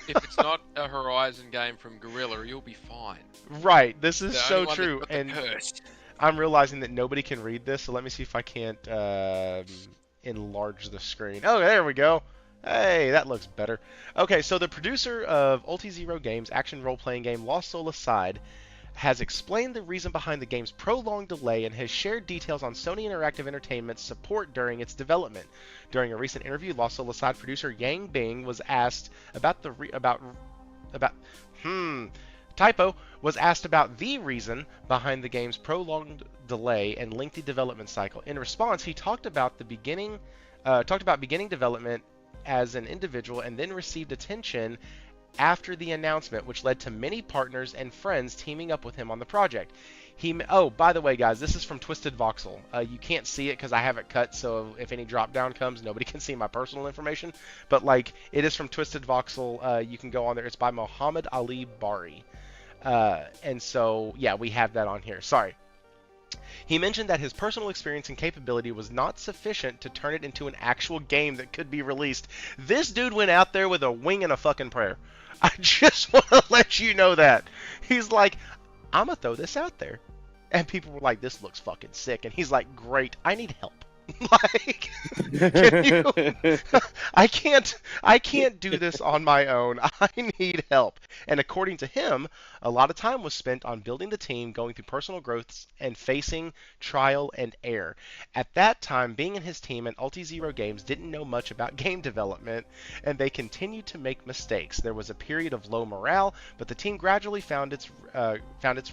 If it's not a Horizon game from Guerrilla, you'll be fine. Right. This is The so only one true. that's got And the curse. I'm realizing that nobody can read this, so let me see if I can't enlarge the screen. Oh, there we go. Hey, that looks better. Okay, so the producer of Ulti-Zero Games' action role-playing game Lost Soul Aside has explained the reason behind the game's prolonged delay and has shared details on Sony Interactive Entertainment's support during its development. During a recent interview, Lost Soul Aside producer Yang Bing was asked about the reason behind the game's prolonged delay and lengthy development cycle. In response, he talked about beginning development as an individual and then received attention after the announcement, which led to many partners and friends teaming up with him on the project. Oh, by the way, guys, this is from Twisted Voxel. You can't see it because I have it cut, so if any drop down comes, nobody can see my personal information. But like, it is from Twisted Voxel. You can go on there. It's by Muhammad Ali Bari. And so, yeah, we have that on here. Sorry. He mentioned that his personal experience and capability was not sufficient to turn it into an actual game that could be released. This dude went out there with a wing and a fucking prayer. I just want to let you know that. He's like, I'm going to throw this out there. And people were like, this looks fucking sick. And he's like, great, I need help. Like, I can't do this on my own. I need help. And according to him, a lot of time was spent on building the team, going through personal growths, and facing trial and error. At that time, being in his team and Ulti-Zero Games didn't know much about game development, and they continued to make mistakes. There was a period of low morale, but the team gradually found its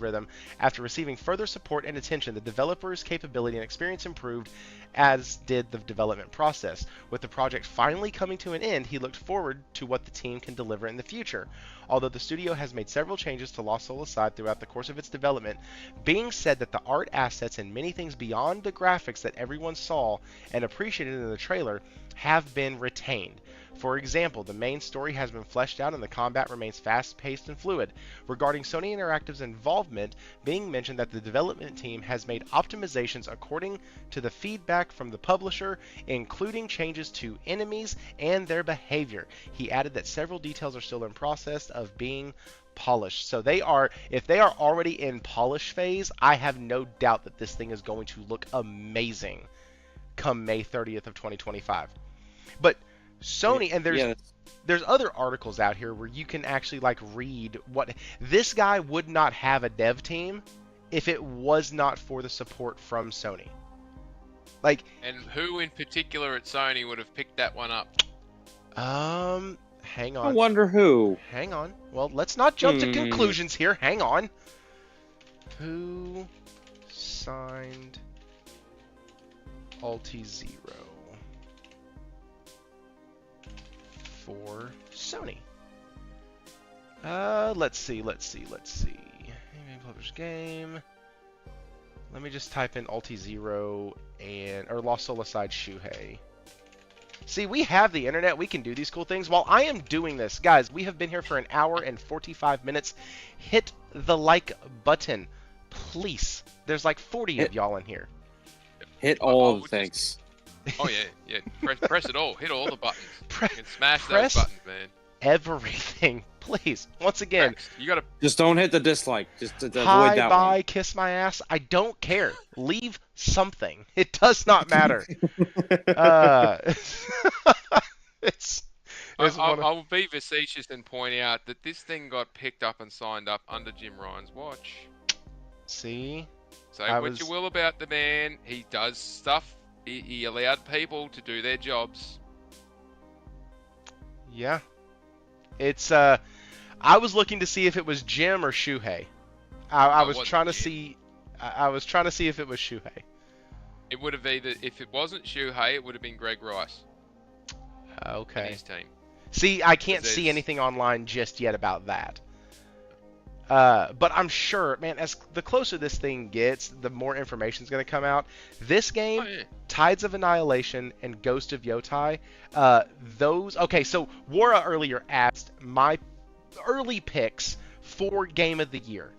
rhythm. After receiving further support and attention, the developer's capability and experience improved, as did the development process. With the project finally coming to an end, he looked forward to what the team can deliver in the future. Although the studio has made several changes to Lost Soul Aside throughout the course of its development, Bing said that the art assets and many things beyond the graphics that everyone saw and appreciated in the trailer have been retained. For example, the main story has been fleshed out and the combat remains fast-paced and fluid. Regarding Sony Interactive's involvement, being mentioned that the development team has made optimizations according to the feedback from the publisher, including changes to enemies and their behavior. He added that several details are still in process of being polished. So if they are already in polish phase, I have no doubt that this thing is going to look amazing come May 30th of 2025. But Sony, and there's other articles out here where you can actually like read what this guy would not have a dev team if it was not for the support from Sony. Like, and who in particular at Sony would have picked that one up? Hang on. I wonder who. Hang on. Well, let's not jump to conclusions here. Hang on. Who signed Alti-Zero for Sony? Let's see. Published game. Let me just type in Alti-Zero or Lost Soul Aside Shuhei. See, we have the internet. We can do these cool things. While I am doing this, guys, we have been here for an hour and 45 minutes. Hit the like button, please. There's like 40 of y'all in here. Hit all the things. Oh, yeah. Press it all. Hit all the buttons. And smash those buttons, man. Everything, please. Once again, you gotta just don't hit the dislike. Just to avoid hi, that bye, one. Kiss my ass. I don't care. Leave something. It does not matter. I will be facetious and point out that this thing got picked up and signed up under Jim Ryan's watch. See? Say what you will about the man. He does stuff. He allowed people to do their jobs. Yeah. It's I was looking to see if it was Jim or Shuhei. I was trying to see if it was Shuhei. It would have either, if it wasn't Shuhei, it would have been Greg Rice. Okay. And his team. See, I can't see anything online just yet about that. But I'm sure, man, as the closer this thing gets, the more information is going to come out. This game, Tides of Annihilation and Ghost of Yotai, okay, so Wara earlier asked my early picks for Game of the Year.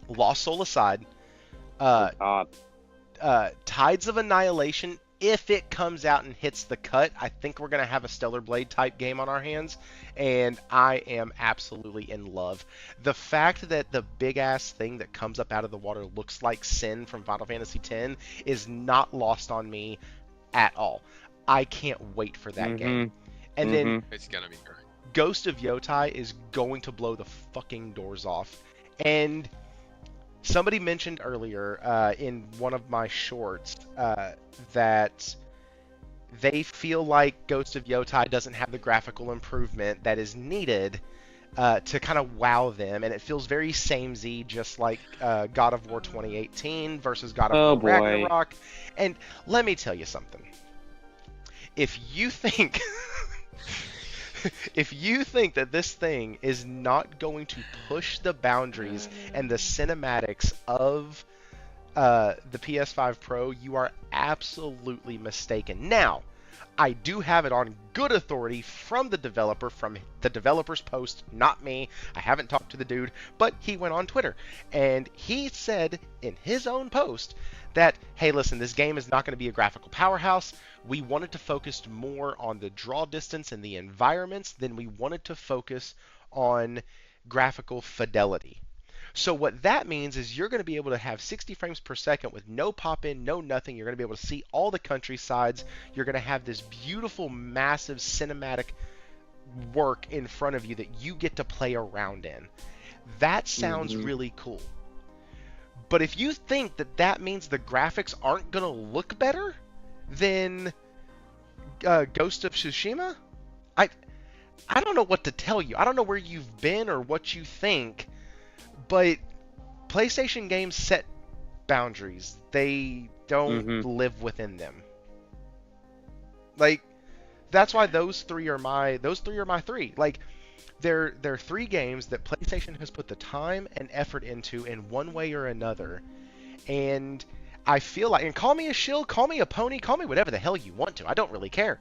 Lost Soul aside, Tides of Annihilation, if it comes out and hits the cut, I think we're going to have a Stellar Blade type game on our hands, and I am absolutely in love. The fact that the big-ass thing that comes up out of the water looks like Sin from Final Fantasy X is not lost on me at all. I can't wait for that game. And then it's going to be great. Ghost of Yotai is going to blow the fucking doors off. And somebody mentioned earlier in one of my shorts that they feel like Ghost of Yotai doesn't have the graphical improvement that is needed to kind of wow them, and it feels very samey, just like God of War 2018 versus God of War Ragnarok. And let me tell you something. If you think that this thing is not going to push the boundaries and the cinematics of the PS5 Pro, you are absolutely mistaken. Now, I do have it on good authority from the developer's post, not me. I haven't talked to the dude, but he went on Twitter, and he said in his own post that, hey, listen, this game is not going to be a graphical powerhouse. We wanted to focus more on the draw distance and the environments than we wanted to focus on graphical fidelity. So what that means is you're going to be able to have 60 frames per second with no pop-in, no nothing. You're going to be able to see all the countrysides. You're going to have this beautiful, massive cinematic work in front of you that you get to play around in. That sounds really cool. But if you think that that means the graphics aren't going to look better than Ghost of Tsushima, I don't know what to tell you. I don't know where you've been or what you think, but PlayStation games set boundaries. They don't live within them. Like, that's why those three are my three. Like, they're three games that PlayStation has put the time and effort into in one way or another. And I feel like, and call me a shill, call me a pony, call me whatever the hell you want to. I don't really care.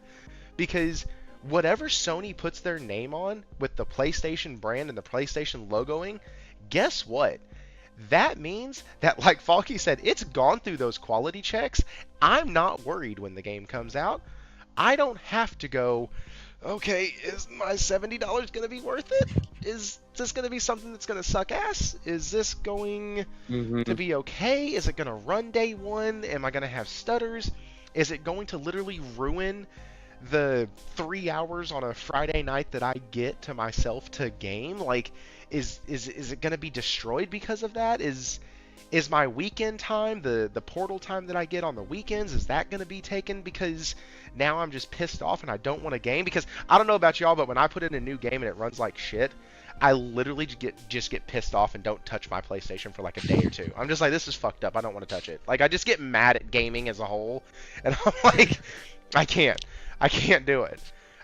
Because whatever Sony puts their name on with the PlayStation brand and the PlayStation logoing, guess what? That means that, like Falky said, it's gone through those quality checks. I'm not worried when the game comes out. I don't have to go, okay, is my $70 going to be worth it? Is this going to be something that's going to suck ass? Is this going to be okay? Is it going to run day one? Am I going to have stutters? Is it going to literally ruin the 3 hours on a Friday night that I get to myself to game? Like, is it going to be destroyed because of that? Is my weekend time, the portal time that I get on the weekends, is that going to be taken because now I'm just pissed off and I don't want a game? Because I don't know about y'all, but when I put in a new game and it runs like shit, I literally just get pissed off and don't touch my PlayStation for like a day or two. I'm just like, this is fucked up. I don't want to touch it. Like, I just get mad at gaming as a whole, and I'm like, I can't do it.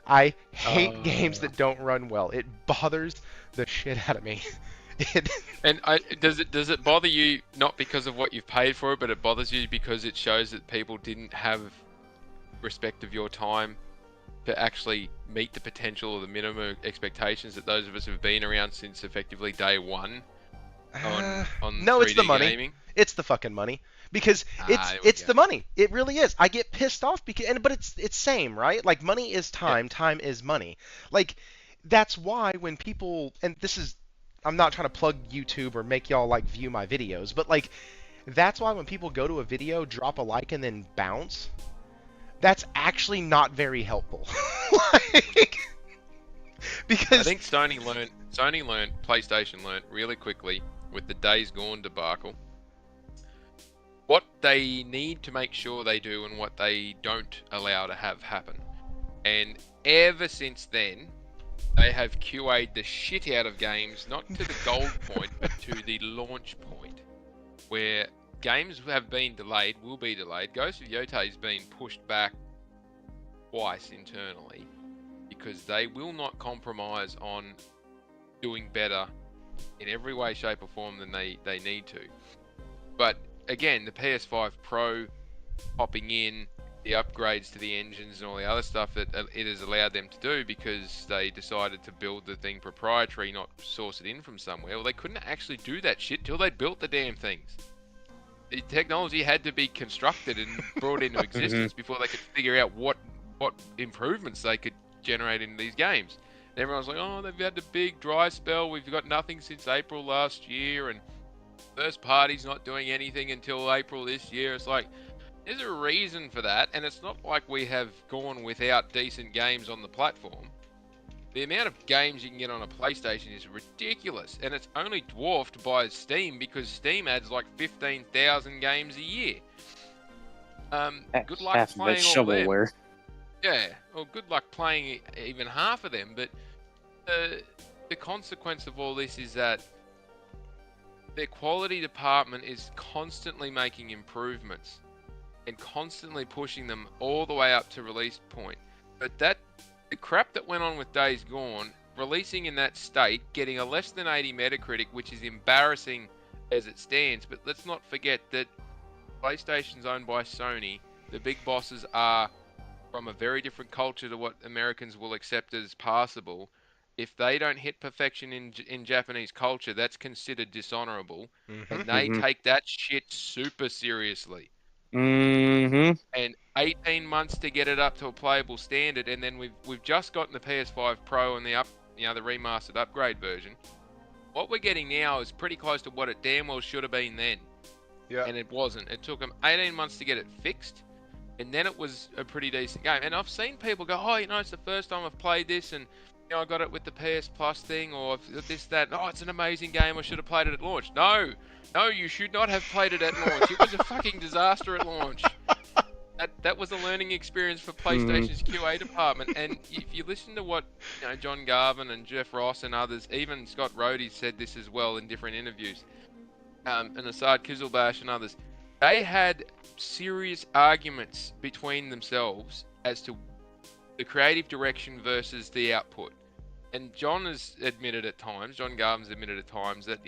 I hate games that don't run well. It bothers the shit out of me. And does it bother you not because of what you've paid for it, but it bothers you because it shows that people didn't have respect of your time to actually meet the potential or the minimum expectations that those of us who've been around since effectively day one on no, 3D it's the money. gaming? It's the fucking money. Because it's the money. It really is. I get pissed off but it's same, right? Like, money is time, Yeah. time is money. Like, that's why when people, and this is, I'm not trying to plug YouTube or make y'all like view my videos, but like, that's why when people go to a video, drop a like and then bounce, that's actually not very helpful. Like, because I think Sony learned, PlayStation learned really quickly with the Days Gone debacle what they need to make sure they do and what they don't allow to have happen. And ever since then, they have QA'd the shit out of games, not to the gold point, but to the launch point, where games have been delayed, will be delayed. Ghost of Yotei has been pushed back twice internally because they will not compromise on doing better in every way, shape or form than they need to. But again, the PS5 Pro popping in, the upgrades to the engines and all the other stuff that it has allowed them to do because they decided to build the thing proprietary, not source it in from somewhere. Well, they couldn't actually do that shit till they built the damn things. The technology had to be constructed and brought into existence before they could figure out what improvements they could generate in these games. And everyone's like, oh, they've had the big dry spell, we've got nothing since April last year, and first party's not doing anything until April this year. It's like, there's a reason for that, and it's not like we have gone without decent games on the platform. The amount of games you can get on a PlayStation is ridiculous, and it's only dwarfed by Steam because Steam adds like 15,000 games a year. Good luck half of playing it's all them. shovelware. Yeah, well, good luck playing even half of them, but the consequence of all this is that their quality department is constantly making improvements and constantly pushing them all the way up to release point. But the crap that went on with Days Gone, releasing in that state, getting a less than 80 Metacritic, which is embarrassing as it stands, but let's not forget that PlayStation's owned by Sony. The big bosses are from a very different culture to what Americans will accept as passable. If they don't hit perfection in Japanese culture, that's considered dishonorable, and they take that shit super seriously. And 18 months to get it up to a playable standard, and then we've just gotten the PS5 Pro and the remastered upgrade version. What we're getting now is pretty close to what it damn well should have been then. Yeah. And it wasn't. It took them 18 months to get it fixed, and then it was a pretty decent game. And I've seen people go, oh, it's the first time I've played this, and I got it with the PS Plus thing, or this, that. Oh, it's an amazing game. I should have played it at launch. No, you should not have played it at launch. It was a fucking disaster at launch. That was a learning experience for PlayStation's QA department. And if you listen to what John Garvin and Jeff Ross and others, even Scott Rhodey said this as well in different interviews, and Assad Kizilbash and others, they had serious arguments between themselves as to the creative direction versus the output. And John has admitted at times, John Garvin's admitted at times that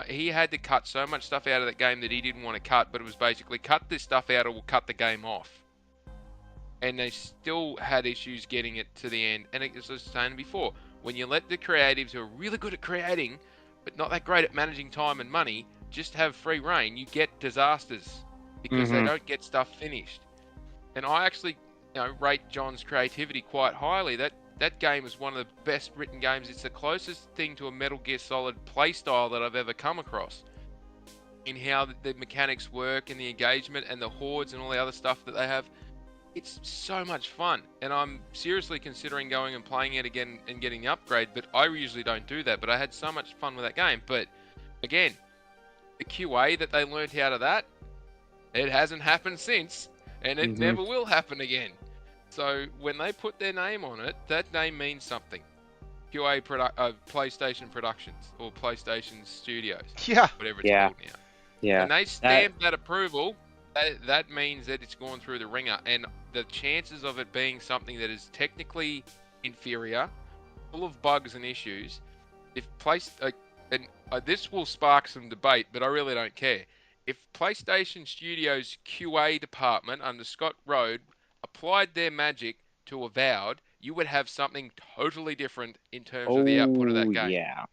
he had to cut so much stuff out of that game that he didn't want to cut, but it was basically cut this stuff out or we'll cut the game off. and they still had issues getting it to the end. And as I was saying before, when you let the creatives who are really good at creating, but not that great at managing time and money, just have free reign, you get disasters because they don't get stuff finished. And I actually, rate John's creativity quite highly. That game is one of the best written games. It's the closest thing to a Metal Gear Solid playstyle that I've ever come across, in how the mechanics work and the engagement and the hordes and all the other stuff that they have. It's so much fun, and I'm seriously considering going and playing it again and getting the upgrade, but I usually don't do that. But I had so much fun with that game. But again, the QA that they learned out of that, it hasn't happened since, and it never will happen again. So when they put their name on it, that name means something. QA PlayStation Productions, or PlayStation Studios. Yeah. Whatever it's called now. Yeah. And they stamp that approval, that means that it's gone through the ringer. And the chances of it being something that is technically inferior, full of bugs and issues, this will spark some debate, but I really don't care. If PlayStation Studios QA department under Scott Rode applied their magic to Avowed, you would have something totally different in terms of the output of that game. Yeah.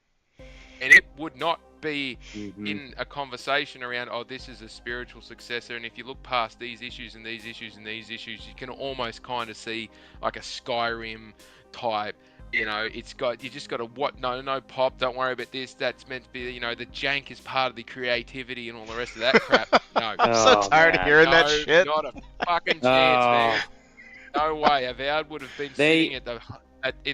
And it would not be in a conversation around, this is a spiritual successor, and if you look past these issues and these issues and these issues, you can almost kind of see like a Skyrim type. You just got to no pop, don't worry about this, that's meant to be, the jank is part of the creativity and all the rest of that crap. No. I'm so tired of hearing that shit. Not a fucking chance, man. No way. Avowed would have been sitting in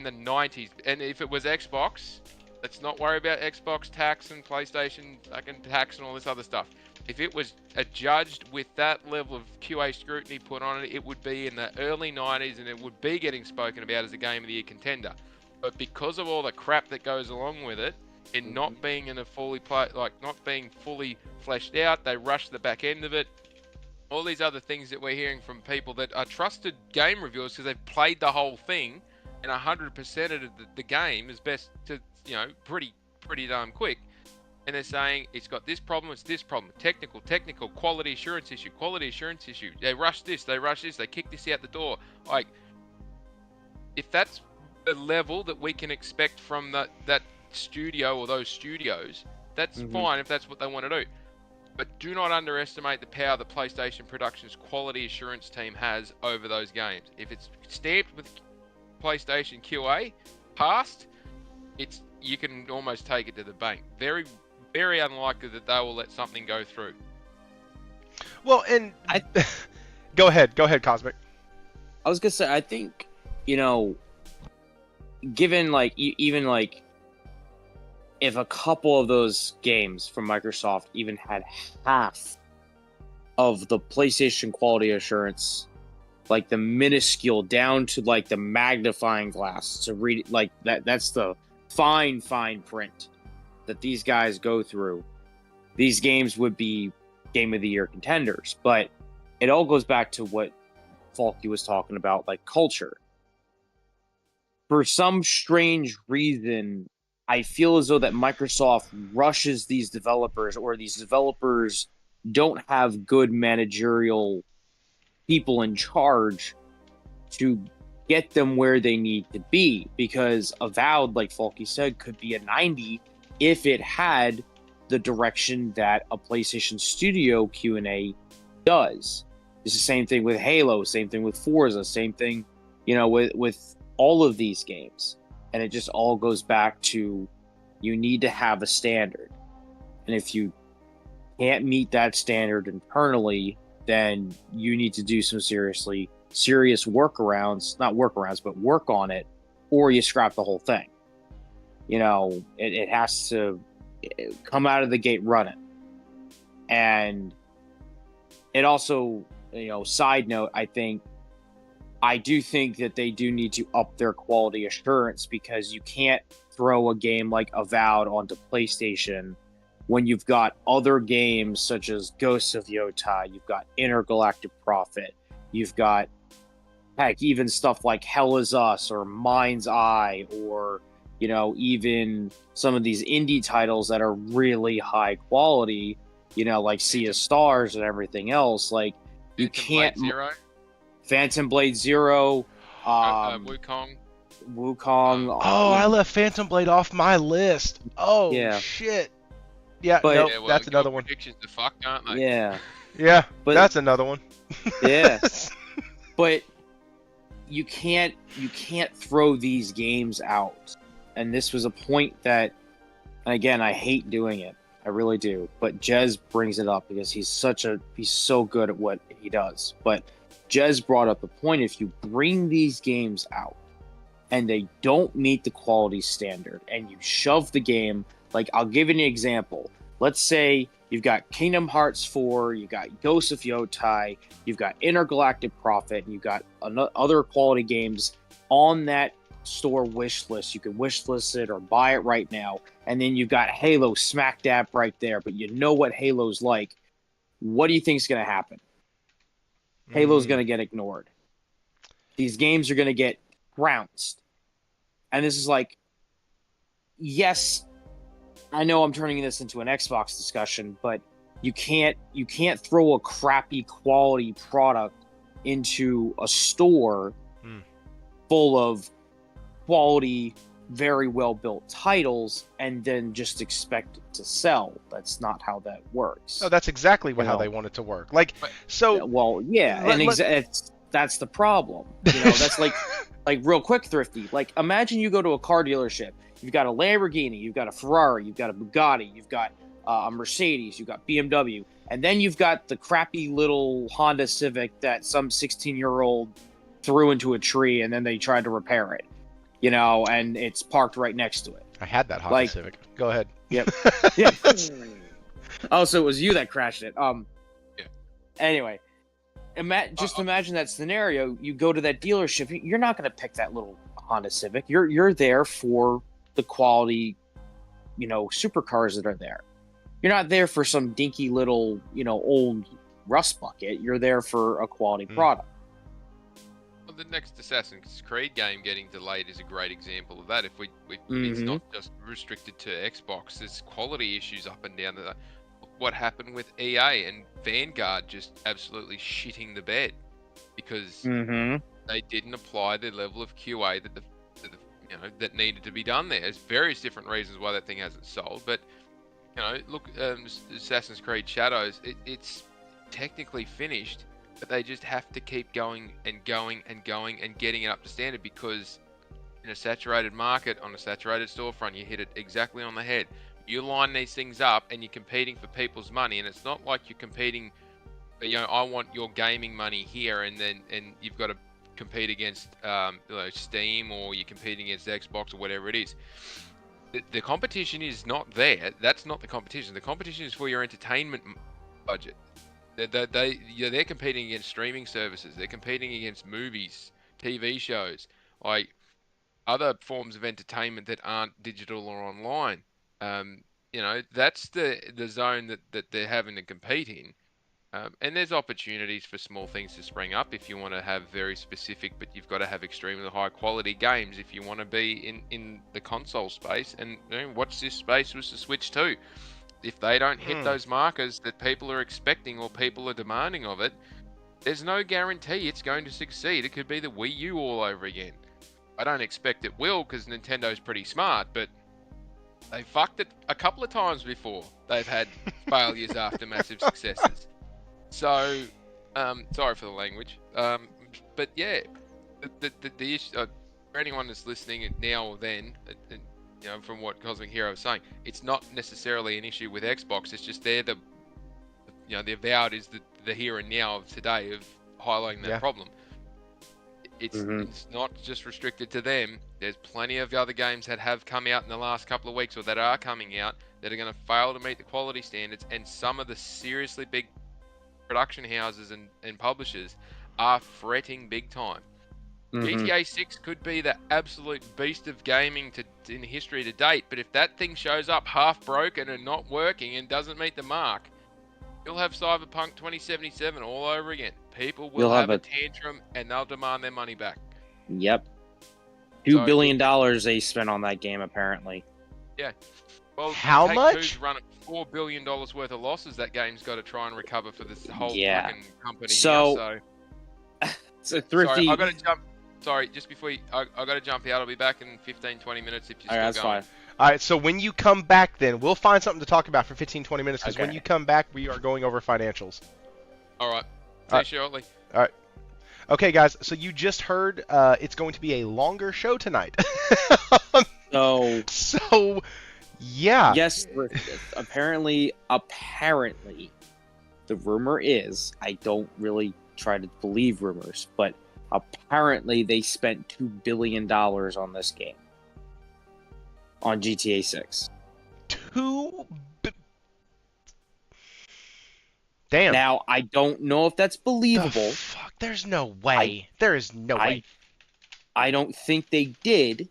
the 90s, and if it was Xbox, let's not worry about Xbox tax and PlayStation fucking tax and all this other stuff. If it was adjudged with that level of QA scrutiny put on it, it would be in the early 90s, and it would be getting spoken about as a Game of the Year contender. But because of all the crap that goes along with it, and not being in a not being fully fleshed out, they rushed the back end of it. All these other things that we're hearing from people that are trusted game reviewers because they've played the whole thing, and 100% of the game is best to, pretty darn quick. And they're saying it's got this problem, it's this problem, technical, quality assurance issue. They rush this, they kick this out the door. Like, if that's the level that we can expect from that studio or those studios, that's fine if that's what they want to do. But do not underestimate the power the PlayStation Productions quality assurance team has over those games. If it's stamped with PlayStation QA, passed, you can almost take it to the bank. Very, very unlikely that they will let something go through. Well, and go ahead, Cosmic. I was gonna say, I think, given even if a couple of those games from Microsoft even had half of the PlayStation quality assurance, like the minuscule down to like the magnifying glass to read that's the fine print that these guys go through, these games would be Game of the Year contenders. But it all goes back to what Faulkner was talking about, like culture. For some strange reason, I feel as though that Microsoft rushes these developers, or these developers don't have good managerial people in charge to get them where they need to be, because Avowed, like Faulkner said, could be a 90 if it had the direction that a PlayStation Studio Q&A does. It's the same thing with Halo, same thing with Forza, same thing, with all of these games. And it just all goes back to, you need to have a standard. And if you can't meet that standard internally, then you need to do some serious workarounds, not workarounds, but work on it, or you scrap the whole thing. It has to come out of the gate running. And it also, side note, I do think that they do need to up their quality assurance, because you can't throw a game like Avowed onto PlayStation when you've got other games such as Ghosts of Yotai, you've got Intergalactic Prophet, you've got, heck, even stuff like Hell Is Us or Mind's Eye, or, even some of these indie titles that are really high quality, like Sea of Stars and everything else. Like, you can't... Zero? Phantom Blade Zero, Wukong. Wukong. Oh, I left Phantom Blade off my list. Oh, Yeah. shit. Yeah, But- nope, Yeah, well, that's another your one. predictions are fucked, aren't they? Yeah, Yeah, But- that's another one. Yeah. but you can't throw these games out. And this was a point that, again, I hate doing it. I really do. But Jez brings it up because he's so good at what he does. But Jez brought up the point: if you bring these games out and they don't meet the quality standard, and you shove the game, like, I'll give you an example. Let's say you've got Kingdom Hearts 4, you got Ghost of Yotai, you've got Intergalactic Prophet, and you've got other quality games on that store wish list. You can wish list it or buy it right now. And then you've got Halo smack dab right there, but you know what Halo's like. What do you think is going to happen? Halo's going to get ignored. These games are going to get trounced. And this is like, yes, I know I'm turning this into an Xbox discussion, but you can't throw a crappy quality product into a store full of quality, very well built titles and then just expect it to sell. That's not how that works. Oh, that's exactly how know. they want it to work. Like, so Well, yeah, that's the problem. That's like real quick, Thrifty. Like, imagine you go to a car dealership. You've got a Lamborghini, you've got a Ferrari, you've got a Bugatti, you've got a Mercedes, you've got BMW, and then you've got the crappy little Honda Civic that some 16-year-old threw into a tree and then they tried to repair it. And it's parked right next to it. I had that Honda Civic. Go ahead. Yep. Yeah. Oh, so it was you that crashed it. Yeah. Anyway, imagine that scenario. You go to that dealership. You're not going to pick that little Honda Civic. You're there for the quality, supercars that are there. You're not there for some dinky little, old rust bucket. You're there for a quality product. Well, the next Assassin's Creed game getting delayed is a great example of that. If it's not just restricted to Xbox, there's quality issues up and down. What happened with EA and Vanguard just absolutely shitting the bed because they didn't apply the level of QA that needed to be done there. There's various different reasons why that thing hasn't sold, but look, Assassin's Creed Shadows, it's technically finished. But they just have to keep going and going and going and getting it up to standard because in a saturated market, on a saturated storefront, you hit it exactly on the head. You line these things up and you're competing for people's money, and it's not like you're competing, I want your gaming money here, and you've got to compete against Steam, or you're competing against Xbox or whatever it is. The competition is not there. That's not the competition. The competition is for your entertainment budget. They're competing against streaming services. They're competing against movies, TV shows, like other forms of entertainment that aren't digital or online. That's the zone that they're having to compete in. And there's opportunities for small things to spring up if you want to have very specific, but you've got to have extremely high quality games if you want to be in the console space. And watch this space with the Switch 2. If they don't hit those markers that people are expecting or people are demanding of it, there's no guarantee it's going to succeed. It could be the Wii U all over again. I don't expect it will because Nintendo's pretty smart, but they fucked it a couple of times before. They've had failures after massive successes. So, sorry for the language. But yeah, the issue, for anyone that's listening now or then, from what CosmicHero is saying, it's not necessarily an issue with Xbox. It's just the avowed is the here and now of today of highlighting that problem. It's not just restricted to them. There's plenty of other games that have come out in the last couple of weeks or that are coming out that are going to fail to meet the quality standards, and some of the seriously big production houses and publishers are fretting big time. GTA 6 could be the absolute beast of gaming in history to date, but if that thing shows up half broken and not working and doesn't meet the mark, you'll have Cyberpunk 2077 all over again. People will have a tantrum and they'll demand their money back. Yep. $2 billion they spent on that game, apparently. Yeah. Well, how much? Take-Two's run at $4 billion worth of losses. That game's got to try and recover for this whole fucking company. So So Thrifty. Sorry, I gotta jump. Sorry, just before I gotta jump out. I'll be back in 15, 20 minutes if you're All right, still that's going. fine. All right, so when you come back, then we'll find something to talk about for 15, 20 minutes. Because when Okay. you come back, we are going over financials. All right. See All you right. shortly. Okay, guys. So you just heard it's going to be a longer show tonight. So yeah. yes, apparently, the rumor is, I don't really try to believe rumors, but apparently they spent $2 billion on this game, on GTA 6. Damn. Now, I don't know if that's The believable. fuck? There's no way. There is no way. I don't think they did,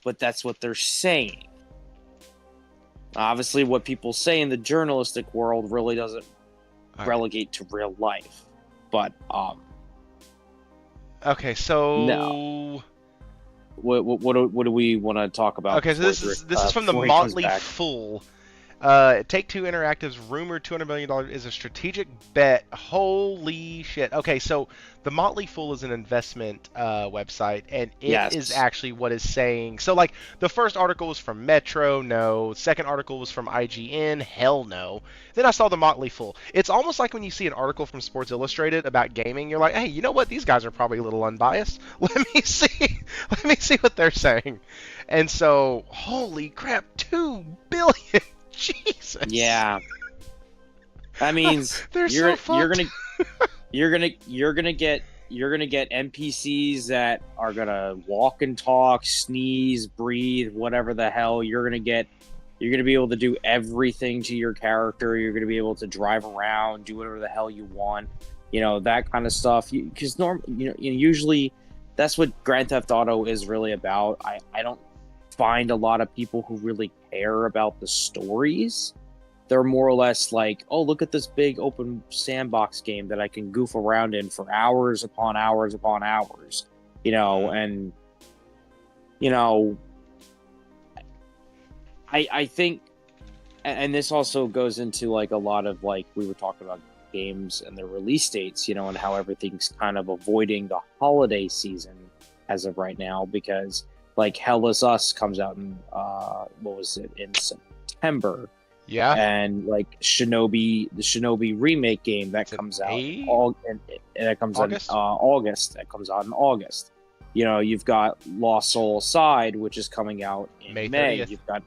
but that's what they're saying. Obviously, what people say in the journalistic world really doesn't relegate to real life. But Okay, so no. What do we want to talk about? Okay, so this is from the before he comes Motley back? Fool. Take-Two Interactive's rumored $200 million is a strategic bet. Holy shit. Okay, so the Motley Fool is an investment website, and it is actually what is saying. So, like, the first article was from Metro, no. Second article was from IGN, hell no. Then I saw the Motley Fool. It's almost like when you see an article from Sports Illustrated about gaming, you're like, hey, you know what? These guys are probably a little unbiased. Let me see what they're saying. And so, holy crap, $2 billion. Jesus. Yeah. That means you're gonna get NPCs that are gonna walk and talk, sneeze, breathe, whatever the hell. You're gonna be able to do everything to your character. You're gonna be able to drive around, do whatever the hell you want. You know, that kind of stuff. Because usually that's what Grand Theft Auto is really about. I don't find a lot of people who really care about the stories. They're more or less like, oh, look at this big open sandbox game that I can goof around in for hours upon hours upon hours, and I think, and this also goes into like a lot of, like, we were talking about games and their release dates, and how everything's kind of avoiding the holiday season as of right now, because like Hell is Us comes out in in September. Yeah. And like the Shinobi remake game that comes out that comes out in August. That comes out in August. You've got Lost Soul Aside, which is coming out in May. 30th.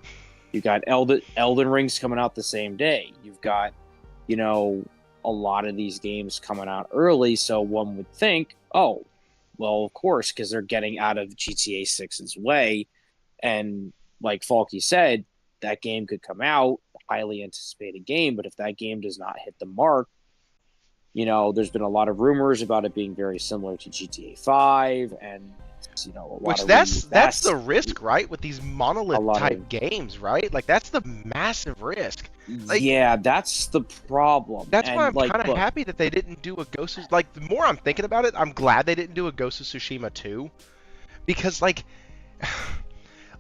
You've got Elden Ring's coming out the same day. You've got, a lot of these games coming out early, so one would think, oh, well, of course, because they're getting out of GTA 6's way. And like Faulky said, that game could come out, highly anticipated game, but if that game does not hit the mark, there's been a lot of rumors about it being very similar to GTA 5, and that's the risk, right? With these monolith type games, right? Like, that's the massive risk. Like, yeah, that's the problem. That's why I'm kind of happy that they didn't do a Ghost of... Like, the more I'm thinking about it, I'm glad they didn't do a Ghost of Tsushima 2. Because, like...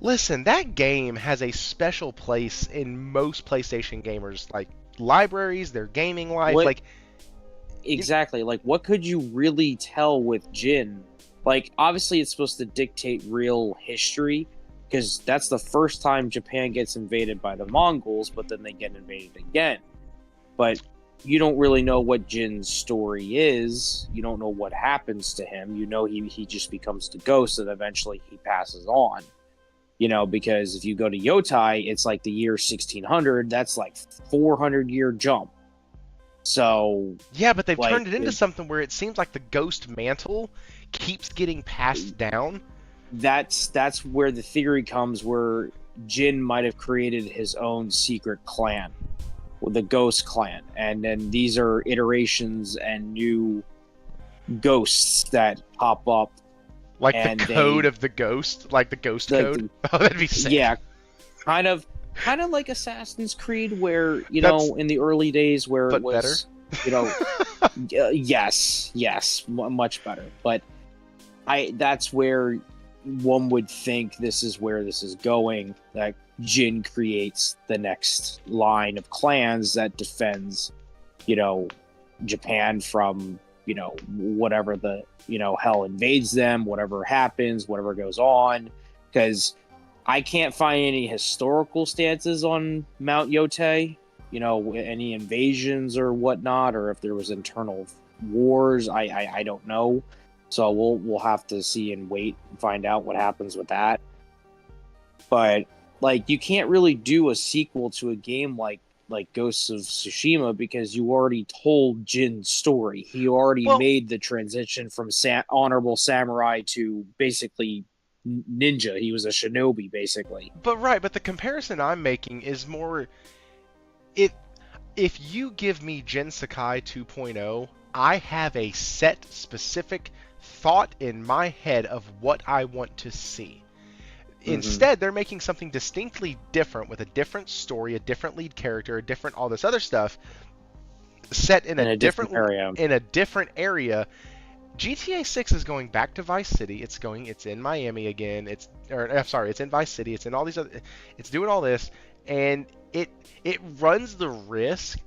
Listen, that game has a special place in most PlayStation gamers, like, libraries, their gaming life, Exactly. Like, what could you really tell with Jin? Like, obviously it's supposed to dictate real history, because that's the first time Japan gets invaded by the Mongols, but then they get invaded again. But you don't really know what Jin's story is. You don't know what happens to him. He just becomes the ghost, and eventually he passes on. Because if you go to Yotai, it's like the year 1600. That's like 400-year jump. So yeah, but they've turned it into something where it seems like the ghost mantle keeps getting passed down. That's where the theory comes, where Jin might have created his own secret clan, the Ghost Clan, and then these are iterations and new ghosts that pop up. Like the code of the ghost, like the ghost code. Oh, that'd be sick. Yeah, kind of like Assassin's Creed, where in the early days, where it was better. Yes, much better. But that's where one would think this is where this is going. That Jin creates the next line of clans that defends, Japan from whatever the hell invades them, whatever happens, whatever goes on, because I can't find any historical stances on Mount Yotei, any invasions or whatnot, or if there was internal wars. I don't know. So we'll have to see and wait and find out what happens with that. But like, you can't really do a sequel to a game like Ghosts of Tsushima because you already told Jin's story. He already made the transition from honorable samurai to basically ninja. He was a shinobi, basically. But the comparison I'm making is more, if you give me Jin Sakai 2.0, I have a set specific thought in my head of what I want to see. Instead, they're making something distinctly different with a different story, a different lead character, a different all this other stuff set in a different area. In a different area. GTA 6 is going back to Vice City. It's in Miami again. It's in Vice City. It's in all these other. It's doing all this, and it runs the risk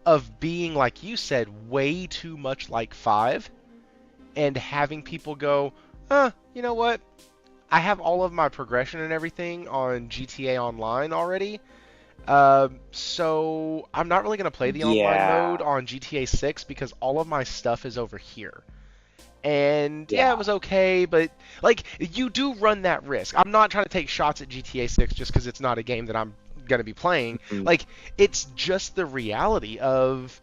of being, like you said, way too much like 5, and having people go, you know what? I have all of my progression and everything on GTA Online already, so I'm not really going to play the online mode on GTA 6 because all of my stuff is over here. And it was okay, but like, you do run that risk. I'm not trying to take shots at GTA 6 just because it's not a game that I'm going to be playing. Like, it's just the reality of,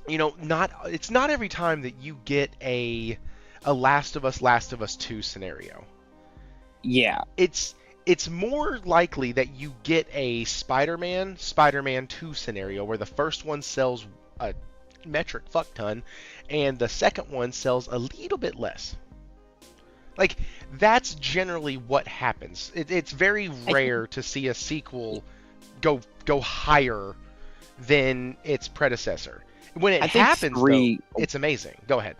it's not every time that you get a Last of Us 2 scenario. Yeah. It's more likely that you get a Spider-Man 2 scenario where the first one sells a metric fuck ton and the second one sells a little bit less. Like, that's generally what happens. It's very rare to see a sequel go higher than its predecessor. When it happens, though, it's amazing. Go ahead.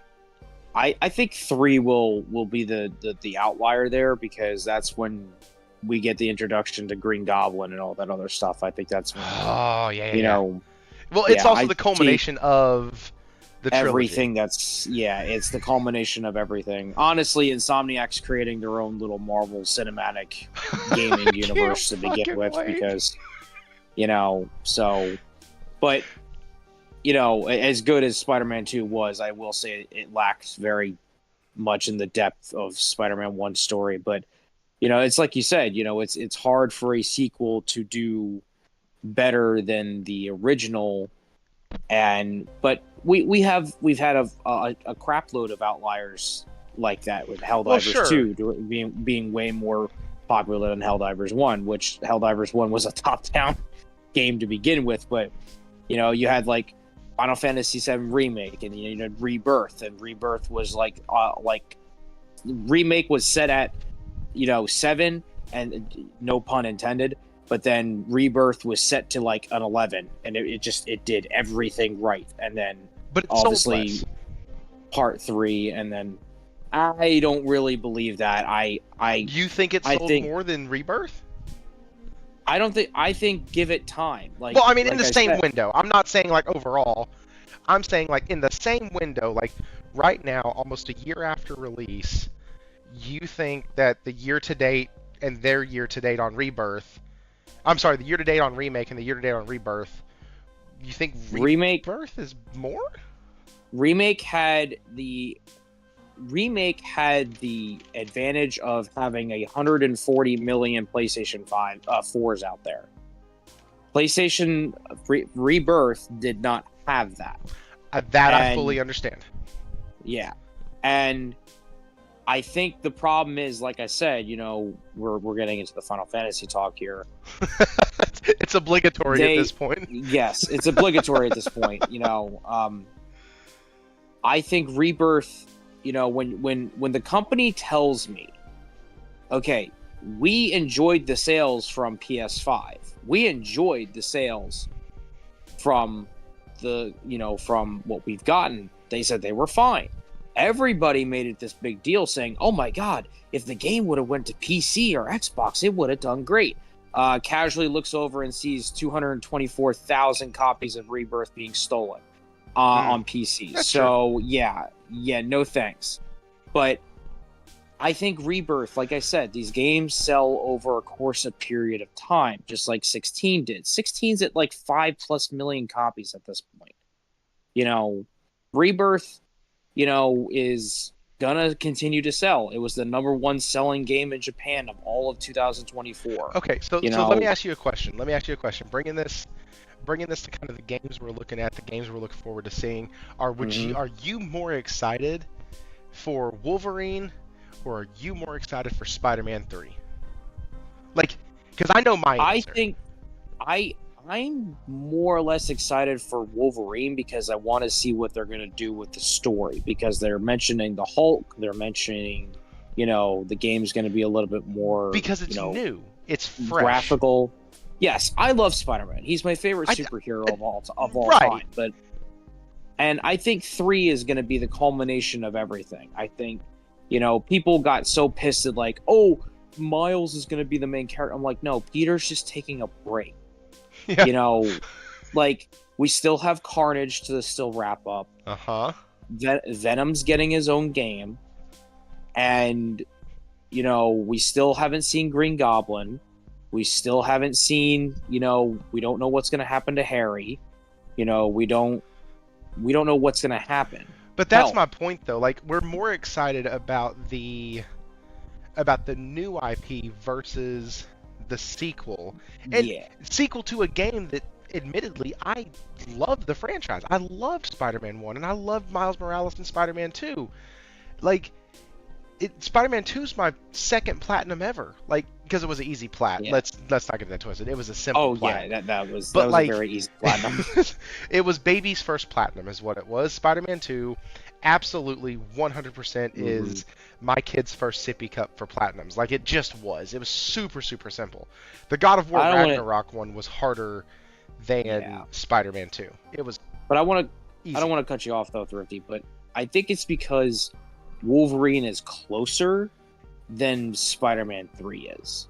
I think 3 will be the outlier there, because that's when we get the introduction to Green Goblin and all that other stuff. I think that's when, well, it's also the culmination of the trilogy. Everything it's the culmination of everything. Honestly, Insomniac's creating their own little Marvel cinematic gaming universe to begin with, because but as good as Spider-Man 2 was, I will say it lacks very much in the depth of Spider-Man 1's story. But, it's like you said, it's hard for a sequel to do better than the original. But we've had a crap load of outliers like that, with Helldivers 2 being way more popular than Helldivers 1, which Helldivers 1 was a top-down game to begin with. But, you had like Final Fantasy VII Remake, and Rebirth, and Rebirth was Remake was set at 7, and no pun intended, but then Rebirth was set to like an 11, and it did everything right. And then but obviously Part 3, and then I don't really believe that. You think it sold more than Rebirth? I think give it time. In the same window. I'm not saying like overall. I'm saying like in the same window, like right now, almost a year after release, you think that the year to date and their year to date on Rebirth, the year to date on Remake and the year to date on Rebirth, you think Rebirth is more? Remake had the advantage of having 140 million PlayStation 4s out there. PlayStation Rebirth did not have that. I fully understand. Yeah. And I think the problem is, like I said, we're getting into the Final Fantasy talk here. It's obligatory at this point. Yes, it's obligatory at this point. I think Rebirth, when the company tells me, okay, we enjoyed the sales from PS5, we enjoyed the sales from from what we've gotten, they said they were fine. Everybody made it this big deal, saying, oh my god, if the game would have went to PC or Xbox, it would have done great. Casually looks over and sees 224,000 copies of Rebirth being stolen. on PC. That's So yeah, no thanks. But I think Rebirth, like I said, these games sell over a course of period of time, just like 16 did. 16's at like 5+ million copies at this point. You know, Rebirth, is gonna continue to sell. It was the number one selling game in Japan of all of 2024. Okay, so let me ask you a question. Bringing this to kind of the games we're looking at, the games we're looking forward to seeing. Are you more excited for Wolverine, or are you more excited for Spider-Man 3? Like, because I know my answer. I think I'm more or less excited for Wolverine because I want to see what they're going to do with the story, because they're mentioning the Hulk, they're mentioning, the game's going to be a little bit more, because it's new, it's fresh. Graphical. Yes, I love Spider-Man. He's my favorite superhero of all right. time. And I think 3 is going to be the culmination of everything. I think, people got so pissed at like, oh, Miles is going to be the main character. I'm like, no, Peter's just taking a break. Yeah. Like, we still have Carnage to still wrap up. Venom's getting his own game. And, we still haven't seen Green Goblin. We still haven't seen, we don't know what's going to happen to Harry. We don't know what's going to happen. But that's my point, though. Like, we're more excited about the new IP versus the sequel. And sequel to a game that, admittedly, I loved the franchise. I loved Spider-Man 1, and I loved Miles Morales and Spider-Man 2. Like, Spider-Man 2 is my second platinum ever. Like, because it was an easy plat. Yeah. Let's not get that twisted. It was a simple plat. Oh, yeah, that was a very easy platinum. It was baby's first platinum is what it was. Spider-Man 2, absolutely 100% is my kid's first sippy cup for platinums. Like, it just was. It was super, super simple. The God of War Ragnarok one was harder than Spider-Man 2. It was I don't want to cut you off, though, Thrifty, but I think it's because Wolverine is closer than Spider-Man 3 is.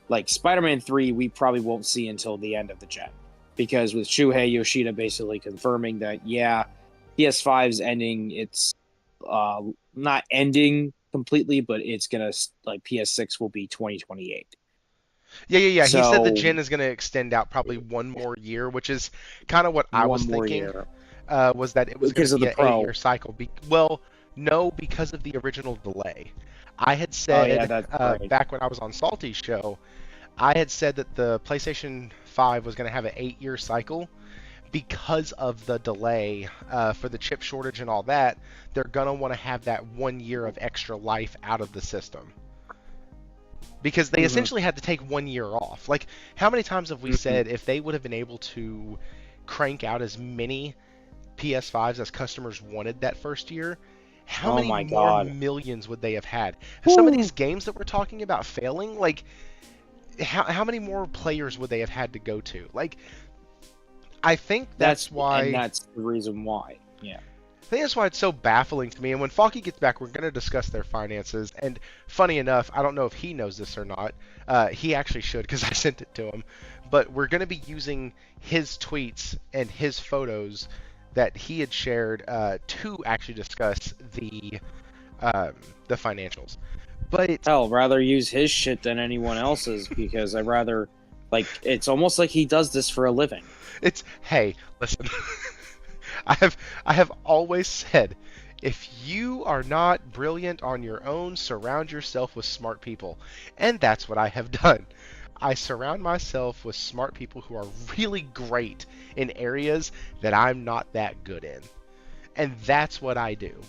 Like, Spider-Man 3 we probably won't see until the end of the gen, because with Shu Yoshida basically confirming that PS5's ending, it's not ending completely, but it's gonna, like, PS6 will be 2028. Yeah. So, he said the gen is gonna extend out probably one more year, which is kind of what I was thinking. Was that it was going to be an 8-year cycle? No, because of the original delay. I had said back when I was on Salty's show, I had said that the PlayStation 5 was going to have an 8-year cycle because of the delay for the chip shortage and all that. They're going to want to have that 1 year of extra life out of the system. Because they essentially had to take 1 year off. Like, how many times have we said if they would have been able to crank out as many PS5s as customers wanted that first year, how many more millions would they have had? Some of these games that we're talking about failing, like, how many more players would they have had to go to? Like, I think that's why... And that's the reason why, yeah. I think that's why it's so baffling to me. And when Faulkner gets back, we're going to discuss their finances. And funny enough, I don't know if he knows this or not. He actually should, because I sent it to him. But we're going to be using his tweets and his photos that he had shared to actually discuss the financials. But I'll rather use his shit than anyone else's, because I'd rather, like, it's almost like he does this for a living. Hey, listen. I have always said, if you are not brilliant on your own, surround yourself with smart people. And that's what I have done. I surround myself with smart people who are really great in areas that I'm not that good in. And that's what I do.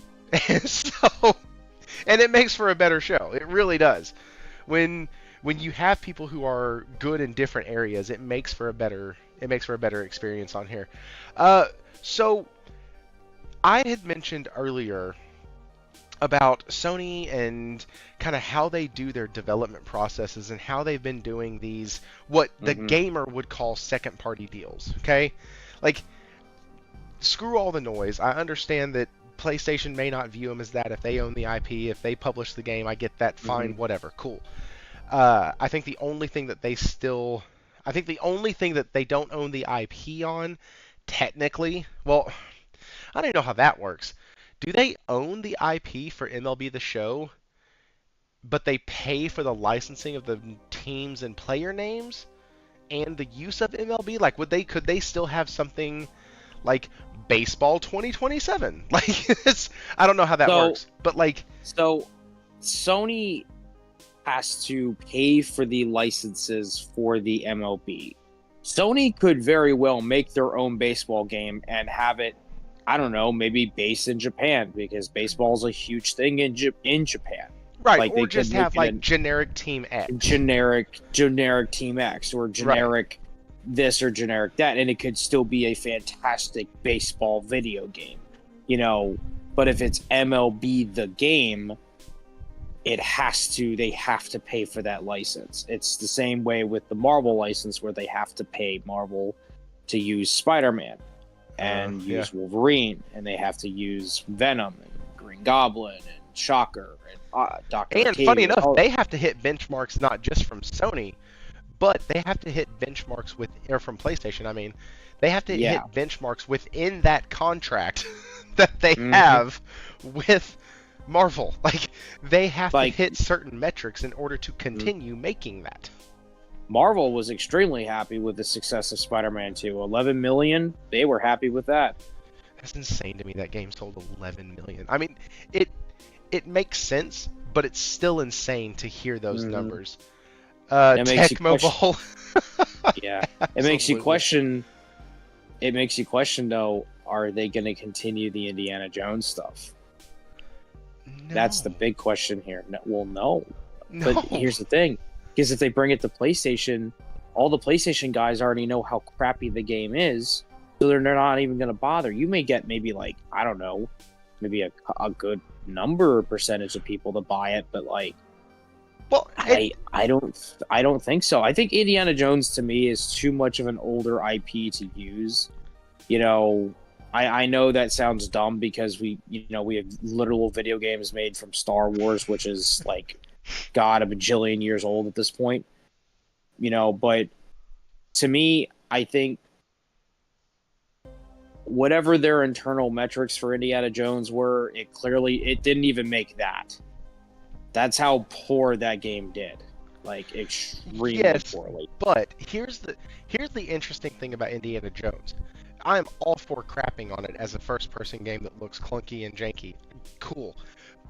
And it makes for a better show. It really does. When you have people who are good in different areas, it makes for a better experience on here. So I had mentioned earlier about Sony and kind of how they do their development processes and how they've been doing these, what the gamer would call second-party deals, okay? Like, screw all the noise. I understand that PlayStation may not view them as that if they own the IP. If they publish the game, I get that, fine, whatever, cool. I think the only thing that they don't own the IP on, technically, well, I don't even know how that works. Do they own the IP for MLB The Show, but they pay for the licensing of the teams and player names and the use of MLB? Like, could they still have something like Baseball 2027? Like, I don't know how that works, but like, so Sony has to pay for the licenses for the MLB. Sony could very well make their own baseball game and have it, I don't know, maybe based in Japan, because baseball is a huge thing in Japan. Right, like, or just have like generic Team X. Generic Team X, or generic this or generic that, and it could still be a fantastic baseball video game, you know. But if it's MLB the game, they have to pay for that license. It's the same way with the Marvel license, where they have to pay Marvel to use Spider-Man and use Wolverine, and they have to use Venom and Green Goblin and Shocker and Dr. And Octavius. funny enough, they have to hit benchmarks not just from Sony, but they have to hit benchmarks from PlayStation. I mean, they have to hit benchmarks within that contract that they have with Marvel. Like, they have to hit certain metrics in order to continue making that. Marvel was extremely happy with the success of Spider-Man 2. 11 million, they were happy with that. That's insane to me. That game sold 11 million. I mean, it makes sense, but it's still insane to hear those numbers. Tecmo Bowl. Yeah, it makes you question. It makes you question, though. Are they going to continue the Indiana Jones stuff? No. That's the big question here. No. But here's the thing: because if they bring it to PlayStation, all the PlayStation guys already know how crappy the game is, so they're not even going to bother. You may get maybe like, I don't know, maybe a good percentage of people to buy it, but like, well, I don't think so. I think Indiana Jones to me is too much of an older IP to use. You know, I know that sounds dumb because we have literal video games made from Star Wars, which is like, God, a bajillion years old at this point. You know, but to me, I think whatever their internal metrics for Indiana Jones were, it didn't even make that. That's how poor that game did. Like, extremely poorly. But here's the interesting thing about Indiana Jones. I'm all for crapping on it as a first-person game that looks clunky and janky. Cool.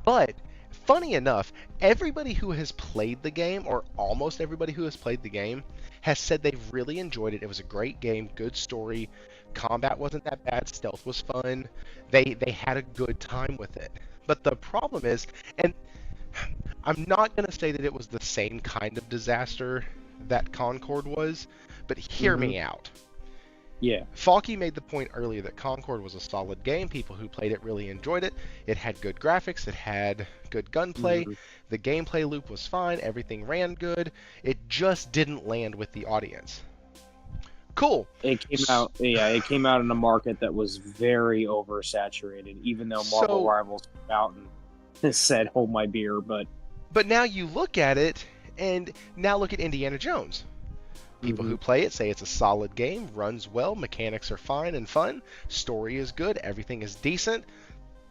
But funny enough, everybody who has played the game, or almost everybody who has played the game, has said they've really enjoyed it. It was a great game, good story, combat wasn't that bad, stealth was fun. They had a good time with it. But the problem is, and I'm not going to say that it was the same kind of disaster that Concord was, but hear me out. Yeah. Faulkner made the point earlier that Concord was a solid game. People who played it really enjoyed it. It had good graphics. It had good gunplay. The gameplay loop was fine. Everything ran good. It just didn't land with the audience. Cool. It came out in a market that was very oversaturated, even though Marvel Rivals came out and said, hold my beer, but now you look at it, and now look at Indiana Jones. People who play it say it's a solid game, runs well, mechanics are fine and fun, story is good, everything is decent,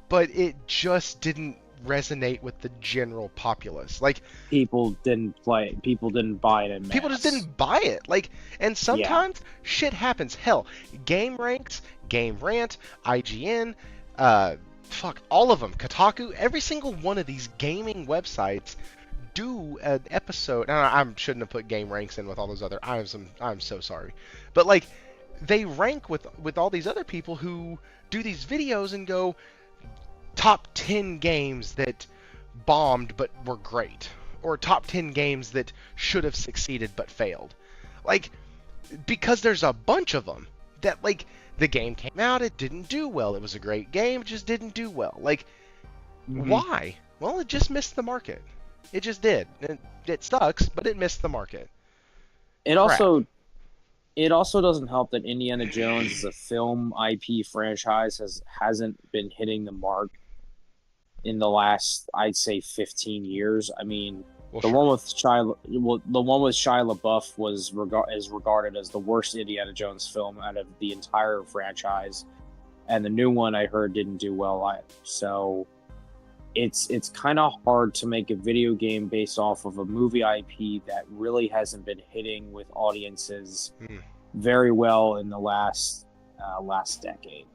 but it just didn't resonate with the general populace. Like, people didn't buy it in mass. People just didn't buy it. Like, and sometimes shit happens. Hell, Game Ranks, Game Rant, IGN, all of them, Kotaku, every single one of these gaming websites do an episode. I shouldn't have put Game Ranks in with all those other. I'm so sorry, but like, they rank with all these other people who do these videos and go top 10 games that bombed but were great, or top 10 games that should have succeeded but failed. Like, because there's a bunch of them that, like, the game came out, it didn't do well. It was a great game, it just didn't do well. Like, why? Well, it just missed the market. It just did. It sucks, but it missed the market. It also doesn't help that Indiana Jones as a film IP franchise hasn't been hitting the mark in the last, I'd say, 15 years. I mean, the one with Shia LaBeouf is regarded as the worst Indiana Jones film out of the entire franchise. and the new one I heard didn't do well either. So it's kind of hard to make a video game based off of a movie IP that really hasn't been hitting with audiences very well in the last decade.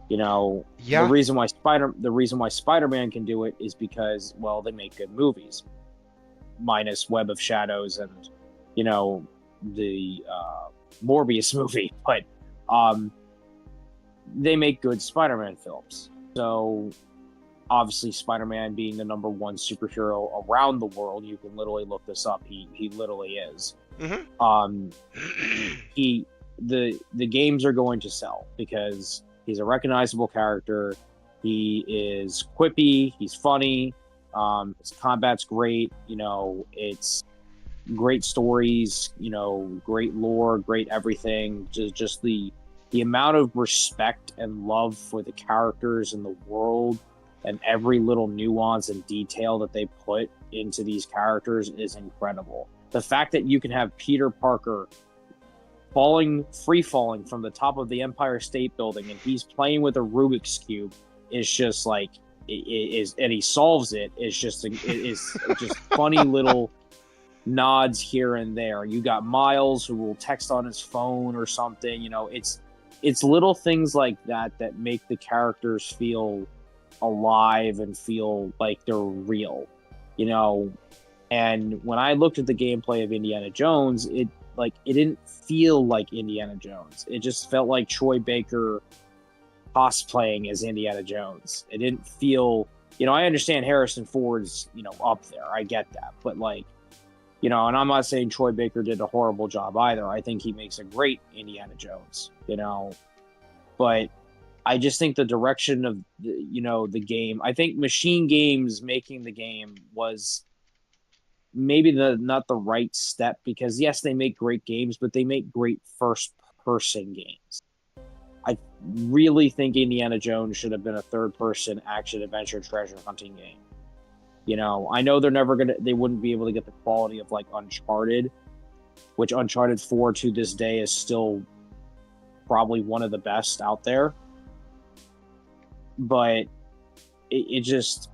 You know, Yeah. the reason why Spider-Man can do it is because, well, they make good movies, minus Web of Shadows and, you know, the Morbius movie, but they make good Spider-Man films. So obviously, Spider-Man being the number one superhero around the world, you can literally look this up. He literally is. Mm-hmm. The games are going to sell because he's a recognizable character. He is quippy. He's funny. His combat's great. You know, it's great stories. You know, great lore, great everything. Just the amount of respect and love for the characters in the world and every little nuance and detail that they put into these characters is incredible. The fact that you can have Peter Parker free falling from the top of the Empire State Building and he's playing with a Rubik's Cube is just like, and he solves it, is just funny little nods here and there. You got Miles who will text on his phone or something, you know, it's little things like that that make the characters feel alive and feel like they're real, you know. And when I looked at the gameplay of Indiana Jones, it didn't feel like Indiana Jones. It just felt like Troy Baker cosplaying as Indiana Jones. It didn't feel, you know, I understand Harrison Ford's, you know, up there. I get that. But like, you know, and I'm not saying Troy Baker did a horrible job either. I think he makes a great Indiana Jones, you know. But I just think the direction of, you know, the game, I think Machine Games making the game was maybe not the right step, because yes, they make great games, but they make great first-person games. I really think Indiana Jones should have been a third-person action-adventure treasure hunting game. You know, I know they wouldn't be able to get the quality of like Uncharted, which Uncharted 4 to this day is still probably one of the best out there. But it just,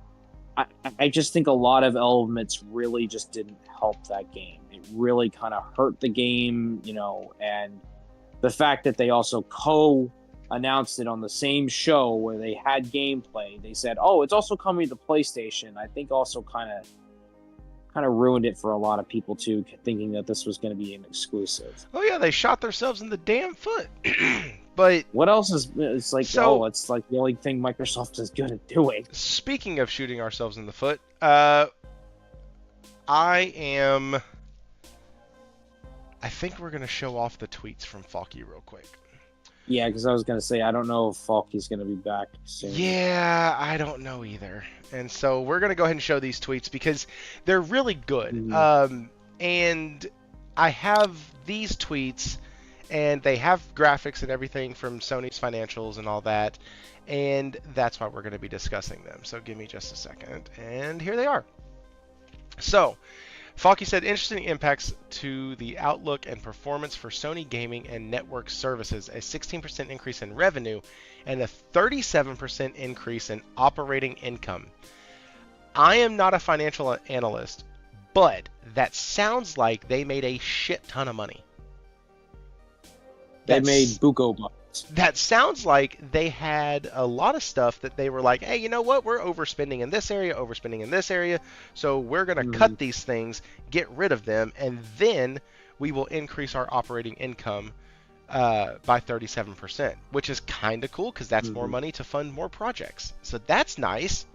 I just think a lot of elements really just didn't help that game. It really kind of hurt the game, you know, and the fact that they also announced it on the same show where they had gameplay. They said, "Oh, it's also coming to PlayStation." I think also kind of ruined it for a lot of people too, thinking that this was going to be an exclusive. Oh yeah, they shot themselves in the damn foot. But what else is? It's like, it's like the only thing Microsoft is good at doing. Speaking of shooting ourselves in the foot, I think we're gonna show off the tweets from Faulkner real quick. Yeah, because I was going to say, I don't know if Faulkner's going to be back soon. Yeah, I don't know either. And so we're going to go ahead and show these tweets because they're really good. Mm-hmm. And I have these tweets, and they have graphics and everything from Sony's financials and all that. And that's why we're going to be discussing them. So give me just a second. And here they are. So Faulkner said, interesting impacts to the outlook and performance for Sony gaming and network services, a 16% increase in revenue and a 37% increase in operating income. I am not a financial analyst, but that sounds like they made a shit ton of money. They made buco bucks. That sounds like they had a lot of stuff that they were like, hey, you know what? We're overspending in this area, so we're going to cut these things, get rid of them, and then we will increase our operating income by 37%, which is kind of cool because that's more money to fund more projects. So that's nice.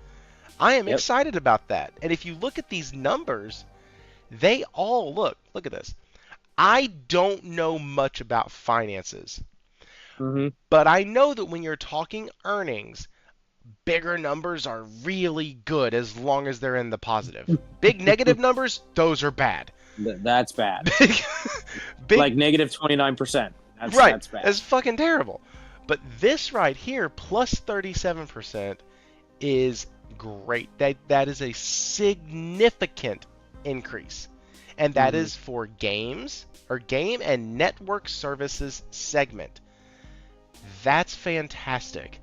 I am excited about that. And if you look at these numbers, they all look at this. I don't know much about finances. But I know that when you're talking earnings, bigger numbers are really good as long as they're in the positive. Big negative numbers, those are bad. That's bad. Big, like negative 29%. That's bad. That's fucking terrible. But this right here, plus 37%, is great. That is a significant increase. And that is for games, or game and network services segment. That's fantastic.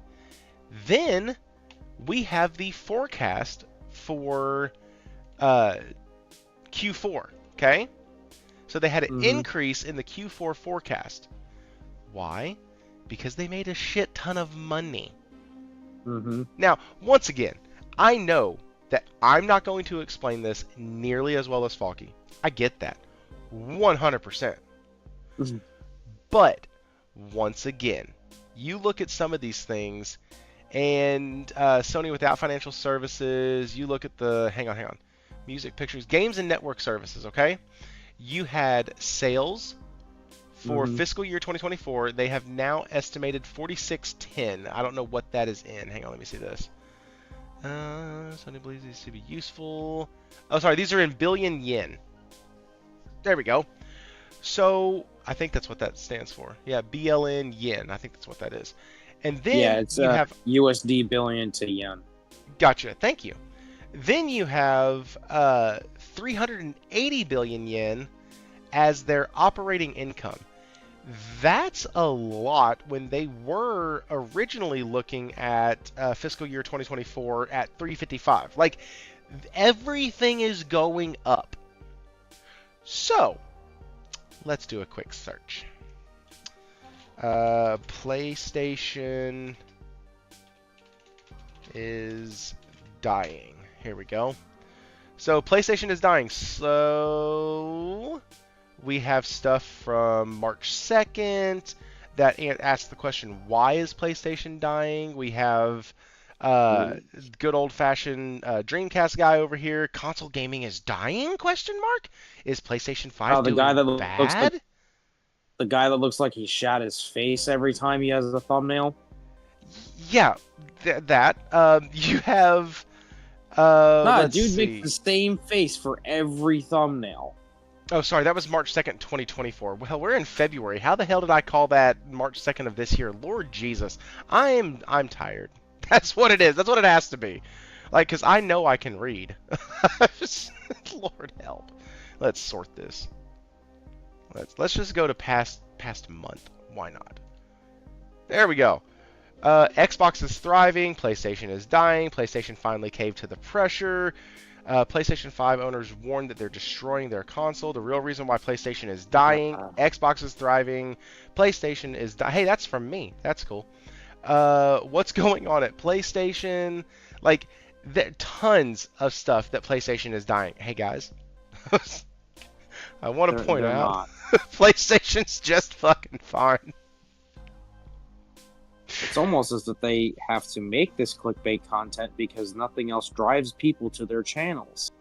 Then we have the forecast for Q4. Okay, so they had an increase in the Q4 forecast. Why? Because they made a shit ton of money. Now, once again, I know that I'm not going to explain this nearly as well as Faulky. I get that. 100%. But, once again, you look at some of these things, and Sony without financial services, you look at the, hang on, music, pictures, games and network services, okay? You had sales for fiscal year 2024. They have now estimated 4610. I don't know what that is in. Hang on, let me see this. Sony believes these to be useful. Oh, sorry, these are in billion yen. There we go. So, I think that's what that stands for. Yeah, BLN yen. I think that's what that is. And then it's you have USD billion to yen. Gotcha. Thank you. Then you have 380 billion yen as their operating income. That's a lot when they were originally looking at fiscal year 2024 at 355. Like, everything is going up. So, let's do a quick search. PlayStation is dying. Here we go. So, PlayStation is dying. So, we have stuff from March 2nd that asks the question, why is PlayStation dying? We have good old-fashioned Dreamcast guy over here. Console gaming is dying? Question mark? Is PlayStation 5 doing bad? The guy that looks like he shat his face every time he has a thumbnail? Yeah, that. You have... dude makes the same face for every thumbnail. Oh, sorry, that was March 2nd, 2024. Well, we're in February. How the hell did I call that March 2nd of this year? Lord Jesus. I'm tired. That's what it is. That's what it has to be. Like, because I know I can read. Lord help. Let's sort this. Let's just go to past month. Why not? There we go. Xbox is thriving. PlayStation is dying. PlayStation finally caved to the pressure. PlayStation 5 owners warned that they're destroying their console. The real reason why PlayStation is dying. Xbox is thriving. PlayStation is dying. Hey, that's from me. That's cool. What's going on at PlayStation? Like, tons of stuff that PlayStation is dying. Hey, guys. I want to point out, PlayStation's just fucking fine. It's almost as if they have to make this clickbait content because nothing else drives people to their channels.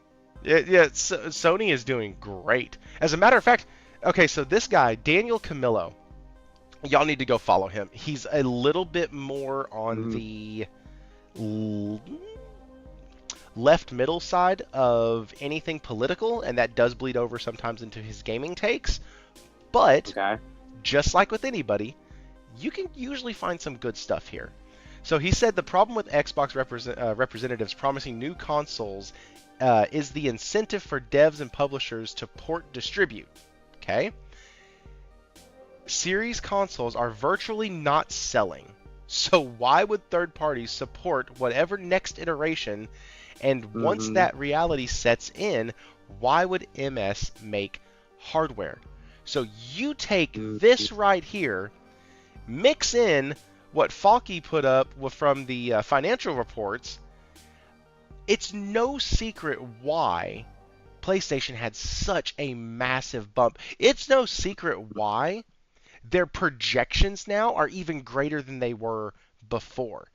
Yeah, Sony is doing great. As a matter of fact, okay, so this guy, Daniel Camillo, y'all need to go follow him. He's a little bit more on the left middle side of anything political, and that does bleed over sometimes into his gaming takes. But, just like with anybody, you can usually find some good stuff here. So he said the problem with Xbox representatives promising new consoles is the incentive for devs and publishers to port distribute. Okay? Series consoles are virtually not selling. So why would third parties support whatever next iteration? And once that reality sets in, why would MS make hardware? So you take this right here, mix in what Faulkner put up from the financial reports. It's no secret why PlayStation had such a massive bump. It's no secret why their projections now are even greater than they were before.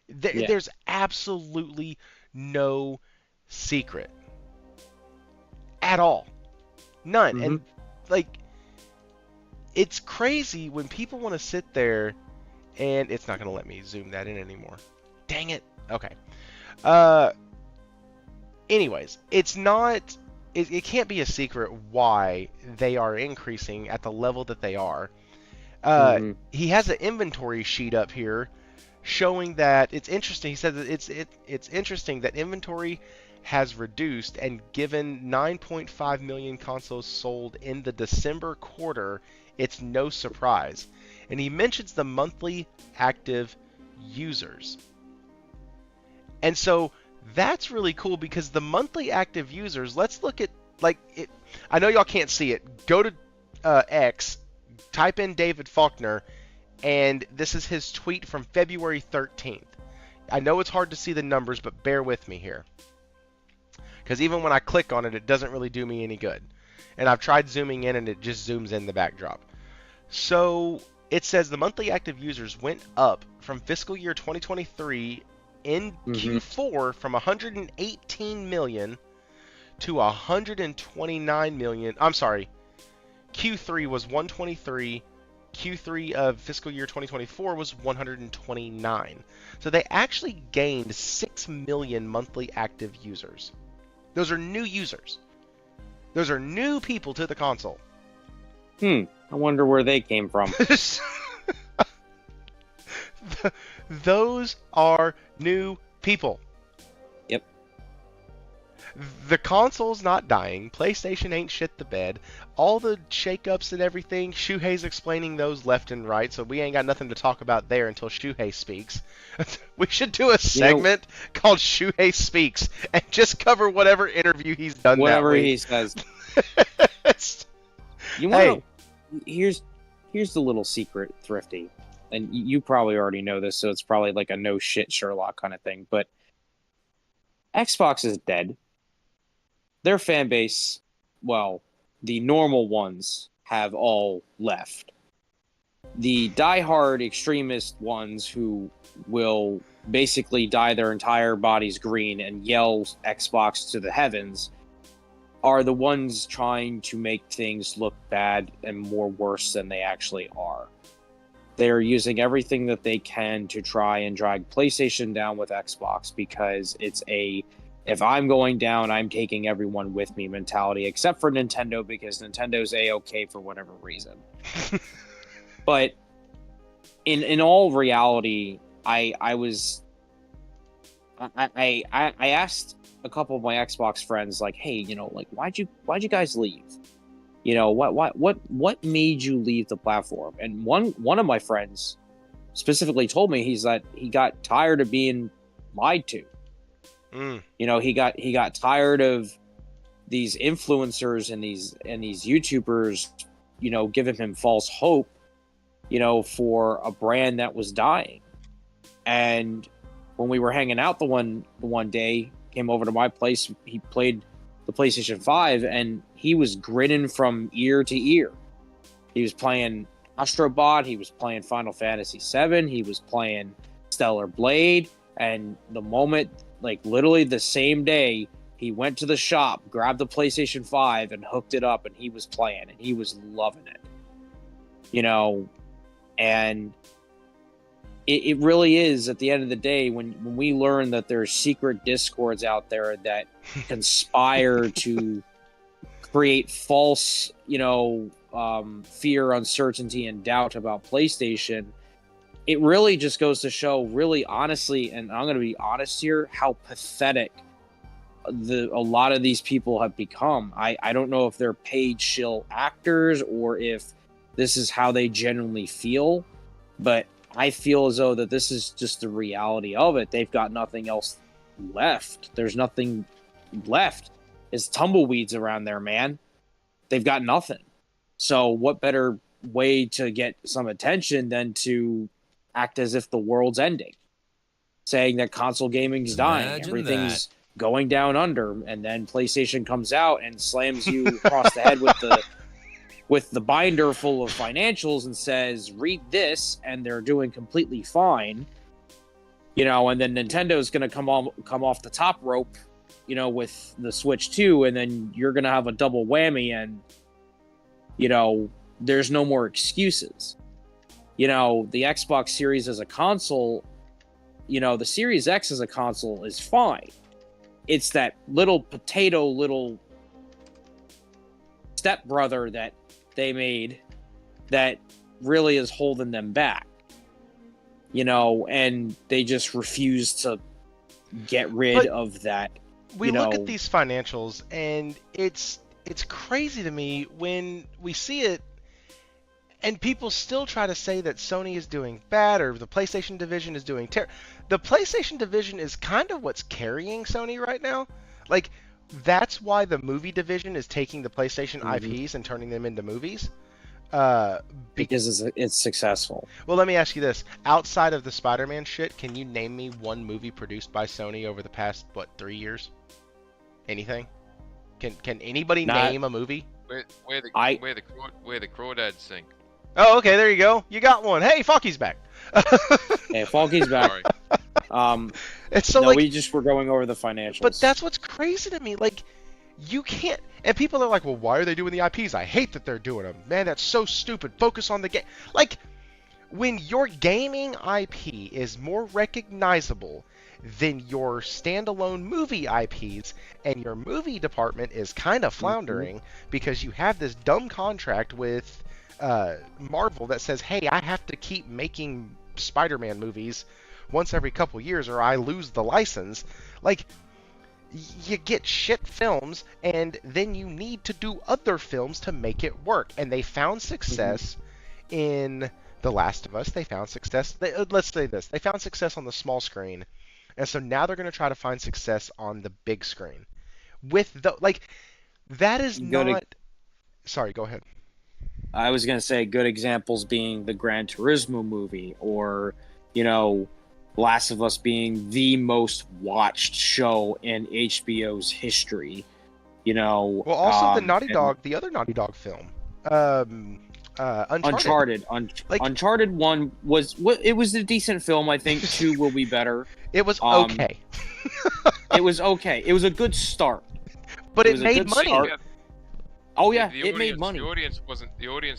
There's absolutely no secret at all. None. And, like, it's crazy when people want to sit there, and it's not going to let me zoom that in anymore. Dang it. Okay. Anyways, it's not... It can't be a secret why they are increasing at the level that they are. He has an inventory sheet up here showing that it's interesting. He said that it's interesting that inventory has reduced, and given 9.5 million consoles sold in the December quarter, it's no surprise. And he mentions the monthly active users. And so that's really cool because the monthly active users, let's look at, like, it. I know y'all can't see it. Go to X, type in David Faulkner, and this is his tweet from February 13th. I know it's hard to see the numbers, but bear with me here. Because even when I click on it, it doesn't really do me any good. And I've tried zooming in, and it just zooms in the backdrop. So it says the monthly active users went up from fiscal year 2023 in Q4 from 118 million to 129 million. I'm sorry. Q3 was 123. Q3 of fiscal year 2024 was 129. So they actually gained 6 million monthly active users. Those are new users. Those are new people to the console. I wonder where they came from. Those are new people. Yep. The console's not dying. PlayStation ain't shit the bed. All the shakeups and everything, Shuhei's explaining those left and right, so we ain't got nothing to talk about there until Shuhei speaks. We should do a segment called Shuhei Speaks and just cover whatever interview he's done Whatever that week. he says. You want to? Here's the little secret, Thrifty, and you probably already know this, so it's probably like a no shit Sherlock kind of thing. But Xbox is dead. Their fan base, well, the normal ones have all left. The diehard extremist ones who will basically dye their entire bodies green and yell Xbox to the heavens are the ones trying to make things look bad and more worse than they actually are. They're using everything that they can to try and drag PlayStation down with Xbox because it's a, if I'm going down, I'm taking everyone with me mentality, except for Nintendo because Nintendo's A-okay for whatever reason. But in all reality, I asked a couple of my Xbox friends, like, hey, like, why'd you guys leave? What made you leave the platform? And one of my friends specifically told me he got tired of being lied to. He got tired of these influencers and these YouTubers, giving him false hope, for a brand that was dying. And when we were hanging out the one day, came over to my place, he played the PlayStation 5 and he was grinning from ear to ear. He was playing Astrobot, he was playing Final Fantasy VII, he was playing Stellar Blade, and the moment, like literally the same day, he went to the shop, grabbed the PlayStation 5 and hooked it up, and he was playing and he was loving it. And it really is, at the end of the day, when we learn that there's secret discords out there that conspire to create false, fear, uncertainty, and doubt about PlayStation, it really just goes to show, really honestly, and I'm going to be honest here, how pathetic a lot of these people have become. I don't know if they're paid shill actors or if this is how they genuinely feel, but I feel as though that this is just the reality of it. They've got nothing else left. There's nothing left. It's tumbleweeds around there, man. They've got nothing. So what better way to get some attention than to act as if the world's ending? Saying that console gaming's dying. Everything's going down under. And then PlayStation comes out and slams you across the head with the binder full of financials and says, read this, and they're doing completely fine. And then Nintendo's going to come off the top rope, with the Switch 2, and then you're going to have a double whammy, and, there's no more excuses. The Xbox Series as a console, the Series X as a console is fine. It's that little stepbrother that they made that really is holding them back, and they just refuse to get rid of that. We look at these financials, and it's crazy to me when we see it, And people still try to say that Sony is doing bad or the PlayStation division is doing The PlayStation division is kind of what's carrying Sony right now. Like, that's why the movie division is taking the PlayStation IPs and turning them into movies. Because it's successful. Well, let me ask you this. Outside of the Spider-Man shit, can you name me one movie produced by Sony over the past, 3 years? Anything? Can anybody name a movie? Where the crawdads sing. Oh, okay, there you go. You got one. Hey, Falky's back. Yeah, Falky's back. It's so no, we just were going over the financials. But that's what's crazy to me. Like, you can't. And people are like, well, why are they doing the IPs? I hate that they're doing them. Man, that's so stupid. Focus on the game. Like, when your gaming IP is more recognizable than your standalone movie IPs, and your movie department is kind of floundering because you have this dumb contract with Marvel that says, hey, I have to keep making Spider-Man movies once every couple years or I lose the license. Like, you get shit films, and then you need to do other films to make it work. And they found success in The Last of Us. They found success. Let's say this. They found success on the small screen. And so now they're going to try to find success on the big screen. With the, like, that is not... Sorry, go ahead. I was going to say good examples being the Gran Turismo movie, or, you know, Last of Us being the most watched show in HBO's history. You know, well, also the other Naughty Dog film, Uncharted. Uncharted 1 was a decent film. I think 2 will be better. It was okay. It was okay. It was a good start. But it made money. Oh yeah, it made money. The audience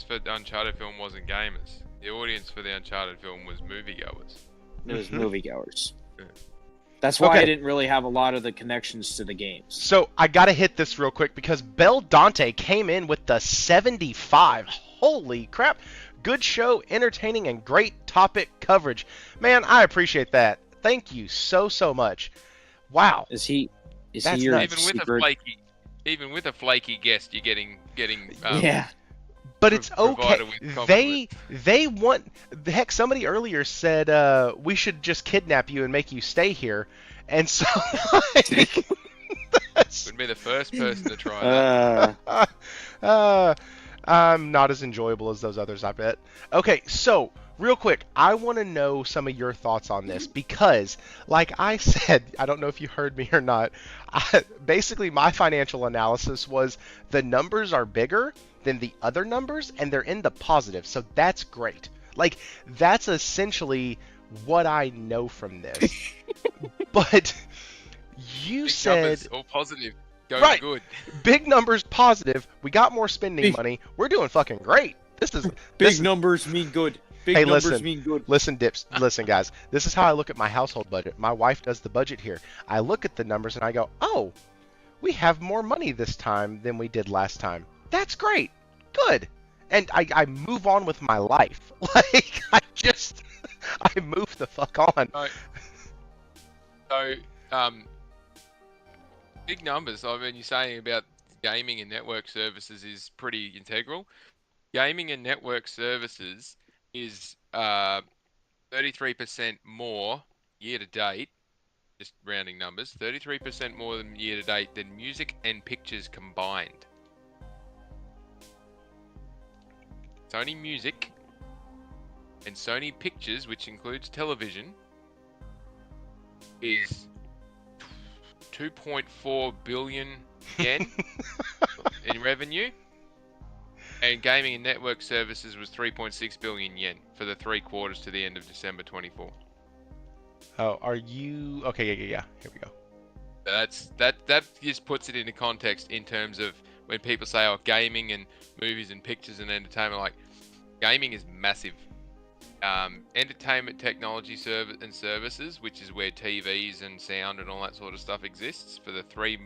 for the Uncharted film wasn't gamers. The audience for the Uncharted film was moviegoers. It was moviegoers. Yeah. That's why I didn't really have a lot of the connections to the games. So I gotta hit this real quick because Bell Dante came in with the 75. Holy crap! Good show, entertaining, and great topic coverage. Man, I appreciate that. Thank you so much. Wow. Is he your even with a flaky guest, you're getting yeah. But it's okay. They want. Heck, somebody earlier said we should just kidnap you and make you stay here, and so would be the first person to try that. I'm not as enjoyable as those others, I bet. Okay, so real quick, I want to know some of your thoughts on this because, like I said, I don't know if you heard me or not. Basically, my financial analysis was the numbers are bigger than the other numbers, and they're in the positive, so that's great. Like, that's essentially what I know from this. But you big said... numbers, all positive, going right. Good. Big numbers, positive. We got more spending money. We're doing fucking great. Big numbers mean good. Big hey, numbers mean good. Listen, guys. This is how I look at my household budget. My wife does the budget here. I look at the numbers and I go, oh, we have more money this time than we did last time. That's great. Good. And I move on with my life. Like, I move the fuck on. So, big numbers. I mean, you're saying about gaming and network services is pretty integral. Gaming and network services is 33% more year to date, just rounding numbers, 33% more than year to date than music and pictures combined. Sony Music and Sony Pictures, which includes television, is 2.4 billion yen in revenue. And gaming and network services was 3.6 billion yen for the 3 quarters to the end of December 24. Oh, are you... Okay, yeah. Here we go. That just puts it into context in terms of when people say, oh, gaming and movies and pictures and entertainment, like, gaming is massive. Entertainment technology and services, which is where TVs and sound and all that sort of stuff exists, for the 3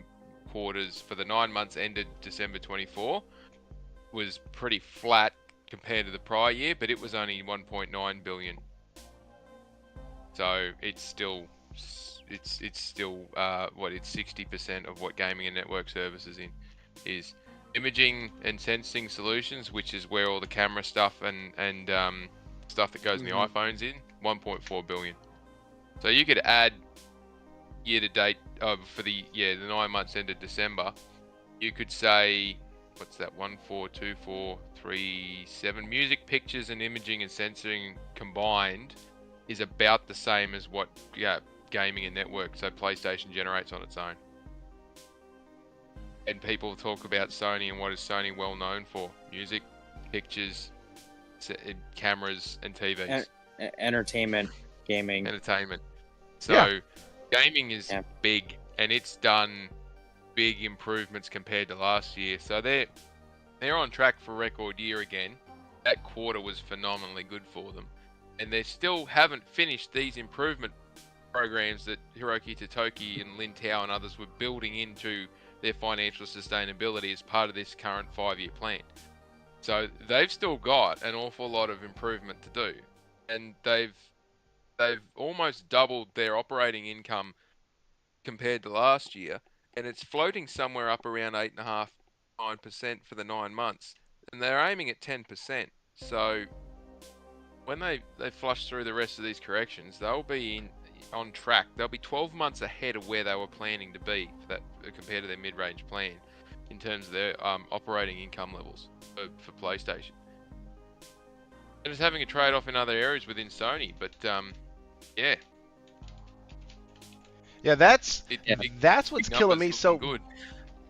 quarters, for the 9 months ended December 24, was pretty flat compared to the prior year, but it was only 1.9 billion. So it's still what, it's 60% of what gaming and network services is. imaging and sensing solutions, which is where all the camera stuff and stuff that goes in the iPhones in, 1.4 billion. So you could add year to date for the 9 months ended December. You could say, what's that? 1, 4, 2, 4, 3, 7. Music, pictures, and imaging and sensing combined is about the same as what gaming and network, so PlayStation generates on its own. And people talk about Sony, and what is Sony well known for? Music, pictures, cameras, and TVs. Entertainment, gaming. Entertainment. So gaming is big, and it's done big improvements compared to last year. So they're on track for a record year again. That quarter was phenomenally good for them. And they still haven't finished these improvement programs that Hiroki Totoki and Lin Tao and others were building into their financial sustainability as part of this current 5-year plan. So they've still got an awful lot of improvement to do. And they've almost doubled their operating income compared to last year, and it's floating somewhere up around 8.5%, 9% for the 9 months, and they're aiming at 10%. So when they flush through the rest of these corrections, they'll be on track. They'll be 12 months ahead of where they were planning to be for that, compared to their mid-range plan in terms of their operating income levels for PlayStation. And it's having a trade-off in other areas within Sony, but that's what's killing me. So good.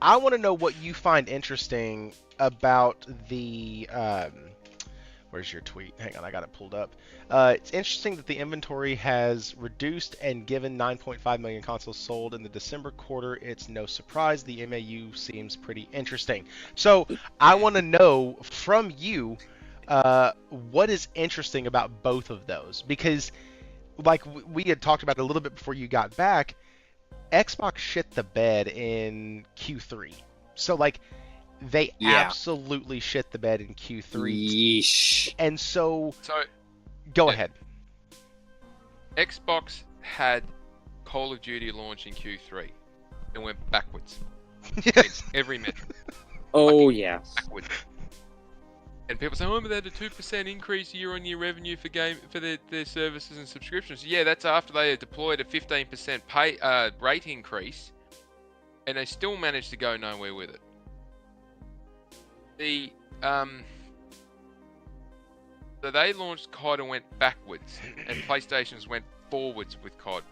I want to know what you find interesting about the where's your tweet? Hang on, I got it pulled up. It's interesting that the inventory has reduced, and given 9.5 million consoles sold in the December quarter, it's no surprise the MAU seems pretty interesting. So I want to know from you what is interesting about both of those, because like we had talked about a little bit before you got back, Xbox shit the bed in Q3. So like they absolutely shit the bed in Q3. Yeesh. And so go ahead. Xbox had Call of Duty launch in Q3 and went backwards. Against every metric. Oh yeah. Backwards. And people say, but they had a 2% increase year-on-year revenue for their services and subscriptions. Yeah, that's after they had deployed a 15% rate increase, and they still managed to go nowhere with it. So they launched COD and went backwards, and PlayStation's went forwards with COD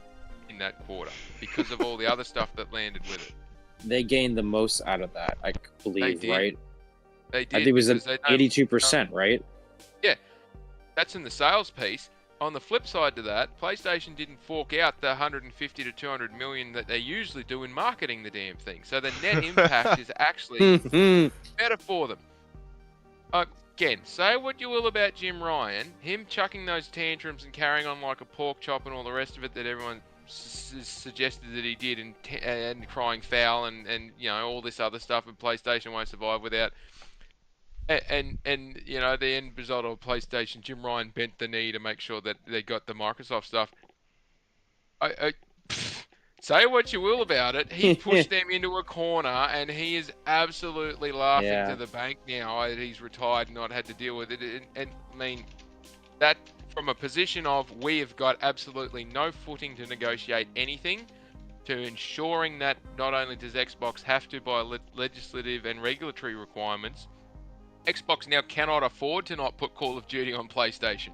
in that quarter because of all the other stuff that landed with it. They gained the most out of that, I believe, right? They did. I think it was an 82%, right? Yeah, that's in the sales piece. On the flip side to that, PlayStation didn't fork out the 150 to 200 million that they usually do in marketing the damn thing. So the net impact is actually better for them. Again, say what you will about Jim Ryan, him chucking those tantrums and carrying on like a pork chop and all the rest of it that everyone suggested that he did, and crying foul and all this other stuff, and PlayStation won't survive without. And the end result of PlayStation, Jim Ryan bent the knee to make sure that they got the Microsoft stuff. Say what you will about it, he pushed them into a corner, and he is absolutely laughing to the bank now that he's retired and not had to deal with it. And I mean, that from a position of we have got absolutely no footing to negotiate anything, to ensuring that not only does Xbox have to by legislative and regulatory requirements, Xbox now cannot afford to not put Call of Duty on PlayStation.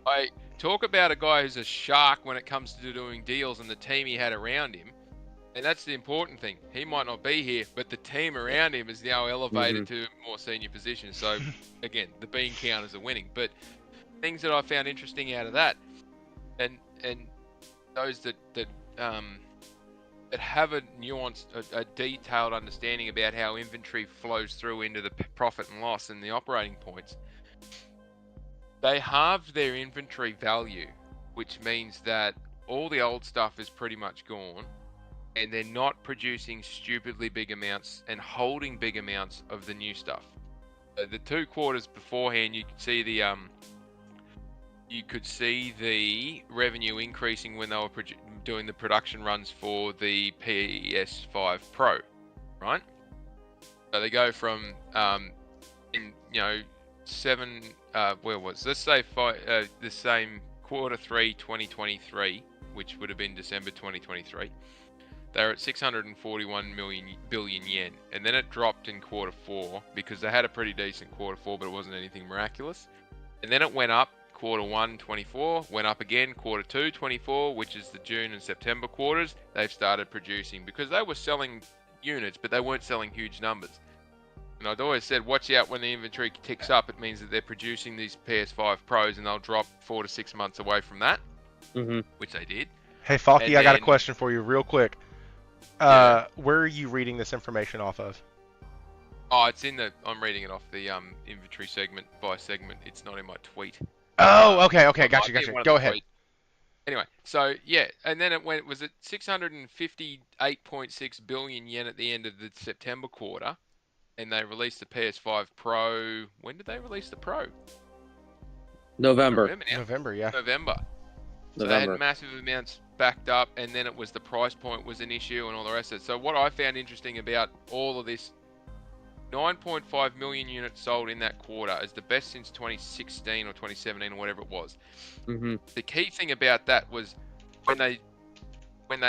I talk about a guy who's a shark when it comes to doing deals, and the team he had around him. And that's the important thing. He might not be here, but the team around him is now elevated to more senior positions. So, again, the bean counters are winning. But things that I found interesting out of that, and those that have a nuanced, a detailed understanding about how inventory flows through into the profit and loss and the operating points, they halved their inventory value, which means that all the old stuff is pretty much gone, and they're not producing stupidly big amounts and holding big amounts of the new stuff. The 2 quarters beforehand, you could see the revenue increasing when they were doing the production runs for the PS5 Pro, right? So they go from in seven let's say the same Q3 2023, which would have been December 2023. They're at 641 billion yen, and then it dropped in Q4 because they had a pretty decent Q4, but it wasn't anything miraculous. And then it went up Q1 24, went up again Q2 24, which is the June and September quarters. They've started producing because they were selling units, but they weren't selling huge numbers. And I'd always said, watch out when the inventory ticks up. It means that they're producing these PS5 Pros, and they'll drop 4 to 6 months away from that, which they did. Hey, Faulky, I got a question for you real quick. Where are you reading this information off of? Oh, it's in the. I'm reading it off the inventory segment by segment. It's not in my tweet. Oh, okay, gotcha. Go ahead. Tweet. Anyway, so yeah, and then it was at 658.6 billion yen at the end of the September quarter, and they released the PS5 Pro. When did they release the Pro? November, yeah. November. So they had massive amounts backed up, and then it was the price point was an issue and all the rest of it. So what I found interesting about all of this, 9.5 million units sold in that quarter is the best since 2016 or 2017 or whatever it was. The key thing about that was when they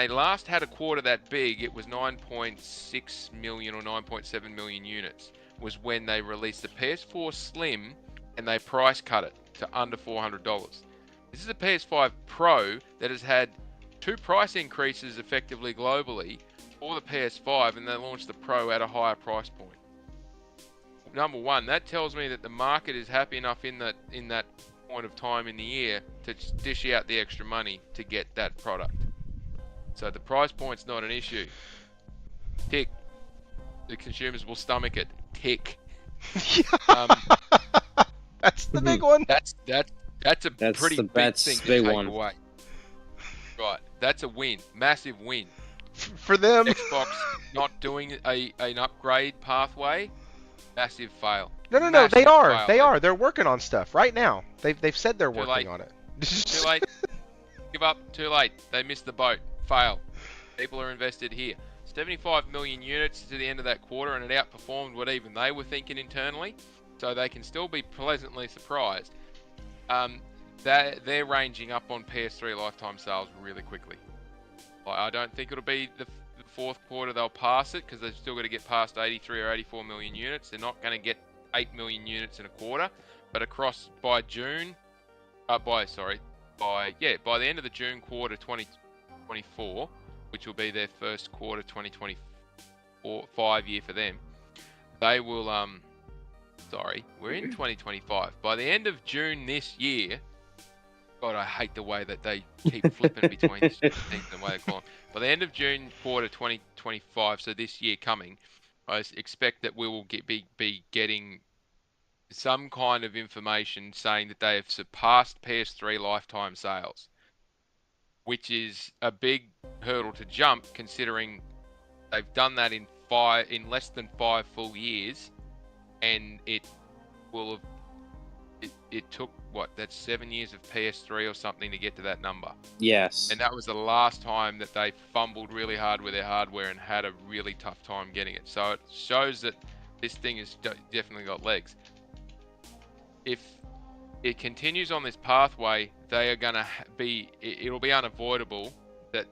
last had a quarter that big, it was 9.6 million or 9.7 million units was when they released the PS4 Slim and they price cut it to under $400. This is a PS5 Pro that has had 2 price increases effectively globally for the PS5, and they launched the Pro at a higher price point. Number one, that tells me that the market is happy enough in that point of time in the year to dish out the extra money to get that product. So the price point's not an issue. Tick. The consumers will stomach it. Tick. That's the big one. That's a pretty big thing to take away. Right. That's a win. Massive win. For them. Xbox not doing an upgrade pathway. Massive fail. No. They are. They are. They're working on stuff right now. They've said they're working on it. Too late. Give up. Too late. They missed the boat. Fail. People are invested here. 75 million units to the end of that quarter, and it outperformed what even they were thinking internally. So they can still be pleasantly surprised. They're ranging up on PS3 lifetime sales really quickly. I don't think it'll be the fourth quarter they'll pass it, because they've still got to get past 83 or 84 million units. They're not going to get 8 million units in a quarter, but by the end of the June quarter 2024, which will be their first quarter 2025 year for them, they will we're in 2025. By the end of June this year, God, I hate the way that they keep flipping between things and the way they call them. By the end of June quarter 2025, so this year coming, I expect that we will be getting some kind of information saying that they have surpassed PS3 lifetime sales, which is a big hurdle to jump, considering they've done that in less than 5 full years, and it took that's 7 years of PS3 or something to get to that number. Yes. And that was the last time that they fumbled really hard with their hardware and had a really tough time getting it. So it shows that this thing has definitely got legs. If it continues on this pathway, they are going to it'll be unavoidable that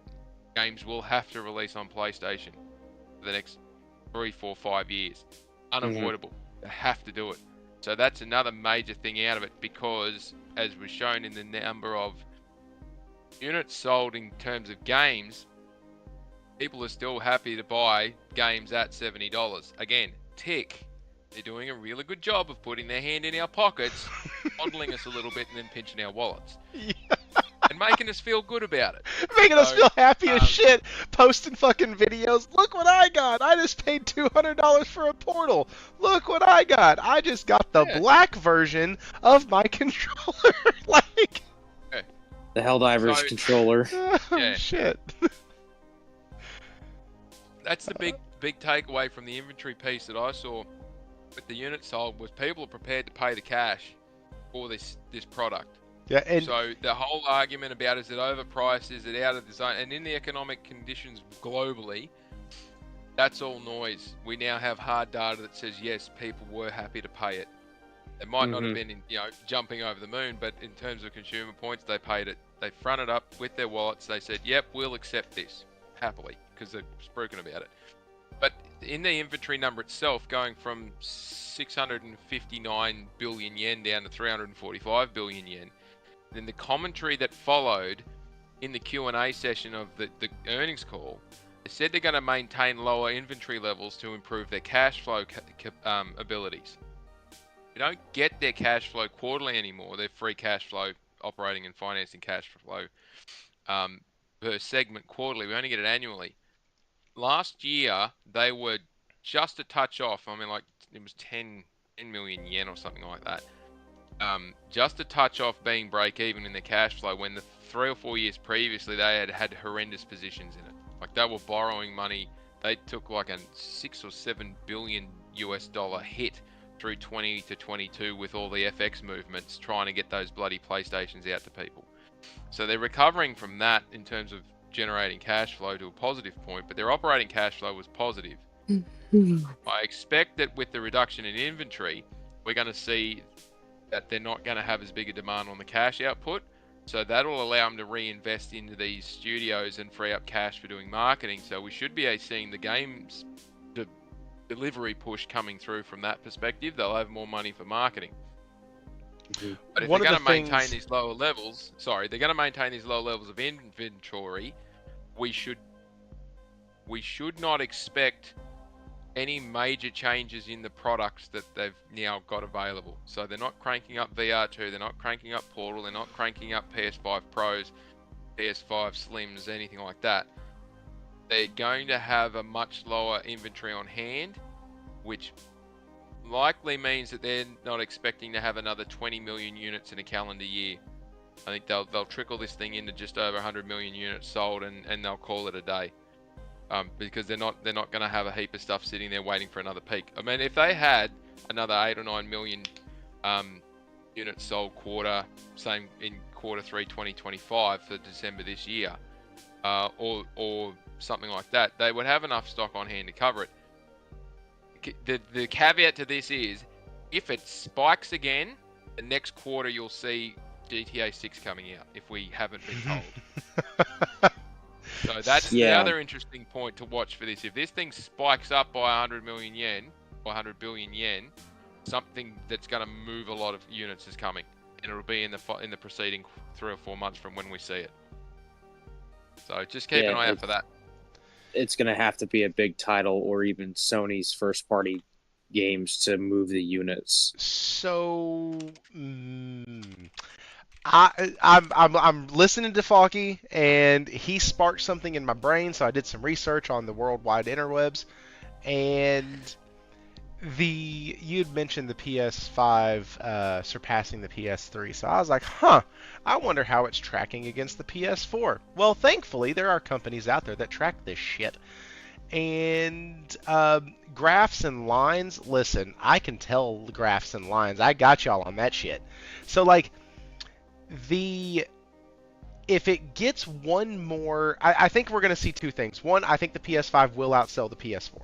games will have to release on PlayStation for the next 3, 4, 5 years. Unavoidable. They have to do it. So that's another major thing out of it, because as was shown in the number of units sold in terms of games, people are still happy to buy games at $70. Again, tick. They're doing a really good job of putting their hand in our pockets, fondling us a little bit, and then pinching our wallets. Yeah. And making us feel good about it. Making us feel happy as shit. Posting fucking videos. Look what I got. I just paid $200 for a Portal. Look what I got. I just got the black version of my controller. The Helldivers controller. Oh, shit. That's the big takeaway from the inventory piece that I saw with the units sold, was people are prepared to pay the cash for this product. Yeah, and so the whole argument about is it overpriced, is it out of the zone, and in the economic conditions globally, That's all noise. We now have hard data that says yes, people were happy to pay it. They might not have been, jumping over the moon, but in terms of consumer points, they paid it. They fronted up with their wallets. They said, "Yep, we'll accept this happily," because they're spoken about it. But in the inventory number itself, going from 659 billion yen down to 345 billion yen, then the commentary that followed in the Q&A session of the earnings call, they said they're going to maintain lower inventory levels to improve their cash flow abilities. We don't get their cash flow quarterly anymore. Their free cash flow, operating and financing cash flow per segment quarterly. We only get it annually. Last year, they were just a touch off. I mean, like, it was 10 million yen or something like that. Just a touch off being break even in the cash flow, when the 3 or 4 years previously they had horrendous positions in it. Like, they were borrowing money. They took like a 6 or 7 billion US dollar hit through 20 to 22 with all the FX movements, trying to get those bloody PlayStations out to people. So they're recovering from that in terms of generating cash flow to a positive point, but their operating cash flow was positive. I expect that with the reduction in inventory, we're going to see that they're not going to have as big a demand on the cash output. So that'll allow them to reinvest into these studios and free up cash for doing marketing. So we should be seeing the games delivery push coming through from that perspective. They'll have more money for marketing. But if they're going to maintain these lower levels, they're going to maintain these low levels of inventory, we should not expect any major changes in the products that they've now got available. So they're not cranking up VR2, they're not cranking up Portal, they're not cranking up PS5 Pros, PS5 Slims, anything like that. They're going to have a much lower inventory on hand, which likely means that they're not expecting to have another 20 million units in a calendar year. I think they'll trickle this thing into just over 100 million units sold, and they'll call it a day. Because they're not going to have a heap of stuff sitting there waiting for another peak. I mean, if they had another 8 or 9 million units sold same in quarter 3 2025 for December this year, or something like that, they would have enough stock on hand to cover it. The caveat to this is, if it spikes again, the next quarter you'll see GTA 6 coming out, if we haven't been told. So that's the other interesting point to watch for this. If this thing spikes up by 100 million yen, or 100 billion yen, something that's going to move a lot of units is coming, and it'll be in the preceding 3 or 4 months from when we see it. So just keep an eye out for that. It's going to have to be a big title, or even Sony's first-party games, to move the units. So, I'm listening to Faulky, and he sparked something in my brain. So I did some research on the worldwide interwebs, and you'd mentioned the PS5 surpassing the PS3. So I was like, I wonder how it's tracking against the PS4. Well, thankfully, there are companies out there that track this shit. And graphs and lines, listen, I can tell the graphs and lines. I got y'all on that shit. So, like, if it gets one more, I think we're going to see two things. One, I think the PS5 will outsell the PS4.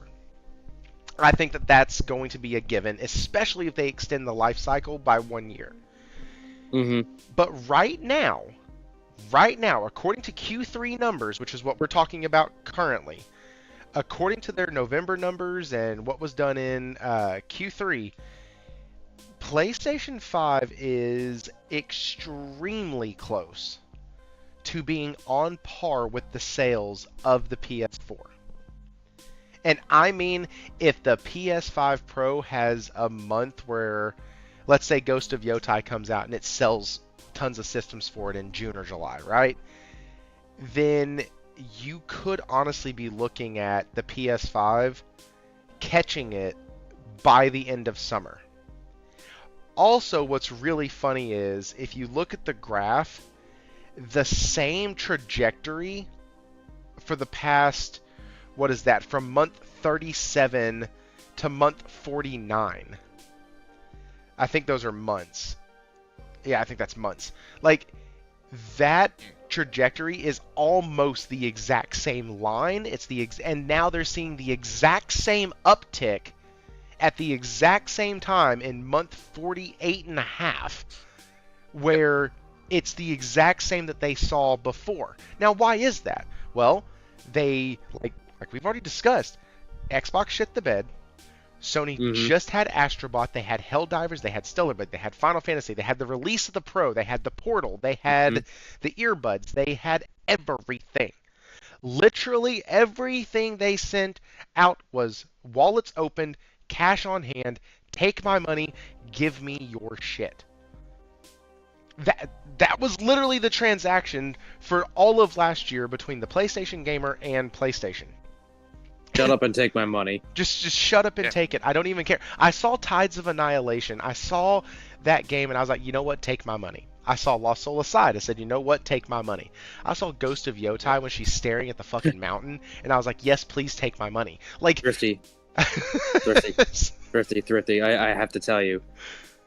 I think that that's going to be a given, especially if they extend the life cycle by 1 year. But right now, according to Q3 numbers, which is what we're talking about currently, according to their November numbers and what was done in Q3, PlayStation 5 is extremely close to being on par with the sales of the PS4. And I mean, if the PS5 Pro has a month where, let's say Ghost of Yotai comes out and it sells tons of systems for it in June or July, right? Then you could honestly be looking at the PS5 catching it by the end of summer. Also, what's really funny is, if you look at the graph, the same trajectory for the past, what is that, from month 37 to month 49. I think those are months. Yeah, I think that's months. Like, that trajectory is almost the exact same line. And now they're seeing the exact same uptick at the exact same time in month 48 and a half, where it's the exact same that they saw before. Now, why is that? Well, they, like we've already discussed, Xbox shit the bed. Sony just had Astrobot, they had Helldivers, they had Stellar Bed, they had Final Fantasy, they had the release of the Pro, they had the Portal, they had the earbuds, they had everything. Literally everything they sent out was wallets opened, cash on hand, take my money, give me your shit. That was literally the transaction for all of last year between the PlayStation Gamer and PlayStation. Shut up and take my money. Just shut up and take it. I don't even care. I saw Tides of Annihilation. I saw that game and I was like, you know what? Take my money. I saw Lost Soul Aside. I said, you know what? Take my money. I saw Ghost of Yotai when she's staring at the fucking mountain and I was like, yes, please take my money. Like Thrifty. I have to tell you.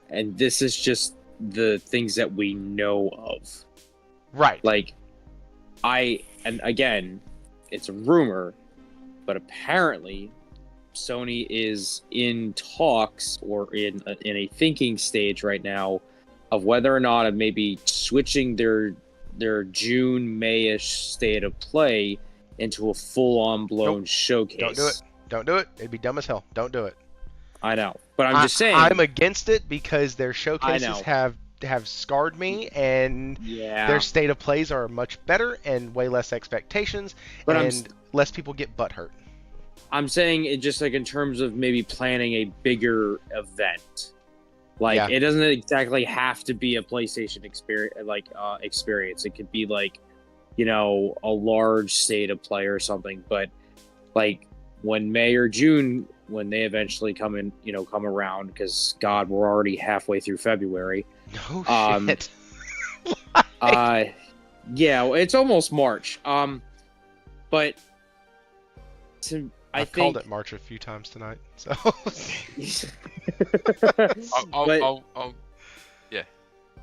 And this is just the things that we know of. Right. Like, and again, it's a rumor, but apparently Sony is in talks or in a thinking stage right now of whether or not of maybe switching their June, May-ish state of play into a full-on blown showcase. Don't do it. Don't do it. It'd be dumb as hell. Don't do it. I know, but I'm just saying. I'm against it because their showcases have scarred me, and their state of plays are much better and way less expectations, and less people get butt hurt. I'm saying it just like in terms of maybe planning a bigger event. Like it doesn't exactly have to be a PlayStation experience. It could be like, you know, a large state of play or something. But like when May or June, when they eventually come around, because God, we're already halfway through February. No shit. Yeah, it's almost March. But I've called it March a few times tonight, so.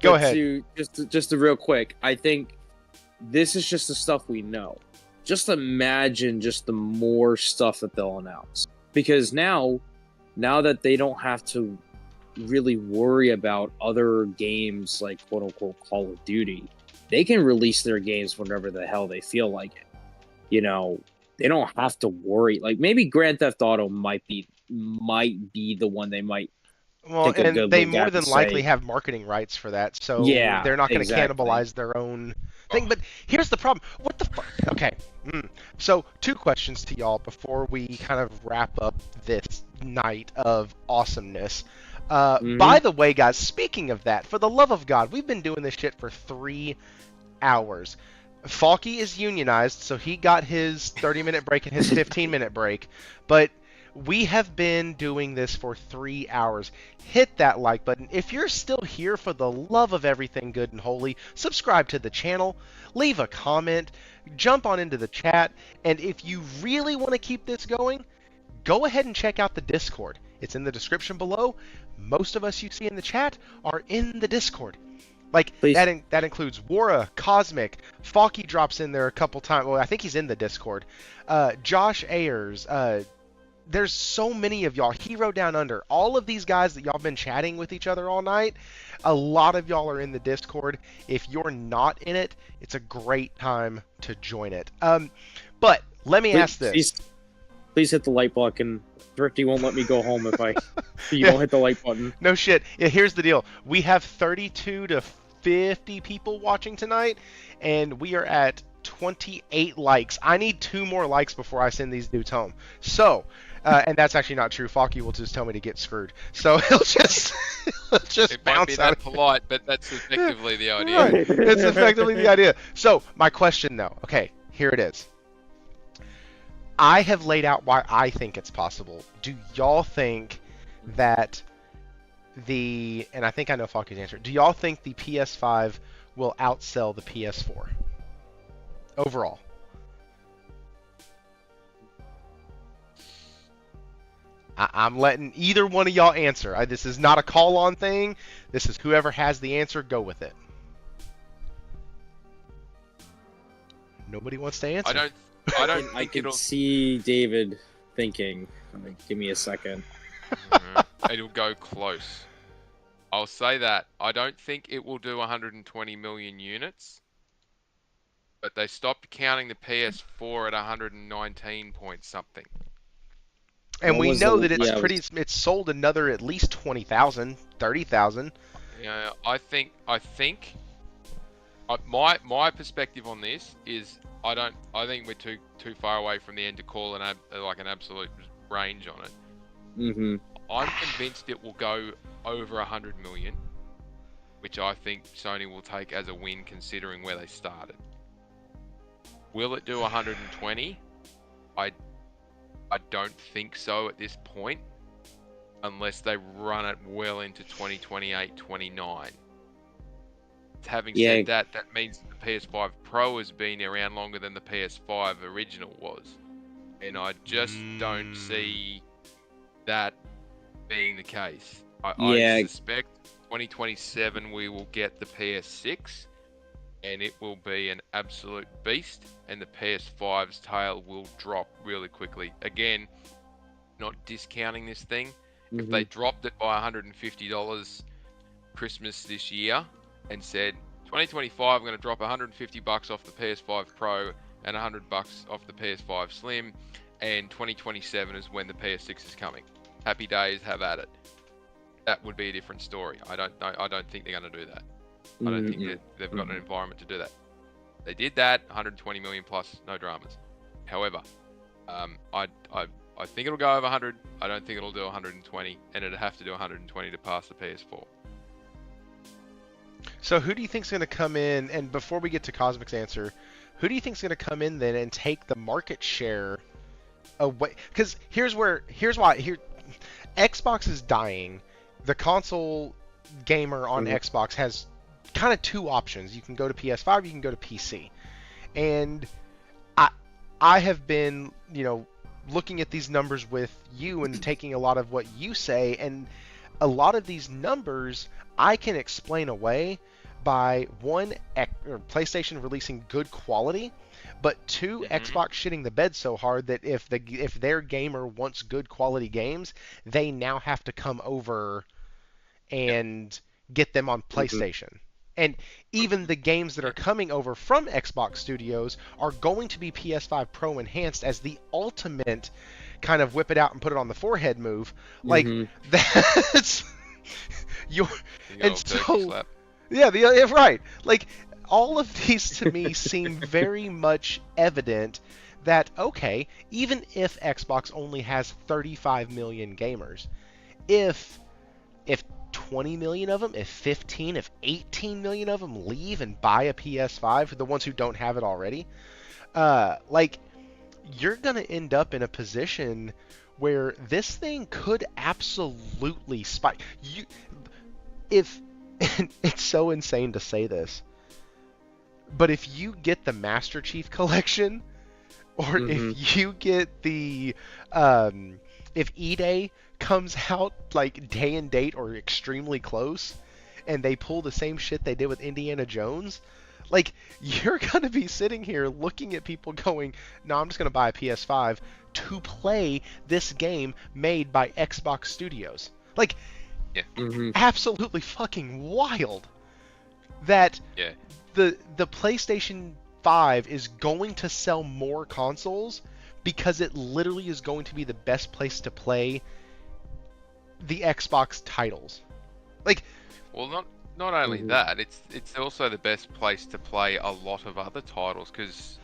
Go ahead. Just real quick, I think this is just the stuff we know. Just imagine just the more stuff that they'll announce, because now that they don't have to really worry about other games like quote unquote Call of Duty, they can release their games whenever the hell they feel like it. You know, they don't have to worry. Like maybe Grand Theft Auto might be the one they might. Well, and they more than likely have marketing rights for that, so they're not going to cannibalize their own thing. But here's the problem. What the fuck? Okay. So 2 questions to y'all before we kind of wrap up this night of awesomeness. By the way, guys, speaking of that, for the love of God, we've been doing this shit for 3 hours. Faulky is unionized, so he got his 30-minute break and his 15-minute break. But we have been doing this for 3 hours. Hit that like button. If you're still here, for the love of everything good and holy, subscribe to the channel, leave a comment, jump on into the chat, and if you really want to keep this going, go ahead and check out the Discord. It's in the description below. Most of us you see in the chat are in the Discord. Like, that includes Wara, Cosmic, Faulky drops in there a couple times. Well, I think he's in the Discord. Josh Ayers, there's so many of y'all. Hero Down Under, all of these guys that y'all been chatting with each other all night, a lot of y'all are in the Discord. If you're not in it, it's a great time to join it. But let me ask this. Please hit the like button. Thrifty won't let me go home if you don't hit the like button. No shit. Yeah, here's the deal. We have 32 to 50 people watching tonight, and we are at 28 likes. I need 2 more likes before I send these dudes home. So, and that's actually not true. Faulky will just tell me to get screwed. So he'll just it bounce might be out. that polite, but that's effectively the idea. Right. It's effectively the idea. So my question, though. Okay, here it is. I have laid out why I think it's possible. Do y'all think that and I think I know Faulky's answer. Do y'all think the PS5 will outsell the PS4 overall? I'm letting either one of y'all answer. This is not a call-on thing. This is whoever has the answer, go with it. Nobody wants to answer. I don't I think can it'll. see David thinking. Like, give me a second. It'll go close. I'll say that. I don't think it will do 120 million units, but they stopped counting the PS4 at 119 point something. And What we was know the- that it's yeah, it was- it's sold another at least 20,000, 30,000. Yeah, I think my perspective on this is I think we're too far away from the end to call an absolute range on it. Mm-hmm. I'm convinced it will go over 100 million, which I think Sony will take as a win considering where they started. Will it do 120? I don't think so at this point, unless they run it well into 2028, 29. Having Yeah. said that, that means the PS5 Pro has been around longer than the PS5 original was. And I just don't see that being the case. Yeah. I suspect 2027 we will get the PS6 and it will be an absolute beast and the PS5's tail will drop really quickly. Again, not discounting this thing. If they dropped it by $150 Christmas this year and said 2025 I'm going to drop $150 off the PS5 Pro and $100 off the PS5 Slim, and 2027 is when the PS6 is coming. Happy days, have at it. That would be a different story. I don't think they're going to do that. I don't think that they've got an environment to do that. They did that, 120 million plus, no dramas. However, I think it'll go over 100. I don't think it'll do 120, and it'd have to do 120 to pass the PS4. So who do you think's going to come in? And before we get to Cosmic's answer, who do you think's going to come in then and take the market share away? Because here's why. Xbox is dying. The console gamer on Xbox has kind of two options. You can go to PS5, you can go to PC. And I have been, looking at these numbers with you and taking a lot of what you say, and a lot of these numbers I can explain away by one, PlayStation releasing good quality, but two, Xbox shitting the bed so hard that if their gamer wants good quality games, they now have to come over and get them on PlayStation. And even the games that are coming over from Xbox Studios are going to be PS5 Pro enhanced as the ultimate kind of whip it out and put it on the forehead move. Like, that's your... And so... Yeah, right. Like, all of these to me seem very much evident that, okay, even if Xbox only has 35 million gamers, if 20 million of them, if 15, if 18 million of them leave and buy a PS5, for the ones who don't have it already, you're going to end up in a position where this thing could absolutely spike. It's so insane to say this, but if you get the Master Chief Collection, or if you get the, if E-Day comes out like day and date or extremely close, and they pull the same shit they did with Indiana Jones, like, you're going to be sitting here looking at people going, no, I'm just going to buy a PS5 to play this game made by Xbox Studios. Like, absolutely fucking wild that the PlayStation 5 is going to sell more consoles because it literally is going to be the best place to play the Xbox titles. Like, well, not only that, it's also the best place to play a lot of other titles, because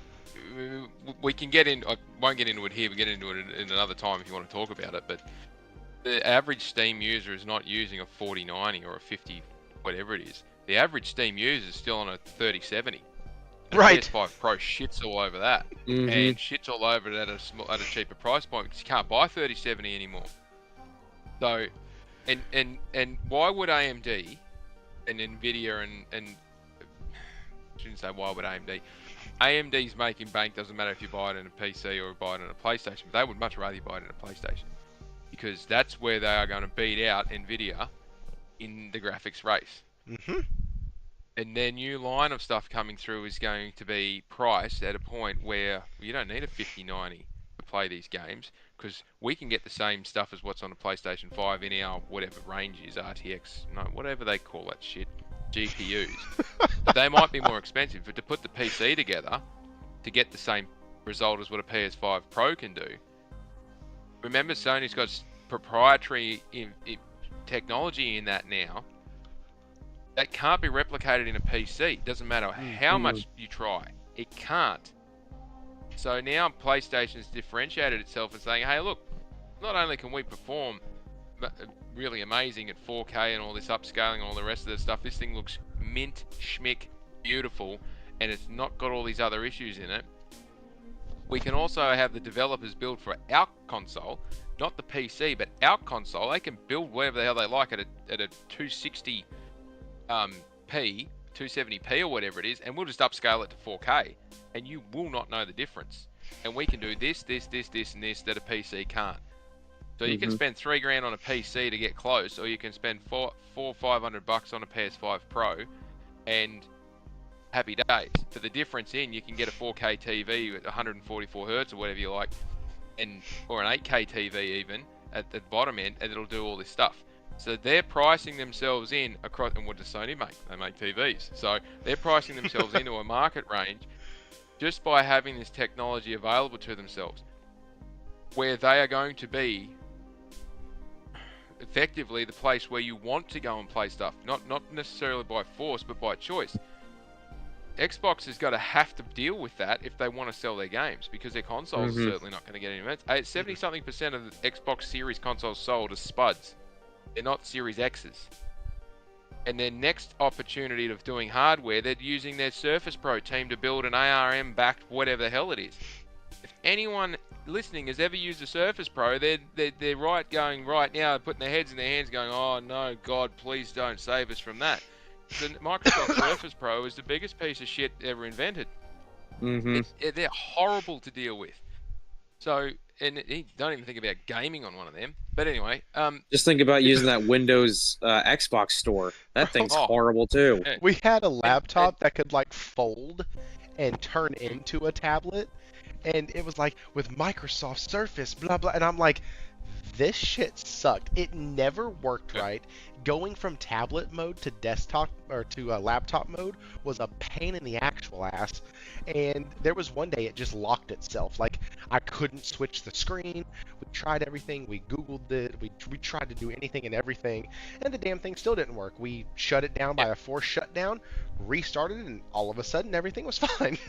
we can get in. I won't get into it here. We get into it in another time if you want to talk about it. But the average Steam user is not using a 4090 or a 50, whatever it is. The average Steam user is still on a 3070. Right. PS5 Pro shits all over that, and shits all over it at a cheaper price point, because you can't buy 3070 anymore. So, and why would AMD and Nvidia and shouldn't say why would AMD? AMD's making bank, doesn't matter if you buy it in a PC or buy it in a PlayStation, but they would much rather you buy it in a PlayStation, because that's where they are going to beat out Nvidia in the graphics race. And their new line of stuff coming through is going to be priced at a point where you don't need a 5090 to play these games, because we can get the same stuff as what's on a PlayStation 5 in our whatever range is, RTX, no, whatever they call that shit, GPUs. But they might be more expensive, but to put the PC together to get the same result as what a PS5 Pro can do. Remember, Sony's got proprietary technology in that now that can't be replicated in a PC. Doesn't matter how much you try, it can't. So now PlayStation's differentiated itself and saying, hey, look, not only can we perform really amazing at 4K and all this upscaling and all the rest of the stuff, this thing looks mint, schmick, beautiful, and it's not got all these other issues in it. We can also have the developers build for our console, not the PC, but our console. They can build whatever the hell they like at a 260 p, 270p or whatever it is, and we'll just upscale it to 4K, and you will not know the difference. And we can do this, and this that a PC can't. So you can spend $3,000 on a PC to get close, or you can spend $500 on a PS5 Pro, and happy days. For the difference in, you can get a 4K TV at 144 hertz or whatever you like, or an 8K TV even at the bottom end, and it'll do all this stuff. So they're pricing themselves in across, and what does Sony make? They make TVs. So they're pricing themselves into a market range just by having this technology available to themselves, where they are going to be effectively the place where you want to go and play stuff, not necessarily by force, but by choice. Xbox has got to have to deal with that if they want to sell their games, because their consoles are certainly not going to get any events. 70-something% of the Xbox Series consoles sold are spuds. They're not Series X's. And their next opportunity of doing hardware, they're using their Surface Pro team to build an ARM-backed whatever the hell it is. If anyone listening has ever used a Surface Pro, they're going right now, putting their heads in their hands going, oh no, God, please don't save us from that. The Microsoft Surface Pro is the biggest piece of shit ever invented. They're horrible to deal with. So, and don't even think about gaming on one of them. But anyway, just think about using that Windows Xbox store. That thing's horrible too. We had a laptop that could like fold and turn into a tablet, and it was like with Microsoft Surface, blah blah, and I'm like, this shit sucked. It never worked right. Going from tablet mode to desktop or to laptop mode was a pain in the actual ass. And there was one day it just locked itself. Like, I couldn't switch the screen. We tried everything. We Googled it. We tried to do anything and everything. And the damn thing still didn't work. We shut it down by a forced shutdown, restarted it, and all of a sudden everything was fine.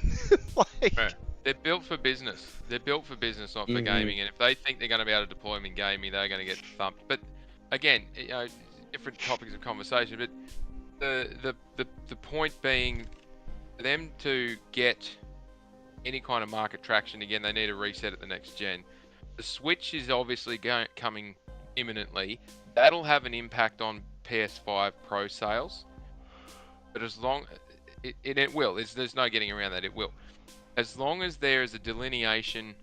Right. They're built for business. They're built for business, not for gaming. And if they think they're going to be able to deploy them in gaming, they're going to get thumped. But again, different topics of conversation. But the point being, for them to get any kind of market traction again, they need to reset at the next gen. The Switch is obviously coming imminently. That'll have an impact on PS5 Pro sales. But as long it will, there's no getting around that. It will. As long as there is a delineation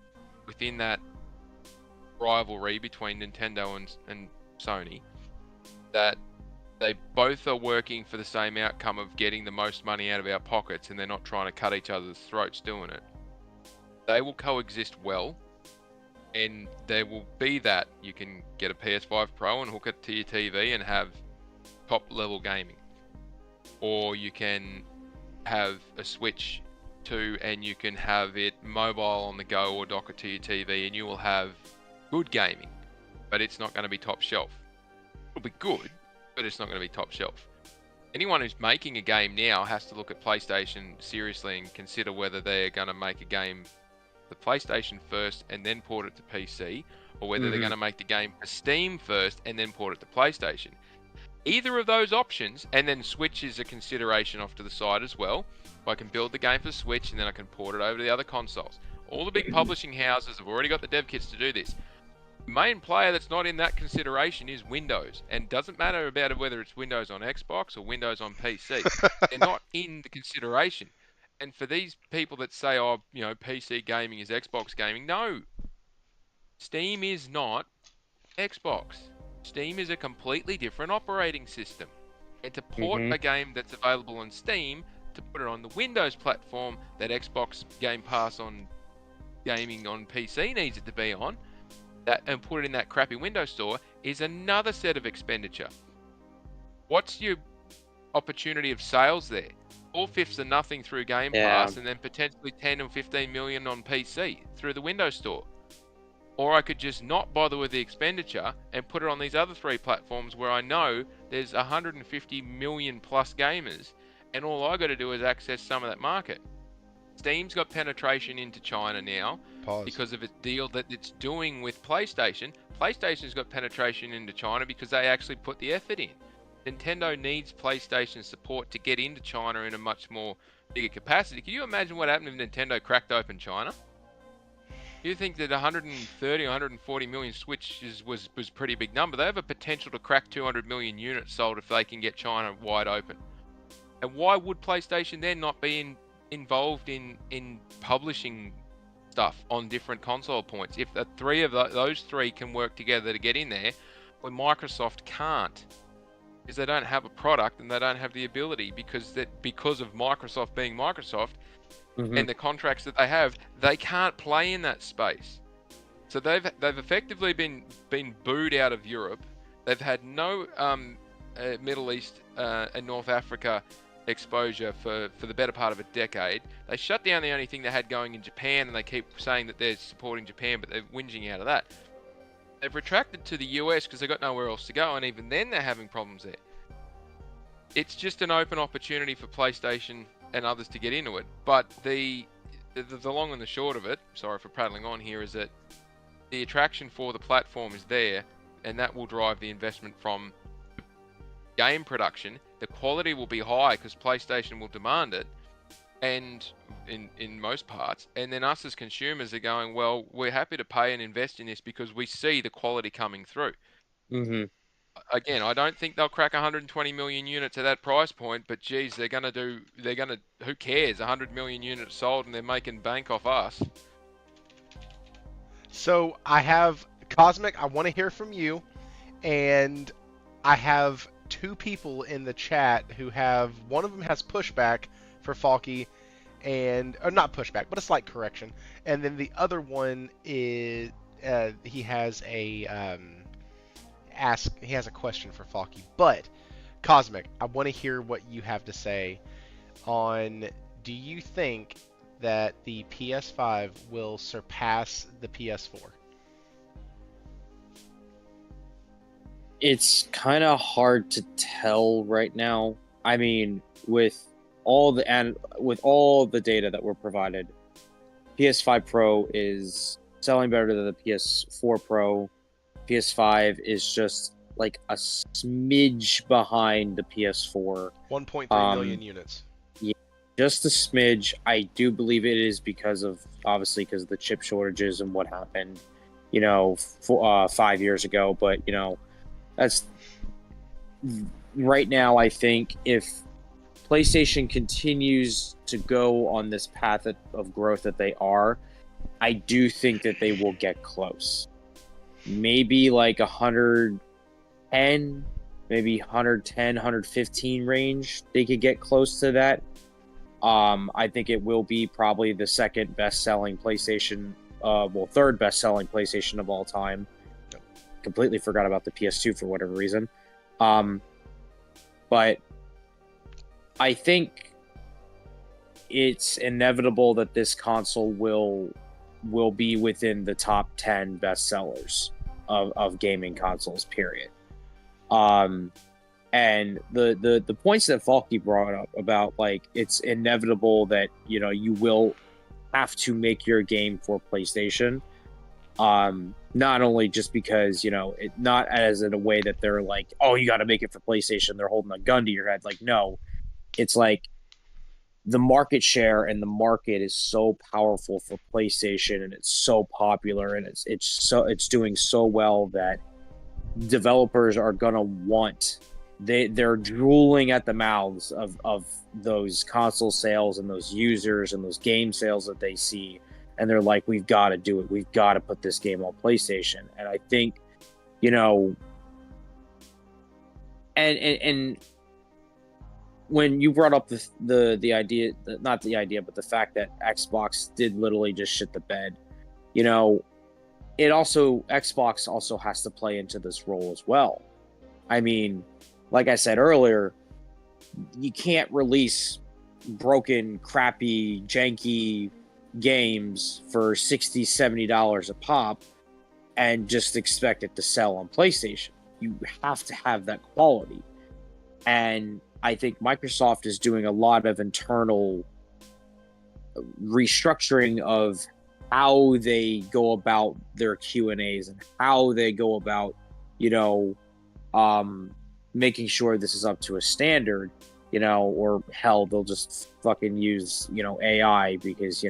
within that rivalry between Nintendo and Sony, that they both are working for the same outcome of getting the most money out of our pockets, and they're not trying to cut each other's throats doing it, they will coexist well, and there will be that you can get a PS5 Pro and hook it to your TV and have top level gaming, or you can have a Switch 2 and you can have it mobile on the go or dock it to your TV, and you will have good gaming, but it's not going to be top shelf. It'll be good, but it's not going to be top shelf. Anyone who's making a game now has to look at PlayStation seriously and consider whether they're going to make a game for PlayStation first and then port it to PC, or whether they're going to make the game for Steam first and then port it to PlayStation. Either of those options, and then Switch is a consideration off to the side as well. I can build the game for Switch and then I can port it over to the other consoles. All the big publishing houses have already got the dev kits to do this. The main player that's not in that consideration is Windows, and doesn't matter about whether it's Windows on Xbox or Windows on PC. They're not in the consideration. And for these people that say, oh, you know, PC gaming is Xbox gaming, no. Steam is not Xbox. Steam is a completely different operating system. and to port a game that's available on Steam to put it on the Windows platform that Xbox Game Pass on gaming on PC needs it to be on, that and put it in that crappy Windows store is another set of expenditure. What's your opportunity of sales there? 4/5 of nothing through Game Pass, and then potentially 10 or 15 million on PC through the Windows Store. Or I could just not bother with the expenditure and put it on these other 3 platforms where I know there's 150 million plus gamers, and all I got to do is access some of that market. Steam's got penetration into China now because of its deal that it's doing with PlayStation. PlayStation's got penetration into China because they actually put the effort in. Nintendo needs PlayStation support to get into China in a much more bigger capacity. Can you imagine what happened if Nintendo cracked open China? You think that 130 or 140 million Switches was a pretty big number. They have a potential to crack 200 million units sold if they can get China wide open. And why would PlayStation then not be involved in publishing stuff on different console points? If the three of those 3 can work together to get in there, when Microsoft can't, is they don't have a product and they don't have the ability because of Microsoft being Microsoft. And the contracts that they have, they can't play in that space. So they've effectively been booed out of Europe. They've had no Middle East and North Africa exposure for the better part of a decade. They shut down the only thing they had going in Japan, and they keep saying that they're supporting Japan, but they're whinging out of that. They've retracted to the US because they've got nowhere else to go, and even then they're having problems there. It's just an open opportunity for PlayStation and others to get into it. But the long and the short of it, sorry for prattling on here, is that the attraction for the platform is there, and that will drive the investment from game production. The quality will be high because PlayStation will demand it, and in most parts. And then us as consumers are going, well, we're happy to pay and invest in this because we see the quality coming through. Again, I don't think they'll crack 120 million units at that price point, but geez, who cares? 100 million units sold and they're making bank off us. So I have Cosmic, I want to hear from you, and I have 2 people in the chat who have, one of them has pushback for Faulky, or not pushback, but a slight correction, and then the other one is, he has a question for Faulky. But Cosmic, I want to hear what you have to say on, do you think that the PS5 will surpass the PS4? It's kind of hard to tell right now. I mean, with all the data that were provided, PS5 Pro is selling better than the PS4 Pro. PS5 is just like a smidge behind the PS4. 1.3 million units. Yeah, just a smidge. I do believe it is because of the chip shortages and what happened, 5 years ago. But that's right now. I think if PlayStation continues to go on this path of growth that they are, I do think that they will get close. Maybe like 110, maybe 110, 115 range. They could get close to that. I think it will be probably the second best-selling PlayStation, third best-selling PlayStation of all time. Completely forgot about the PS2 for whatever reason. But I think it's inevitable that this console will be within the top 10 bestsellers of gaming consoles, period. And the points that Faulky brought up about, like, it's inevitable that, you will have to make your game for PlayStation. Not only just because, not as in a way that they're like, oh, you got to make it for PlayStation, they're holding a gun to your head. Like, no, it's like, the market share and the market is so powerful for PlayStation, and it's so popular, and it's doing so well that developers are gonna want, they're drooling at the mouths of those console sales and those users and those game sales that they see, and they're like, we've got to do it, we've got to put this game on PlayStation. And I think, and when you brought up the idea, not the idea, but the fact that Xbox did literally just shit the bed, you know, Xbox also has to play into this role as well. I mean, like I said earlier, you can't release broken, crappy, janky games for $60, $70 a pop and just expect it to sell on PlayStation. You have to have that quality. And I think Microsoft is doing a lot of internal restructuring of how they go about their Q&As and how they go about, making sure this is up to a standard, or hell, they'll just fucking use, AI because,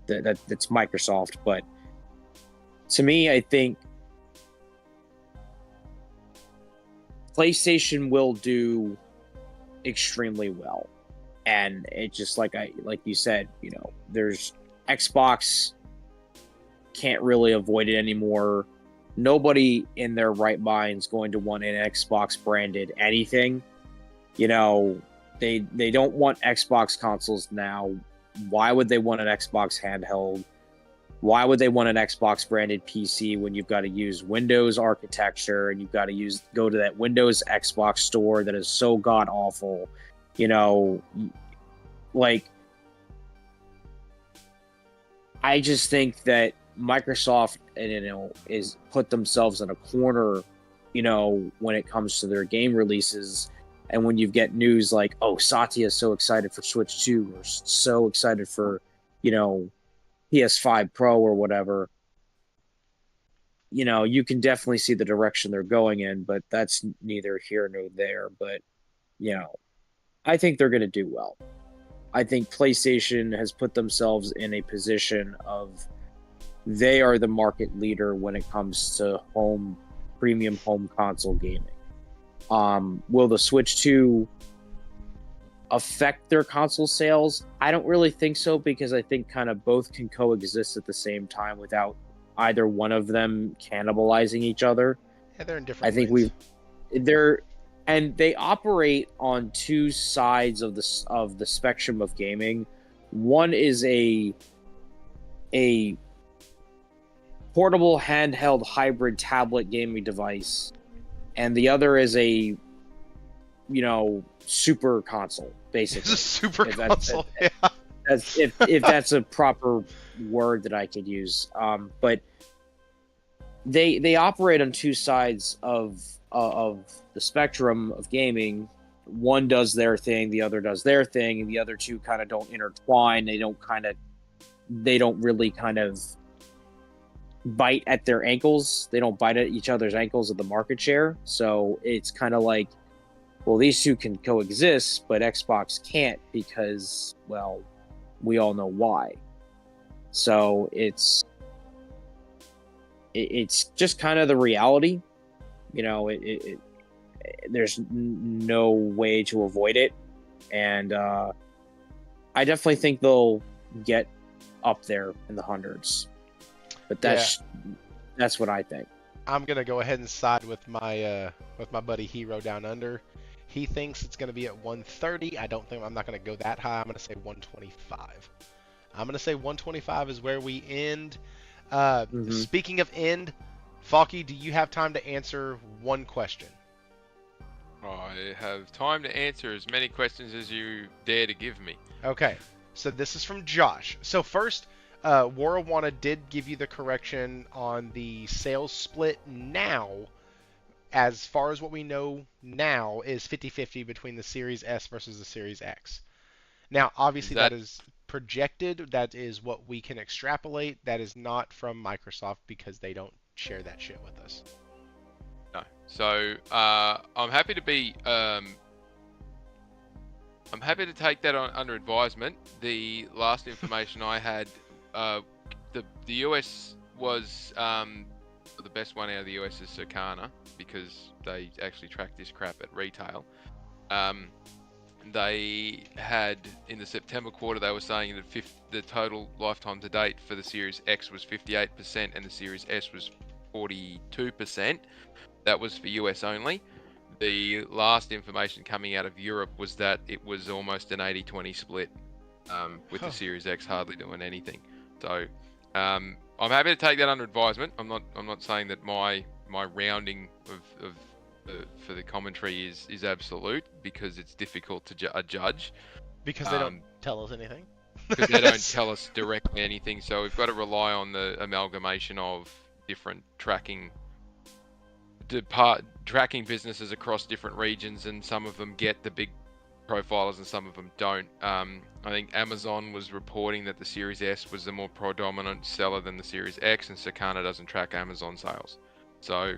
that's Microsoft. But to me, I think PlayStation will do extremely well. And it just like you said, there's Xbox can't really avoid it anymore. Nobody in their right mind is going to want an Xbox branded anything. They don't want Xbox consoles now. Why would they want an Xbox handheld? Why would they want an Xbox branded PC when you've got to use Windows architecture and you've got to go to that Windows Xbox store that is so god awful? I just think that Microsoft, is put themselves in a corner, when it comes to their game releases. And when you get news like, oh, Satya is so excited for Switch 2 or so excited for, PS5 Pro or whatever, you can definitely see the direction they're going in, but that's neither here nor there. But, I think they're going to do well. I think PlayStation has put themselves in a position of they are the market leader when it comes to premium home console gaming. Will the Switch 2 affect their console sales? I don't really think so, because I think kind of both can coexist at the same time without either one of them cannibalizing each other. Yeah, they're in different ways. And they operate on two sides of the spectrum of gaming. One is a portable handheld hybrid tablet gaming device, and the other is a super console, basically. It's a super console. If that's a proper word that I could use. But they operate on two sides of the spectrum of gaming. One does their thing, the other does their thing, and the other two kind of don't intertwine. They don't really kind of bite at their ankles. They don't bite at each other's ankles of the market share. So it's kind of like, well, these two can coexist, but Xbox can't because, well, we all know why. So it's just kind of the reality. There's no way to avoid it. And I definitely think they'll get up there in the hundreds. But that's what I think. I'm gonna go ahead and side with my buddy Hero Down Under. He thinks it's gonna be at 130. I'm not gonna go that high. I'm gonna say 125. I'm gonna say 125 is where we end. Speaking of end, Falky, do you have time to answer one question? I have time to answer as many questions as you dare to give me. Okay, so this is from Josh. So first, Warawana did give you the correction on the sales split now. As far as what we know now is 50-50 between the Series S versus the Series X. Now, obviously that is projected. That is what we can extrapolate. That is not from Microsoft because they don't share that shit with us. No. So I'm happy to be. I'm happy to take that under advisement. The last information I had, the US was the best one out of the US is Circana because they actually track this crap at retail. They had in the September quarter they were saying that the total lifetime to date for the Series X was 58% and the Series S was 42%. That was for US only. the last information coming out of Europe was that it was almost an 80-20 split, with the Series X hardly doing anything. So I'm happy to take that under advisement. I'm not saying that my rounding of for the commentary is absolute, because it's difficult to judge. Because they don't tell us anything. Because they don't tell us directly anything, so we've got to rely on the amalgamation of different tracking businesses across different regions, and some of them get the big profilers and some of them don't. I think Amazon was reporting that the Series S was the more predominant seller than the Series X, and Sakana doesn't track Amazon sales. So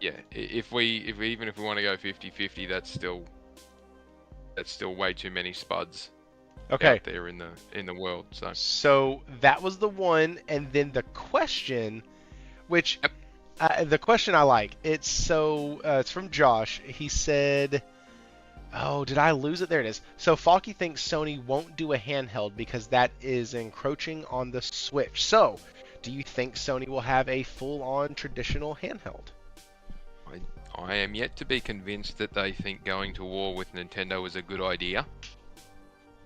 yeah, if we want to go 50-50, that's still way too many spuds out there in the world. So that was the one, and then the question, which the question I like. It's from Josh. He said, "Oh, did I lose it? There it is." So Falky thinks Sony won't do a handheld because that is encroaching on the Switch. So, do you think Sony will have a full-on traditional handheld? I am yet to be convinced that they think going to war with Nintendo is a good idea.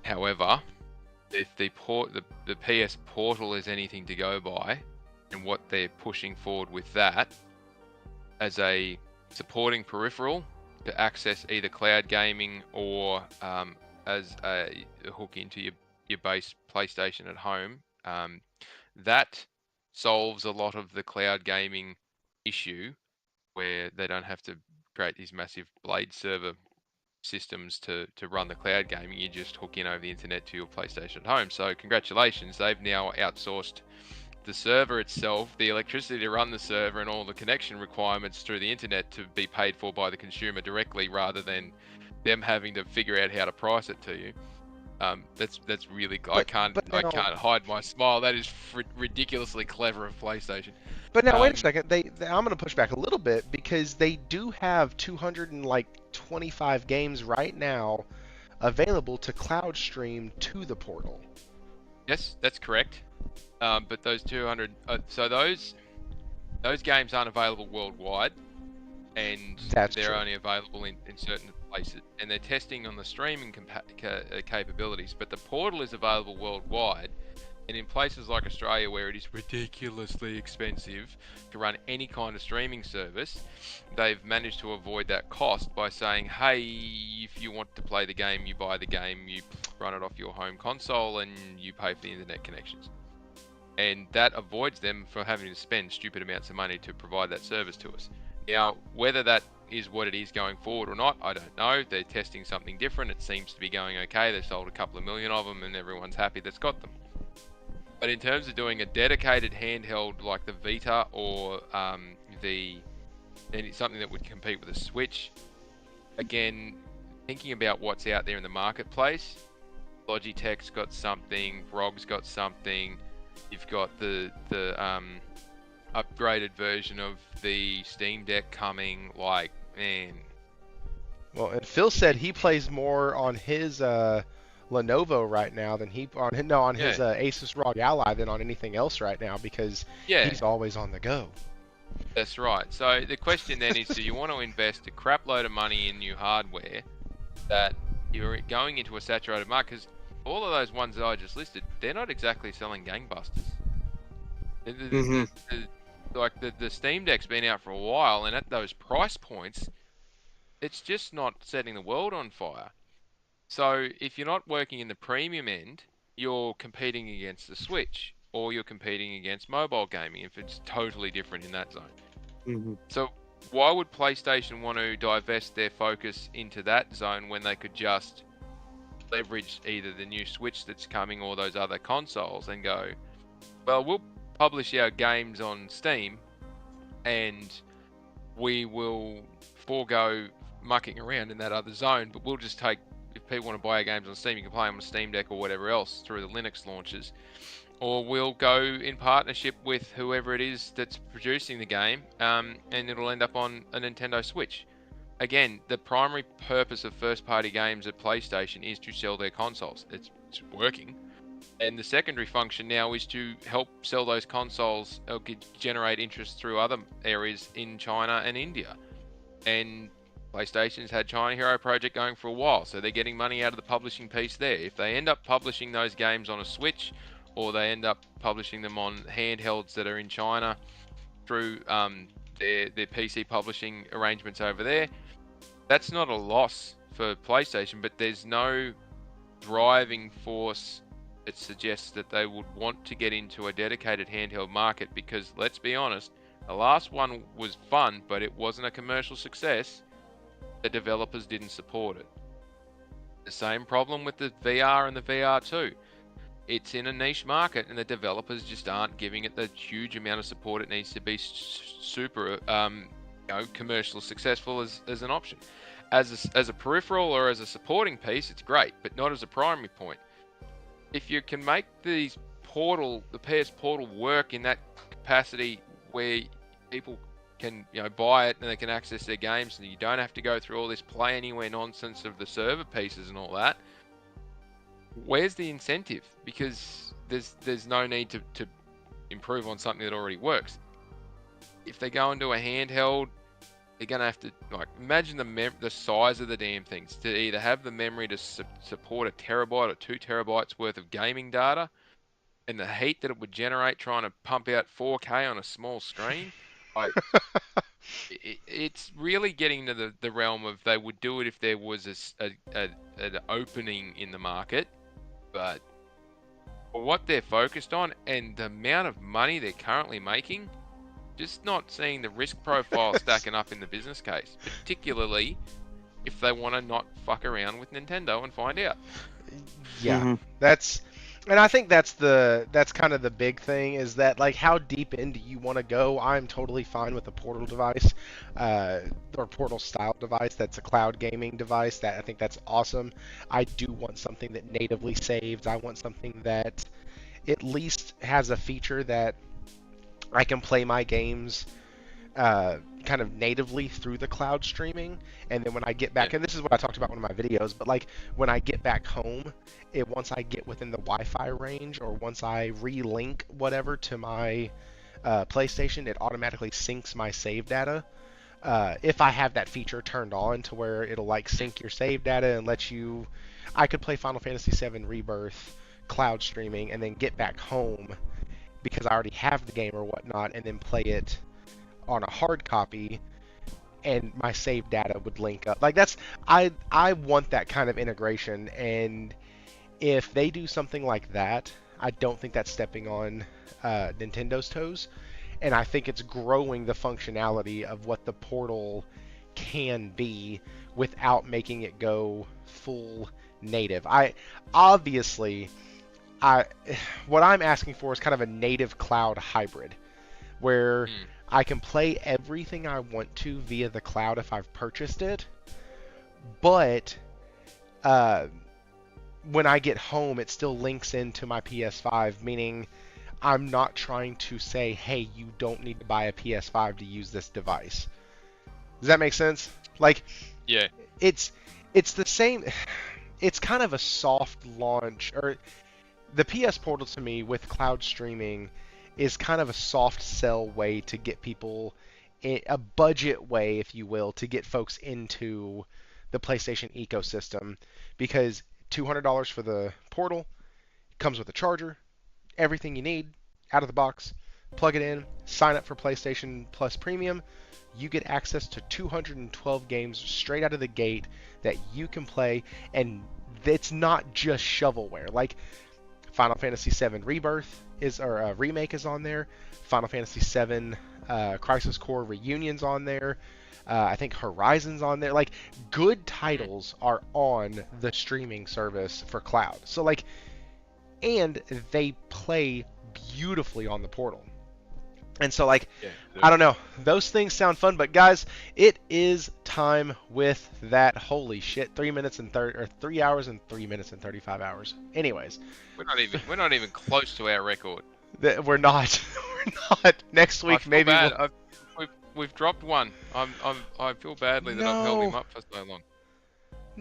However, if the PS Portal is anything to go by, and what they're pushing forward with that as a supporting peripheral to access either cloud gaming or as a hook into your base PlayStation at home, that solves a lot of the cloud gaming issue, where they don't have to create these massive blade server systems to run the cloud gaming. You just hook in over the internet to your PlayStation at home. So congratulations, they've now outsourced the server itself, the electricity to run the server, and all the connection requirements through the internet to be paid for by the consumer directly, rather than them having to figure out how to price it to you. That's really, I can't hide my smile. That is ridiculously clever of PlayStation. But now wait a second. I'm going to push back a little bit, because they do have 225 games right now available to cloud stream to the portal. Yes, that's correct. But those 200, so those games aren't available worldwide, and they're only available in certain places, and they're testing on the streaming capabilities. But the portal is available worldwide, and in places like Australia, where it is ridiculously expensive to run any kind of streaming service, they've managed to avoid that cost by saying, hey, if you want to play the game, you buy the game, you run it off your home console, and you pay for the internet connections. And that avoids them from having to spend stupid amounts of money to provide that service to us. Now, whether that is what it is going forward or not, I don't know. They're testing something different. It seems to be going okay. They've sold a couple of million of them, and everyone's happy that's got them. But in terms of doing a dedicated handheld like the Vita, or something that would compete with a Switch, again, thinking about what's out there in the marketplace, Logitech's got something, ROG's got something. You've got the upgraded version of the Steam Deck coming. Like, man. Well, and Phil said he plays more on his Lenovo right now than his Asus ROG Ally than on anything else right now, because he's always on the go. That's right. So the question then is, do you want to invest a crap load of money in new hardware that you're going into a saturated market? Because all of those ones that I just listed, they're not exactly selling gangbusters. The Steam Deck's been out for a while, and at those price points, it's just not setting the world on fire. So if you're not working in the premium end, you're competing against the Switch, or you're competing against mobile gaming, if it's totally different in that zone. Mm-hmm. So why would PlayStation want to divest their focus into that zone when they could just leverage either the new Switch that's coming or those other consoles and go, well, we'll publish our games on Steam, and we will forego mucking around in that other zone, but we'll just take, if people want to buy our games on Steam, you can play them on Steam Deck or whatever else through the Linux launchers, or we'll go in partnership with whoever it is that's producing the game, and it'll end up on a Nintendo Switch. Again, the primary purpose of first-party games at PlayStation is to sell their consoles. It's working. And the secondary function now is to help sell those consoles, or generate interest through other areas in China and India. and PlayStation's had China Hero Project going for a while, so they're getting money out of the publishing piece there. If they end up publishing those games on a Switch, or they end up publishing them on handhelds that are in China through their PC publishing arrangements over there, that's not a loss for PlayStation, but there's no driving force that suggests that they would want to get into a dedicated handheld market, because let's be honest, the last one was fun, but it wasn't a commercial success. The developers didn't support it. The same problem with the VR and the VR2. It's in a niche market, and the developers just aren't giving it the huge amount of support it needs to be super, commercial successful as an option. As a peripheral or as a supporting piece, it's great, but not as a primary point. If you can make the PS Portal work in that capacity where people can buy it and they can access their games, and you don't have to go through all this play anywhere nonsense of the server pieces and all that, where's the incentive? Because there's no need to improve on something that already works. If they go into a handheld, they're going to have to, imagine the size of the damn things, to either have the memory to support a terabyte or 2 terabytes worth of gaming data, and the heat that it would generate trying to pump out 4K on a small screen. It's really getting to the realm of they would do it if there was an opening in the market, but for what they're focused on and the amount of money they're currently making, just not seeing the risk profile stacking up in the business case, particularly if they want to not fuck around with Nintendo and find out. Yeah, and I think that's kind of the big thing, is that how deep in do you want to go? I'm totally fine with a Portal device, or Portal style device that's a cloud gaming device. I think that's awesome. I do want something that natively saves. I want something that at least has a feature that I can play my games kind of natively through the cloud streaming, and then when I get back, and this is what I talked about in one of my videos, but when I get back home, once I get within the Wi-Fi range, or once I relink whatever to my PlayStation, it automatically syncs my save data. If I have that feature turned on to where it'll sync your save data and let you, I could play Final Fantasy VII Rebirth cloud streaming and then get back home because I already have the game or whatnot, and then play it on a hard copy, and my save data would link up. I want that kind of integration, and if they do something like that, I don't think that's stepping on Nintendo's toes, and I think it's growing the functionality of what the Portal can be without making it go full native. What I'm asking for is kind of a native cloud hybrid, where I can play everything I want to via the cloud if I've purchased it, but when I get home, it still links into my PS5, meaning I'm not trying to say, hey, you don't need to buy a PS5 to use this device. Does that make sense? Yeah. It's the same. It's kind of a soft launch, or the PS Portal to me with cloud streaming is kind of a soft sell way to get people, a budget way, if you will, to get folks into the PlayStation ecosystem, because $200 for the Portal comes with a charger, everything you need out of the box, plug it in, sign up for PlayStation Plus Premium, you get access to 212 games straight out of the gate that you can play, and it's not just shovelware. Final Fantasy VII Rebirth Remake is on there. Final Fantasy VII Crisis Core Reunion's on there. I think Horizon's on there. Good titles are on the streaming service for cloud. So and they play beautifully on the Portal. And so I don't know. Those things sound fun, but guys, it is time with that. Holy shit, 3 hours and 3 minutes and 35 hours. Anyways, we're not even close to our record. We're not. We're not. Next week maybe. We've dropped one. I feel badly that I've held him up for so long.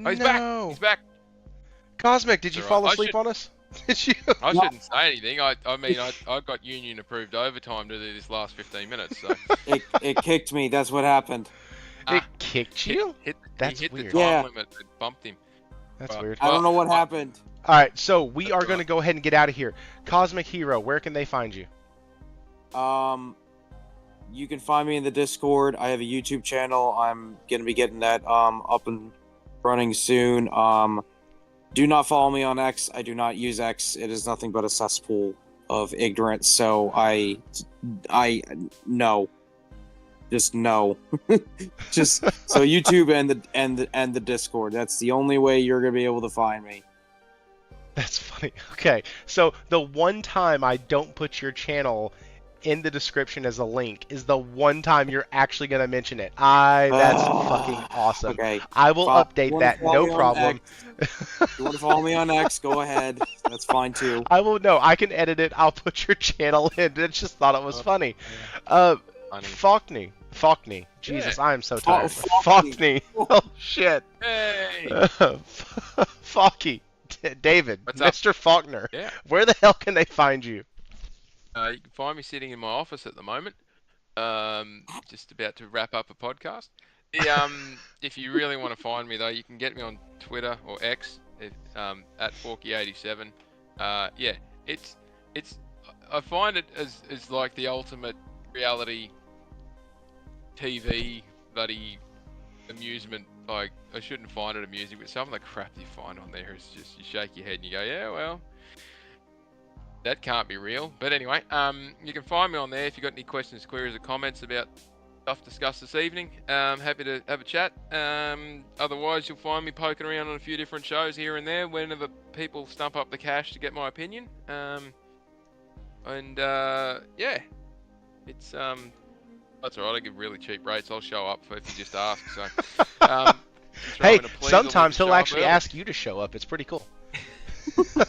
Oh, he's back. He's back. Cosmic, did you fall asleep on us? Did you? I shouldn't say anything. I got union approved overtime to do this last 15 minutes. So it kicked me. That's what happened. It kicked you? That's he hit weird. the Yeah. time limit and bumped him. That's Well, weird. I don't know what well, happened. All right, so we are That's going to right. go ahead and get out of here. CosmicHero, where can they find you? You can find me in the Discord. I have a YouTube channel. I'm gonna be getting that up and running soon. Do not follow me on X. I do not use X. It is nothing but a cesspool of ignorance. So I no, just no. Just so YouTube and the Discord. That's the only way you're gonna be able to find me. That's funny. Okay, so the one time I don't put your channel in the description as a link is the one time you're actually going to mention it. That's fucking awesome. Okay. I will update that, no problem. If you want to follow me on X, go ahead. That's fine too. I will, no, I can edit it. I'll put your channel in. I just thought it was funny. Funny. Faulkner. Jesus, Yeah. I am so tired. Faulkner. Faulkner. Oh, shit. Hey. Falky. David, What's up? Mr. Faulkner. Yeah. Where the hell can they find you? You can find me sitting in my office at the moment. Just about to wrap up a podcast. If you really want to find me though, you can get me on Twitter or X at Forky87. Yeah, it's I find it as like the ultimate reality TV bloody amusement. Like, I shouldn't find it amusing, but some of the crap you find on there is just, you shake your head and you go, yeah, well, that can't be real. But anyway, you can find me on there if you've got any questions, queries, or comments about stuff discussed this evening. Happy to have a chat. Otherwise, you'll find me poking around on a few different shows here and there whenever people stump up the cash to get my opinion. Yeah, it's that's alright. I give really cheap rates. I'll show up if you just ask. So, Hey, sometimes he'll actually ask you to show up. It's pretty cool. Yeah,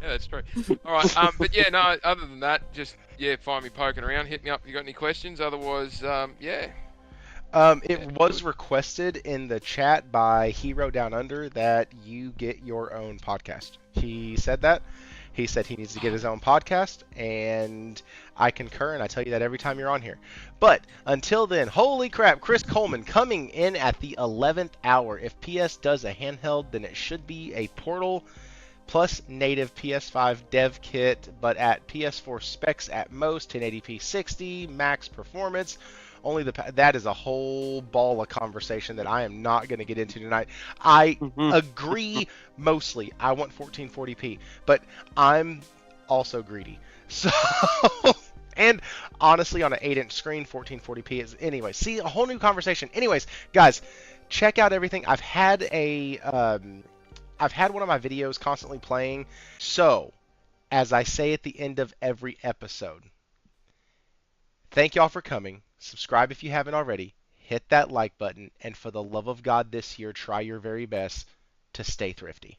that's true. All right, but yeah, no. Other than that, just find me poking around. Hit me up if you got any questions. Otherwise, yeah. It was requested in the chat by Hero Down Under that you get your own podcast. He said that. He said he needs to get his own podcast, and I concur, and I tell you that every time you're on here. But until then, holy crap, Chris Coleman coming in at the 11th hour. If PS does a handheld, then it should be a Portal plus native PS5 dev kit, but at PS4 specs at most, 1080p 60, max performance. Only that is a whole ball of conversation that I am not going to get into tonight. I agree mostly. I want 1440p, but I'm also greedy. So, and honestly, on an 8-inch screen, 1440p is anyway. See, a whole new conversation. Anyways, guys, check out everything. I've had one of my videos constantly playing. So, as I say at the end of every episode, thank y'all for coming. Subscribe if you haven't already. Hit that like button. And for the love of God this year, try your very best to stay thrifty.